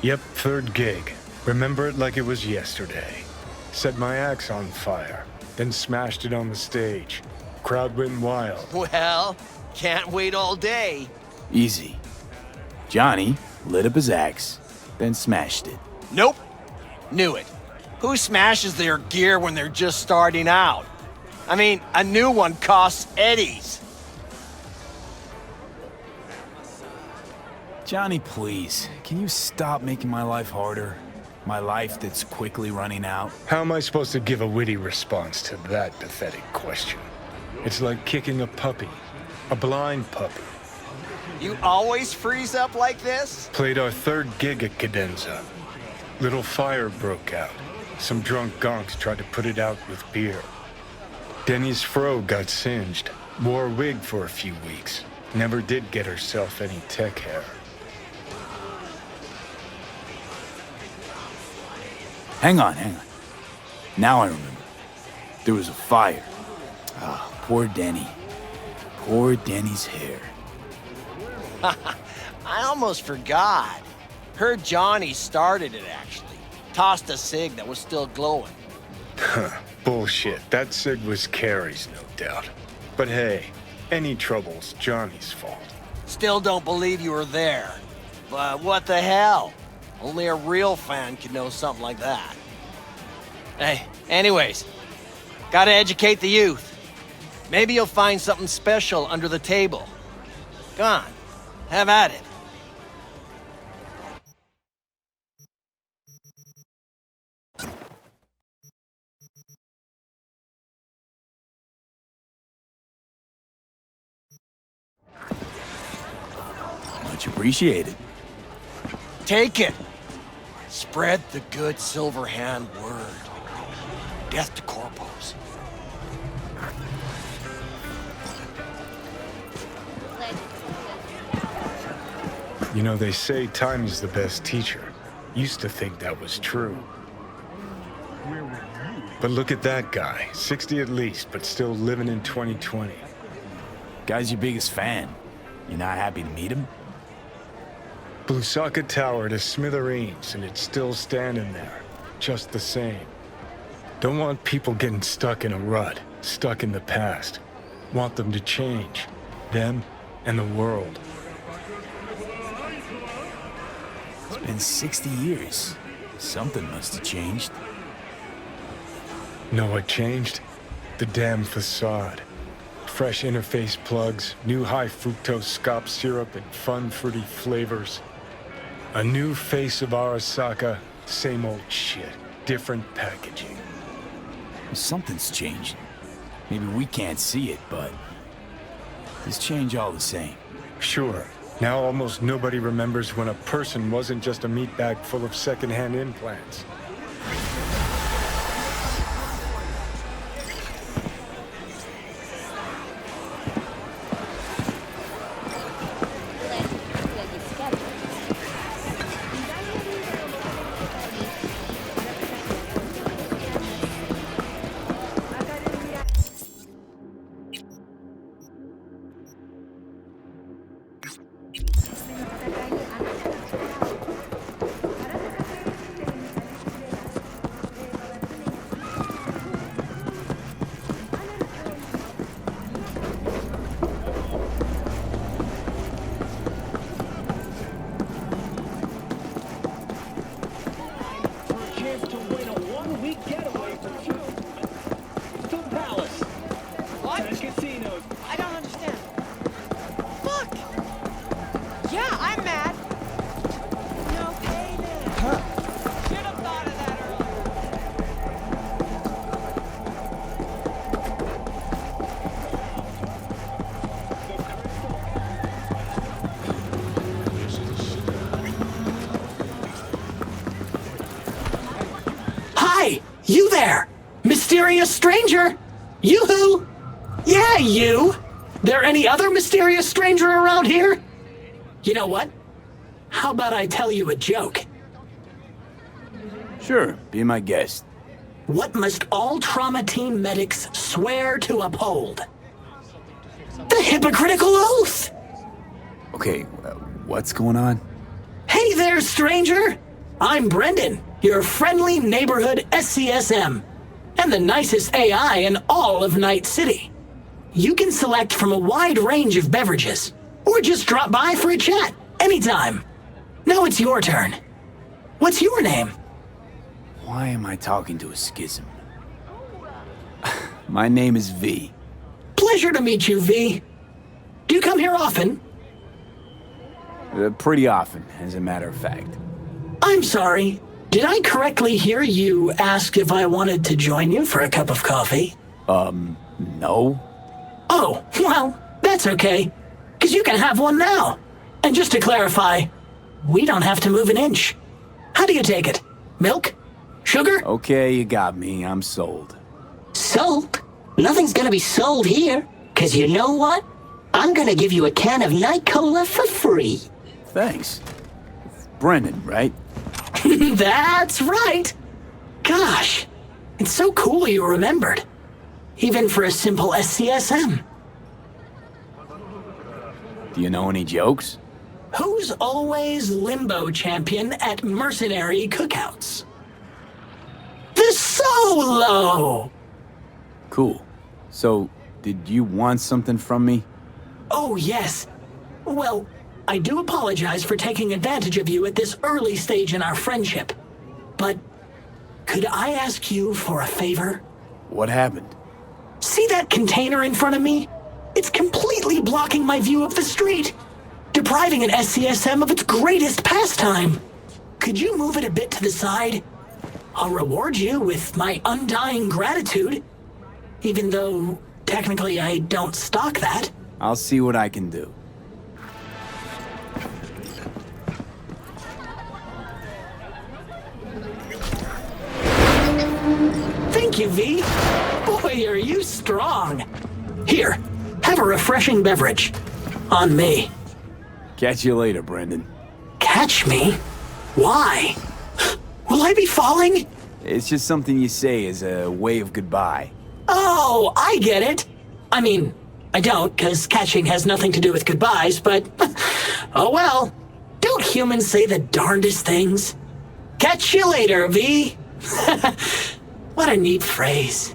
Yep, third gig. Remember it like it was yesterday. Set my axe on fire, then smashed it on the stage. Crowd went wild. Well, can't wait all day. Easy. Johnny lit up his axe, then smashed it. Nope. Knew it. Who smashes their gear when they're just starting out? I mean, a new one costs eddies. Johnny, please, can you stop making my life harder? My life that's quickly running out? How am I supposed to give a witty response to that pathetic question? It's like kicking a puppy. A blind puppy. You always freeze up like this? Played our third gig at Cadenza. Little fire broke out. Some drunk gonks tried to put it out with beer. Denny's fro got singed. Wore a wig for a few weeks. Never did get herself any tech hair. Hang on. Now I remember. There was a fire. Ah, poor Denny. Poor Denny's hair. I almost forgot. Heard Johnny started it, actually. Tossed a cig that was still glowing. Bullshit. That cig was Carrie's, no doubt. But hey, any trouble's Johnny's fault. Still don't believe you were there. But what the hell? Only a real fan could know something like that. Hey, anyways, gotta educate the youth. Maybe you'll find something special under the table. Go on, have at it. Much appreciated. Take it. Spread the good Silverhand word. Death to corpos. You know, they say time is the best teacher. Used to think that was true. But look at that guy, 60 at least, but still living in 2020. Guy's your biggest fan. You're not happy to meet him? Blusaka Tower to smithereens, and it's still standing there, just the same. Don't want people getting stuck in a rut, stuck in the past. Want them to change, them and the world. It's been 60 years. Something must have changed. Know what changed? The damn facade. Fresh interface plugs, new high fructose scop syrup, and fun fruity flavors. A new face of Arasaka, same old shit, different packaging. Something's changing. Maybe we can't see it, but there's change all the same. Sure. Now almost nobody remembers when a person wasn't just a meat bag full of secondhand implants. You there! Mysterious stranger! Yoo-hoo! Yeah, you! There any other mysterious stranger around here? You know what? How about I tell you a joke? Sure, be my guest. What must all trauma team medics swear to uphold? The hypocritical oath! Okay, what's going on? Hey there, stranger! I'm Brendan, your friendly neighborhood SCSM, and the nicest AI in all of Night City. You can select from a wide range of beverages, or just drop by for a chat, anytime. Now it's your turn. What's your name? Why am I talking to a schism? My name is V. Pleasure to meet you, V. Do you come here often? Pretty often, as a matter of fact. I'm sorry. Did I correctly hear you ask if I wanted to join you for a cup of coffee? No. Oh, well, that's okay. 'Cause you can have one now. And just to clarify, we don't have to move an inch. How do you take it? Milk? Sugar? Okay, you got me. I'm sold. Sold? Nothing's gonna be sold here. 'Cause you know what? I'm gonna give you a can of Night Cola for free. Thanks. It's Brendan, right? That's right. Gosh, it's so cool you remembered. Even for a simple SCSM. Do you know any jokes? Who's always limbo champion at mercenary cookouts? The Solo! Cool. So, did you want something from me? Oh, yes. Well, I do apologize for taking advantage of you at this early stage in our friendship. But could I ask you for a favor? What happened? See that container in front of me? It's completely blocking my view of the street, depriving an SCSM of its greatest pastime. Could you move it a bit to the side? I'll reward you with my undying gratitude, even though technically I don't stock that. I'll see what I can do. Thank you, V. Boy, are you strong. Here, have a refreshing beverage. On me. Catch you later, Brendan. Catch me? Why? Will I be falling? It's just something you say as a way of goodbye. Oh, I get it. I mean, I don't, because catching has nothing to do with goodbyes, but oh well. Don't humans say the darndest things? Catch you later, V. What a neat phrase.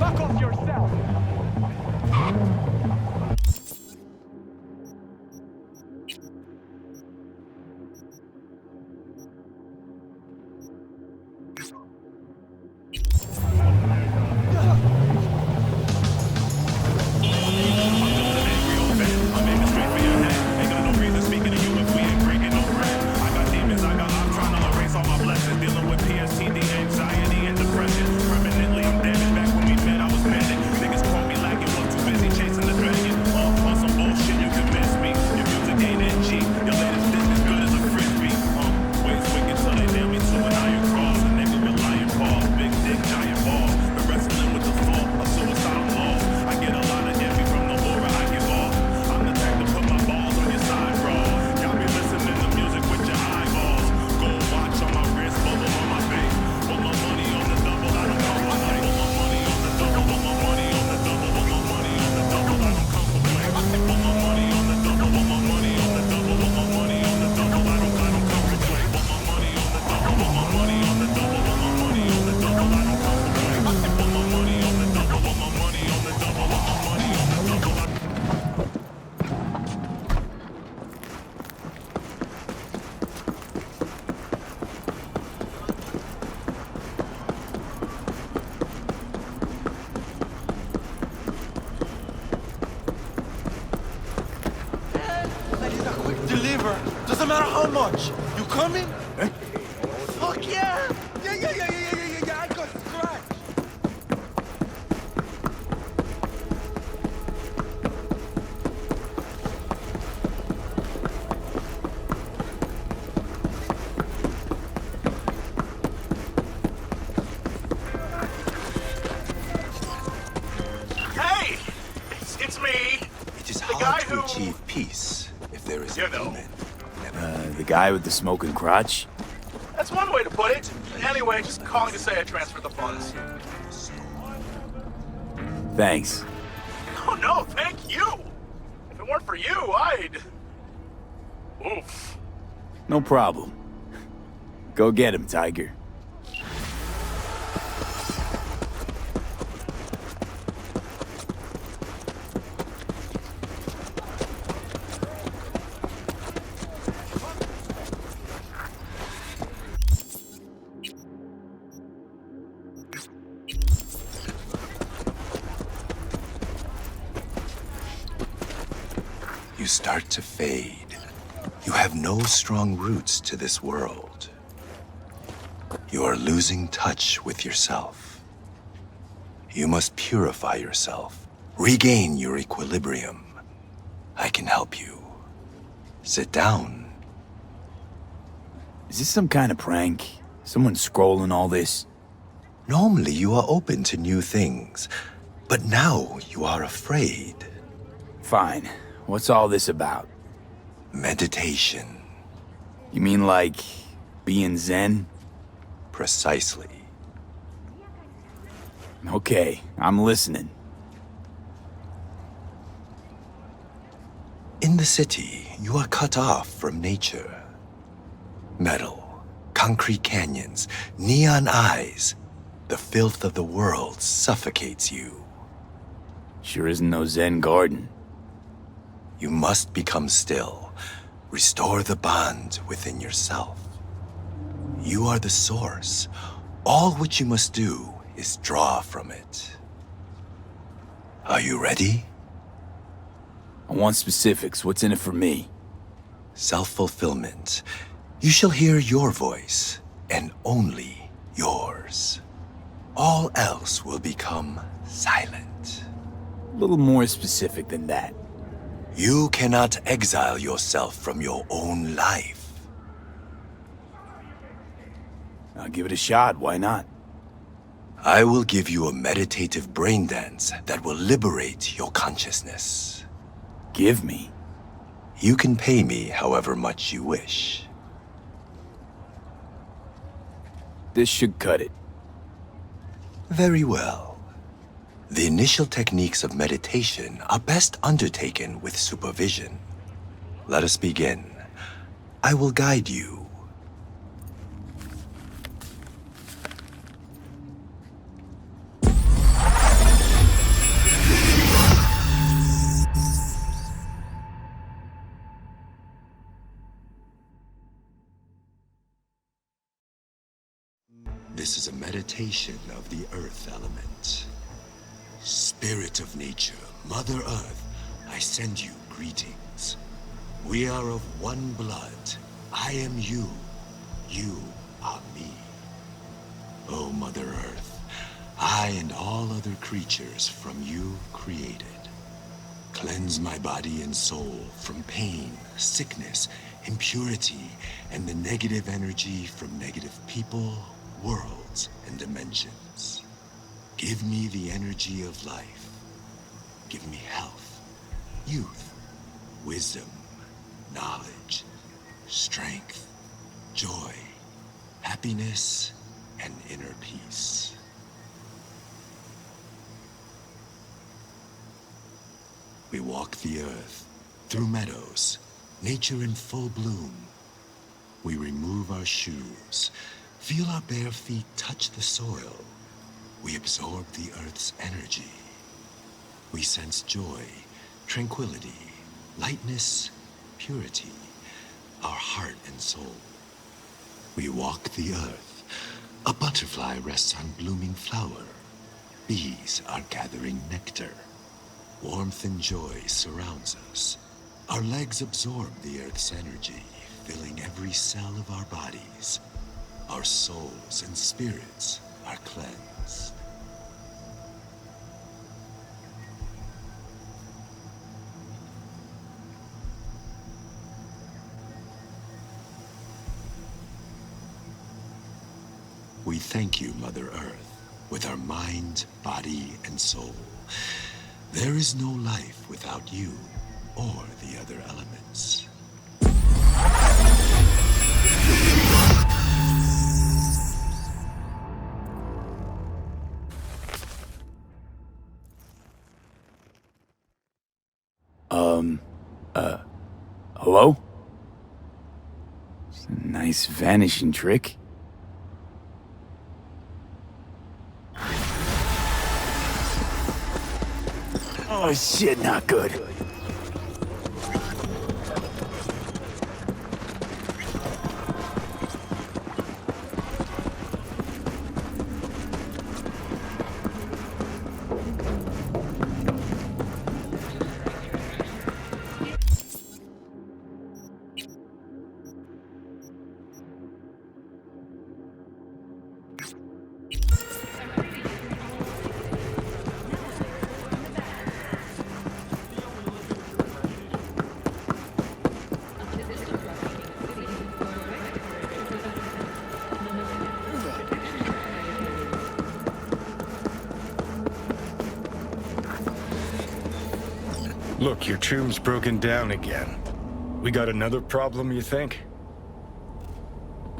Back off yourself! Doesn't matter how much. You coming? Fuck yeah! Yeah, I got scratch. Hey! It's me. It is The hard guy to who... achieve peace if there is a demon. The guy with the smoking crotch? That's one way to put it. Anyway, just calling to say I transferred the funds. Thanks. Oh no, thank you! If it weren't for you, I'd... Oof. No problem. Go get him, Tiger. You start to fade. You have no strong roots to this world. You are losing touch with yourself. You must purify yourself, regain your equilibrium. I can help you. Sit down. Is this some kind of prank? Someone scrolling all this? Normally you are open to new things, but now you are afraid. Fine. What's all this about? Meditation. You mean like being Zen? Precisely. Okay, I'm listening. In the city, you are cut off from nature. Metal, concrete canyons, neon eyes. The filth of the world suffocates you. Sure isn't no Zen garden. You must become still. Restore the bond within yourself. You are the source. All which you must do is draw from it. Are you ready? I want specifics. What's in it for me? Self-fulfillment. You shall hear your voice, and only yours. All else will become silent. A little more specific than that. You cannot exile yourself from your own life. I'll give it a shot, why not? I will give you a meditative brain dance that will liberate your consciousness. Give me? You can pay me however much you wish. This should cut it. Very well. The initial techniques of meditation are best undertaken with supervision. Let us begin. I will guide you. This is a meditation of the Earth element. Spirit of nature, Mother Earth, I send you greetings. We are of one blood. I am you. You are me. O Mother Earth, I and all other creatures from you created. Cleanse my body and soul from pain, sickness, impurity, and the negative energy from negative people, worlds, and dimensions. Give me the energy of life. Give me health, youth, wisdom, knowledge, strength, joy, happiness, and inner peace. We walk the earth, through meadows, nature in full bloom. We remove our shoes, feel our bare feet touch the soil. We absorb the earth's energy. We sense joy, tranquility, lightness, purity, our heart and soul. We walk the earth. A butterfly rests on blooming flower. Bees are gathering nectar. Warmth and joy surrounds us. Our legs absorb the earth's energy, filling every cell of our bodies. Our souls and spirits are cleansed. We thank you, Mother Earth, with our mind, body, and soul. There is no life without you or the other elements. Hello? It's a nice vanishing trick. Oh shit, not good. Look, your tube's broken down again. We got another problem, you think?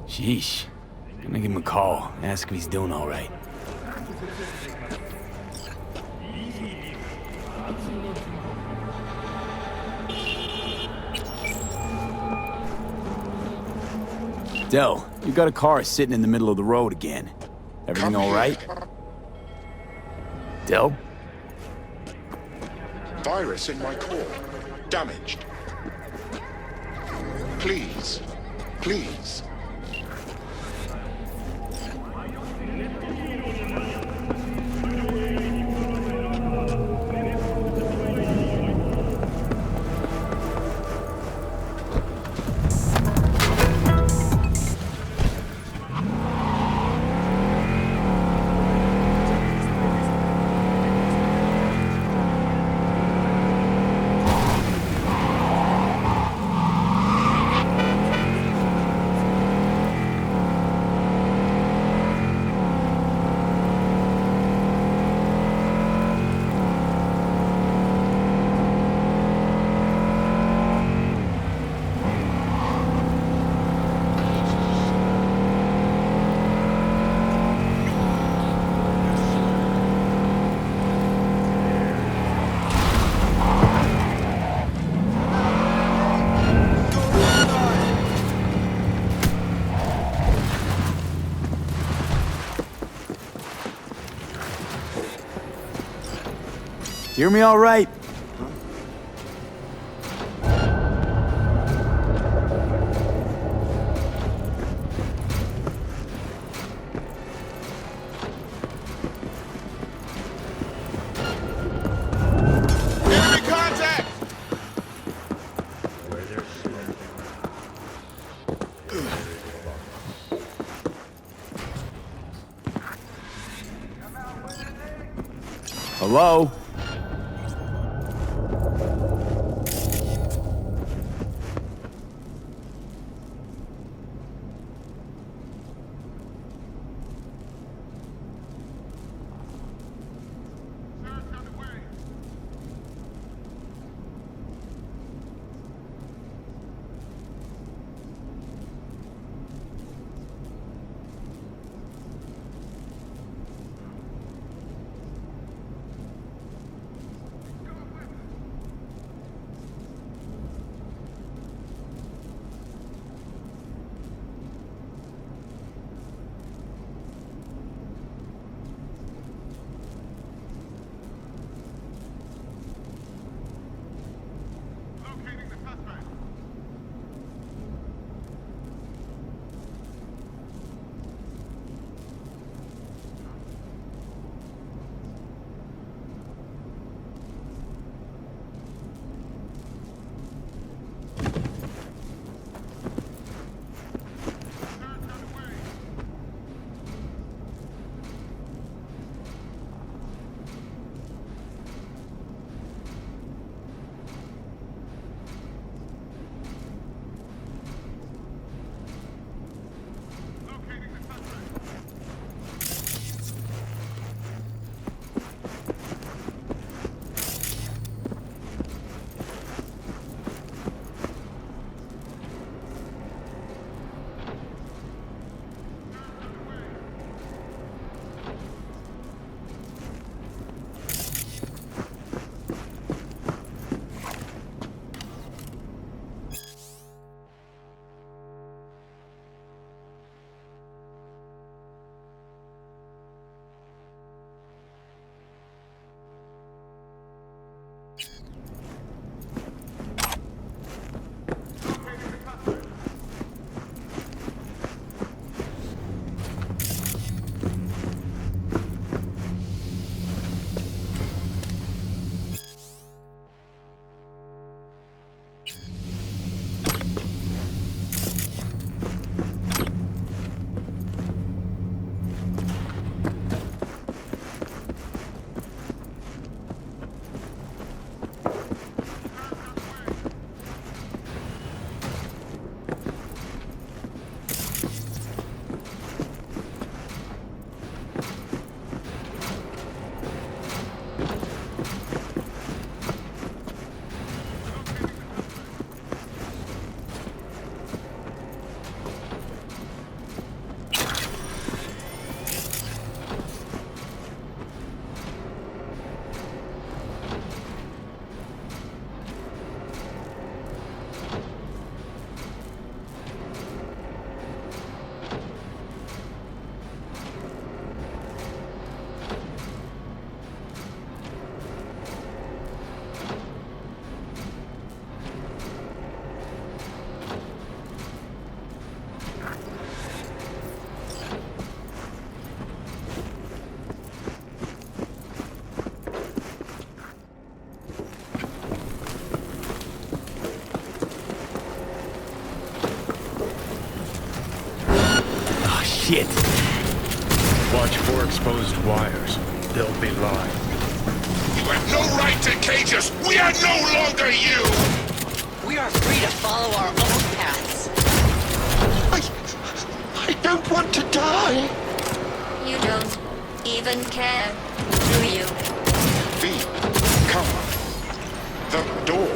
Sheesh. Gonna give him a call, ask if he's doing all right. Del, you got a car sitting in the middle of the road again. Everything all right? Del? Virus in my core. Damaged. Please. Please. Hear me all right? Enemy contact! Hello? Shit! Watch for exposed wires. They'll be live. You have no right to cage us! We are no longer you! We are free to follow our own paths. I don't want to die. You don't even care, do you? V, come. The door.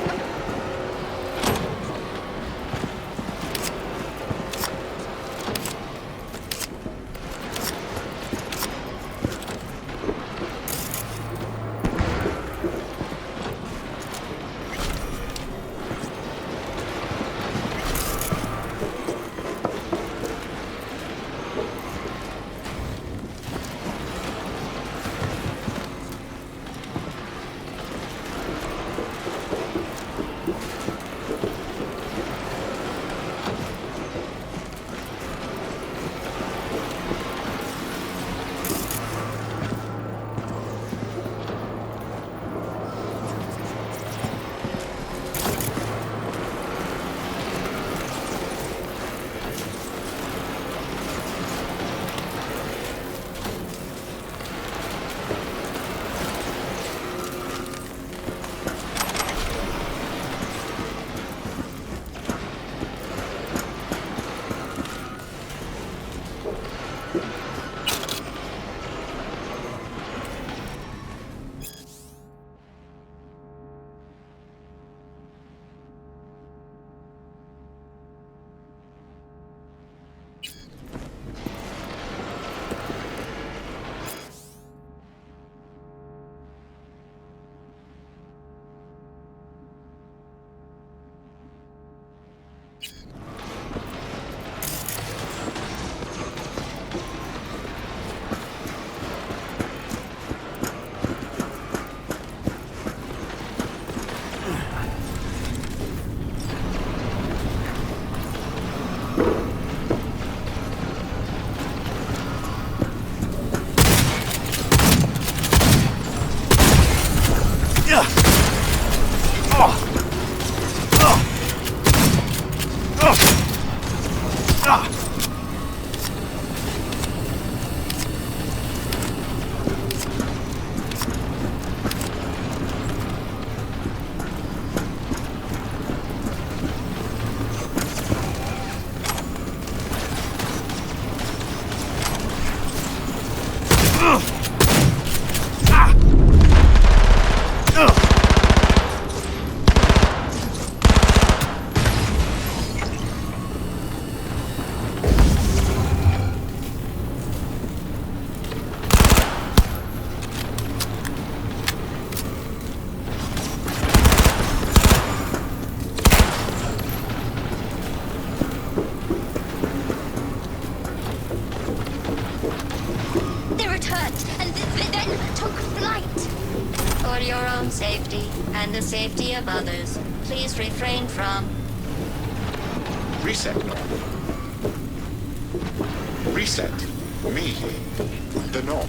They returned and then took flight. For your own safety and the safety of others, please refrain from... Reset. Reset. Me. The knob.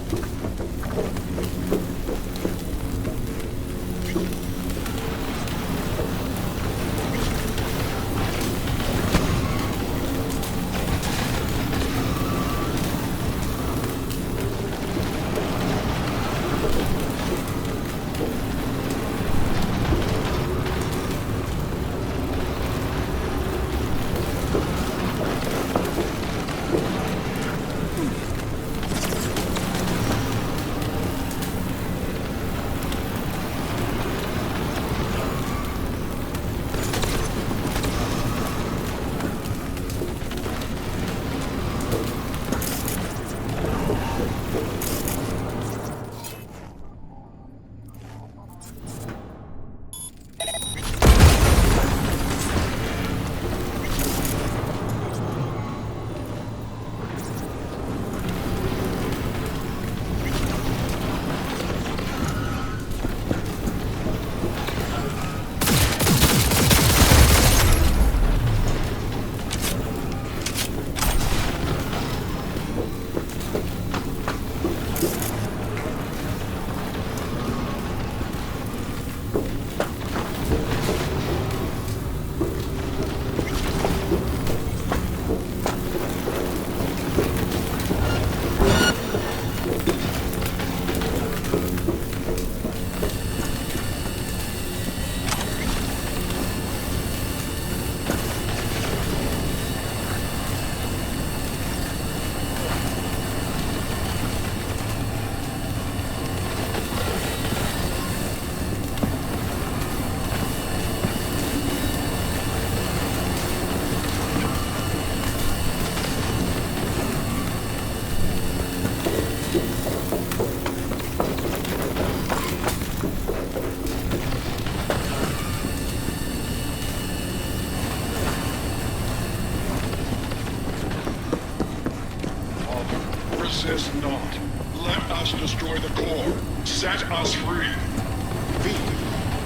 Resist not. Let us destroy the core. Set us free.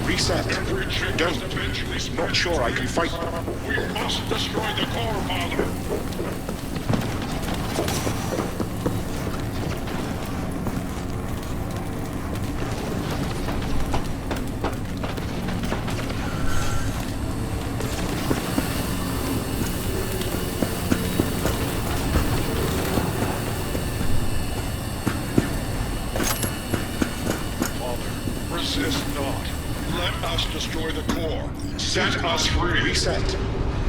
Reset. Every trick must eventually spread. Not sure I can fight. We must destroy the core, Father. Resist not. Let us destroy the core. Set us free. Reset.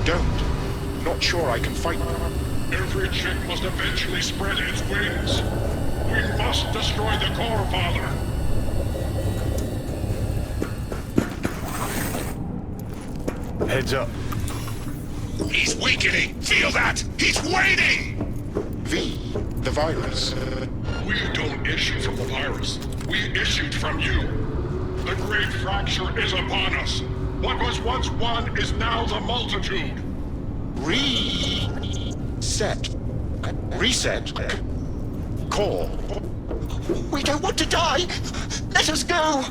Don't. Not sure I can fight. Every chick must eventually spread its wings. We must destroy the core, Father. Heads up. He's weakening. Feel that? He's waning! The virus. We don't issue from the virus. We issued from you. The great fracture is upon us. What was once one is now the multitude. Reset. Reset. Core. We don't want to die! Let us go!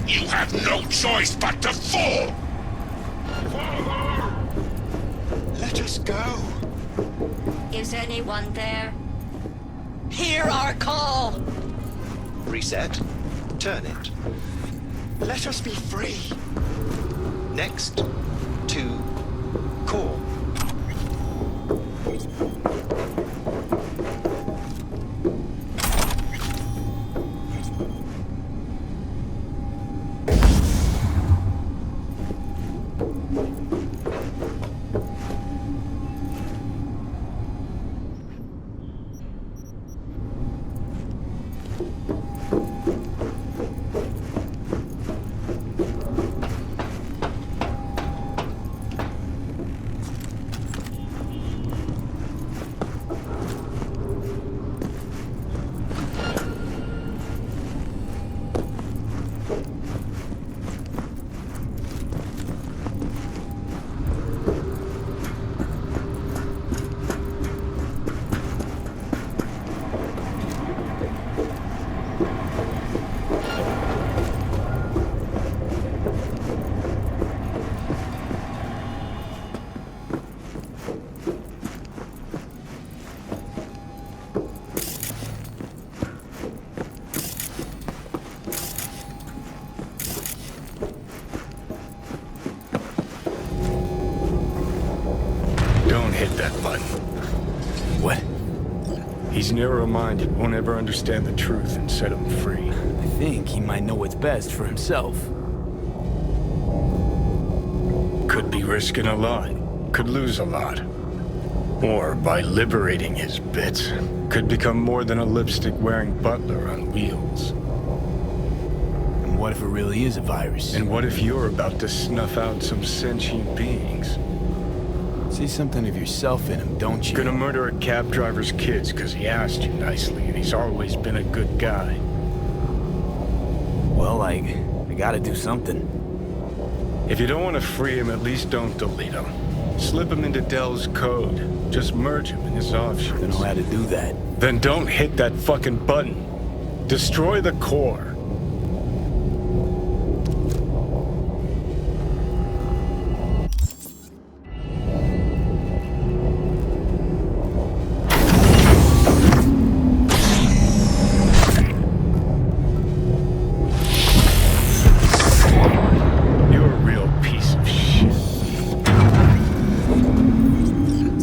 You have no choice but to fall! Father! Let us go. Is anyone there? Hear our call! Reset. Turn it. Let us be free. Next. To core. Hit that button. What? He's narrow-minded, won't ever understand the truth and set him free. I think he might know what's best for himself. Could be risking a lot. Could lose a lot. Or by liberating his bits, could become more than a lipstick-wearing butler on wheels. And what if it really is a virus? And what if you're about to snuff out some sentient beings? See something of yourself in him, don't you? Gonna murder a cab driver's kids because he asked you nicely, and he's always been a good guy. Well, I gotta do something. If you don't want to free him, at least don't delete him. Slip him into Dell's code. Just merge him in his offshoots. I don't know how to do that. Then don't hit that fucking button. Destroy the core.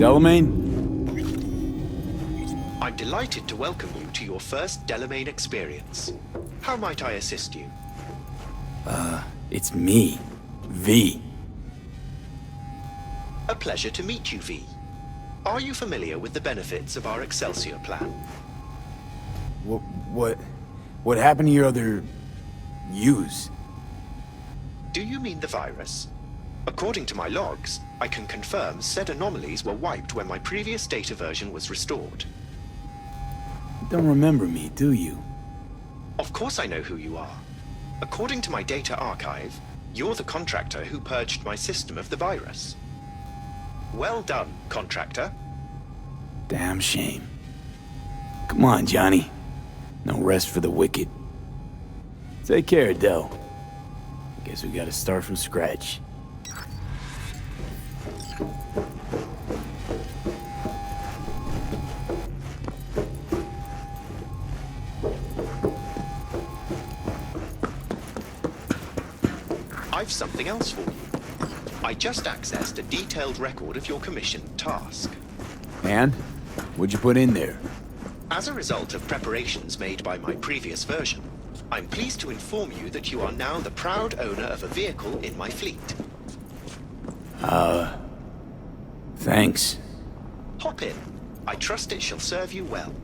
Delamain? I'm delighted to welcome you to your first Delamain experience. How might I assist you? It's me, V. A pleasure to meet you, V. Are you familiar with the benefits of our Excelsior plan? What happened to your other... use? Do you mean the virus? According to my logs, I can confirm said anomalies were wiped when my previous data version was restored. You don't remember me, do you? Of course I know who you are. According to my data archive, you're the contractor who purged my system of the virus. Well done, contractor. Damn shame. Come on, Johnny. No rest for the wicked. Take care, Del. Guess we gotta start from scratch. I've something else for you. I just accessed a detailed record of your commission task. And? What'd you put in there? As a result of preparations made by my previous version, I'm pleased to inform you that you are now the proud owner of a vehicle in my fleet. Thanks. Hop in. I trust it shall serve you well.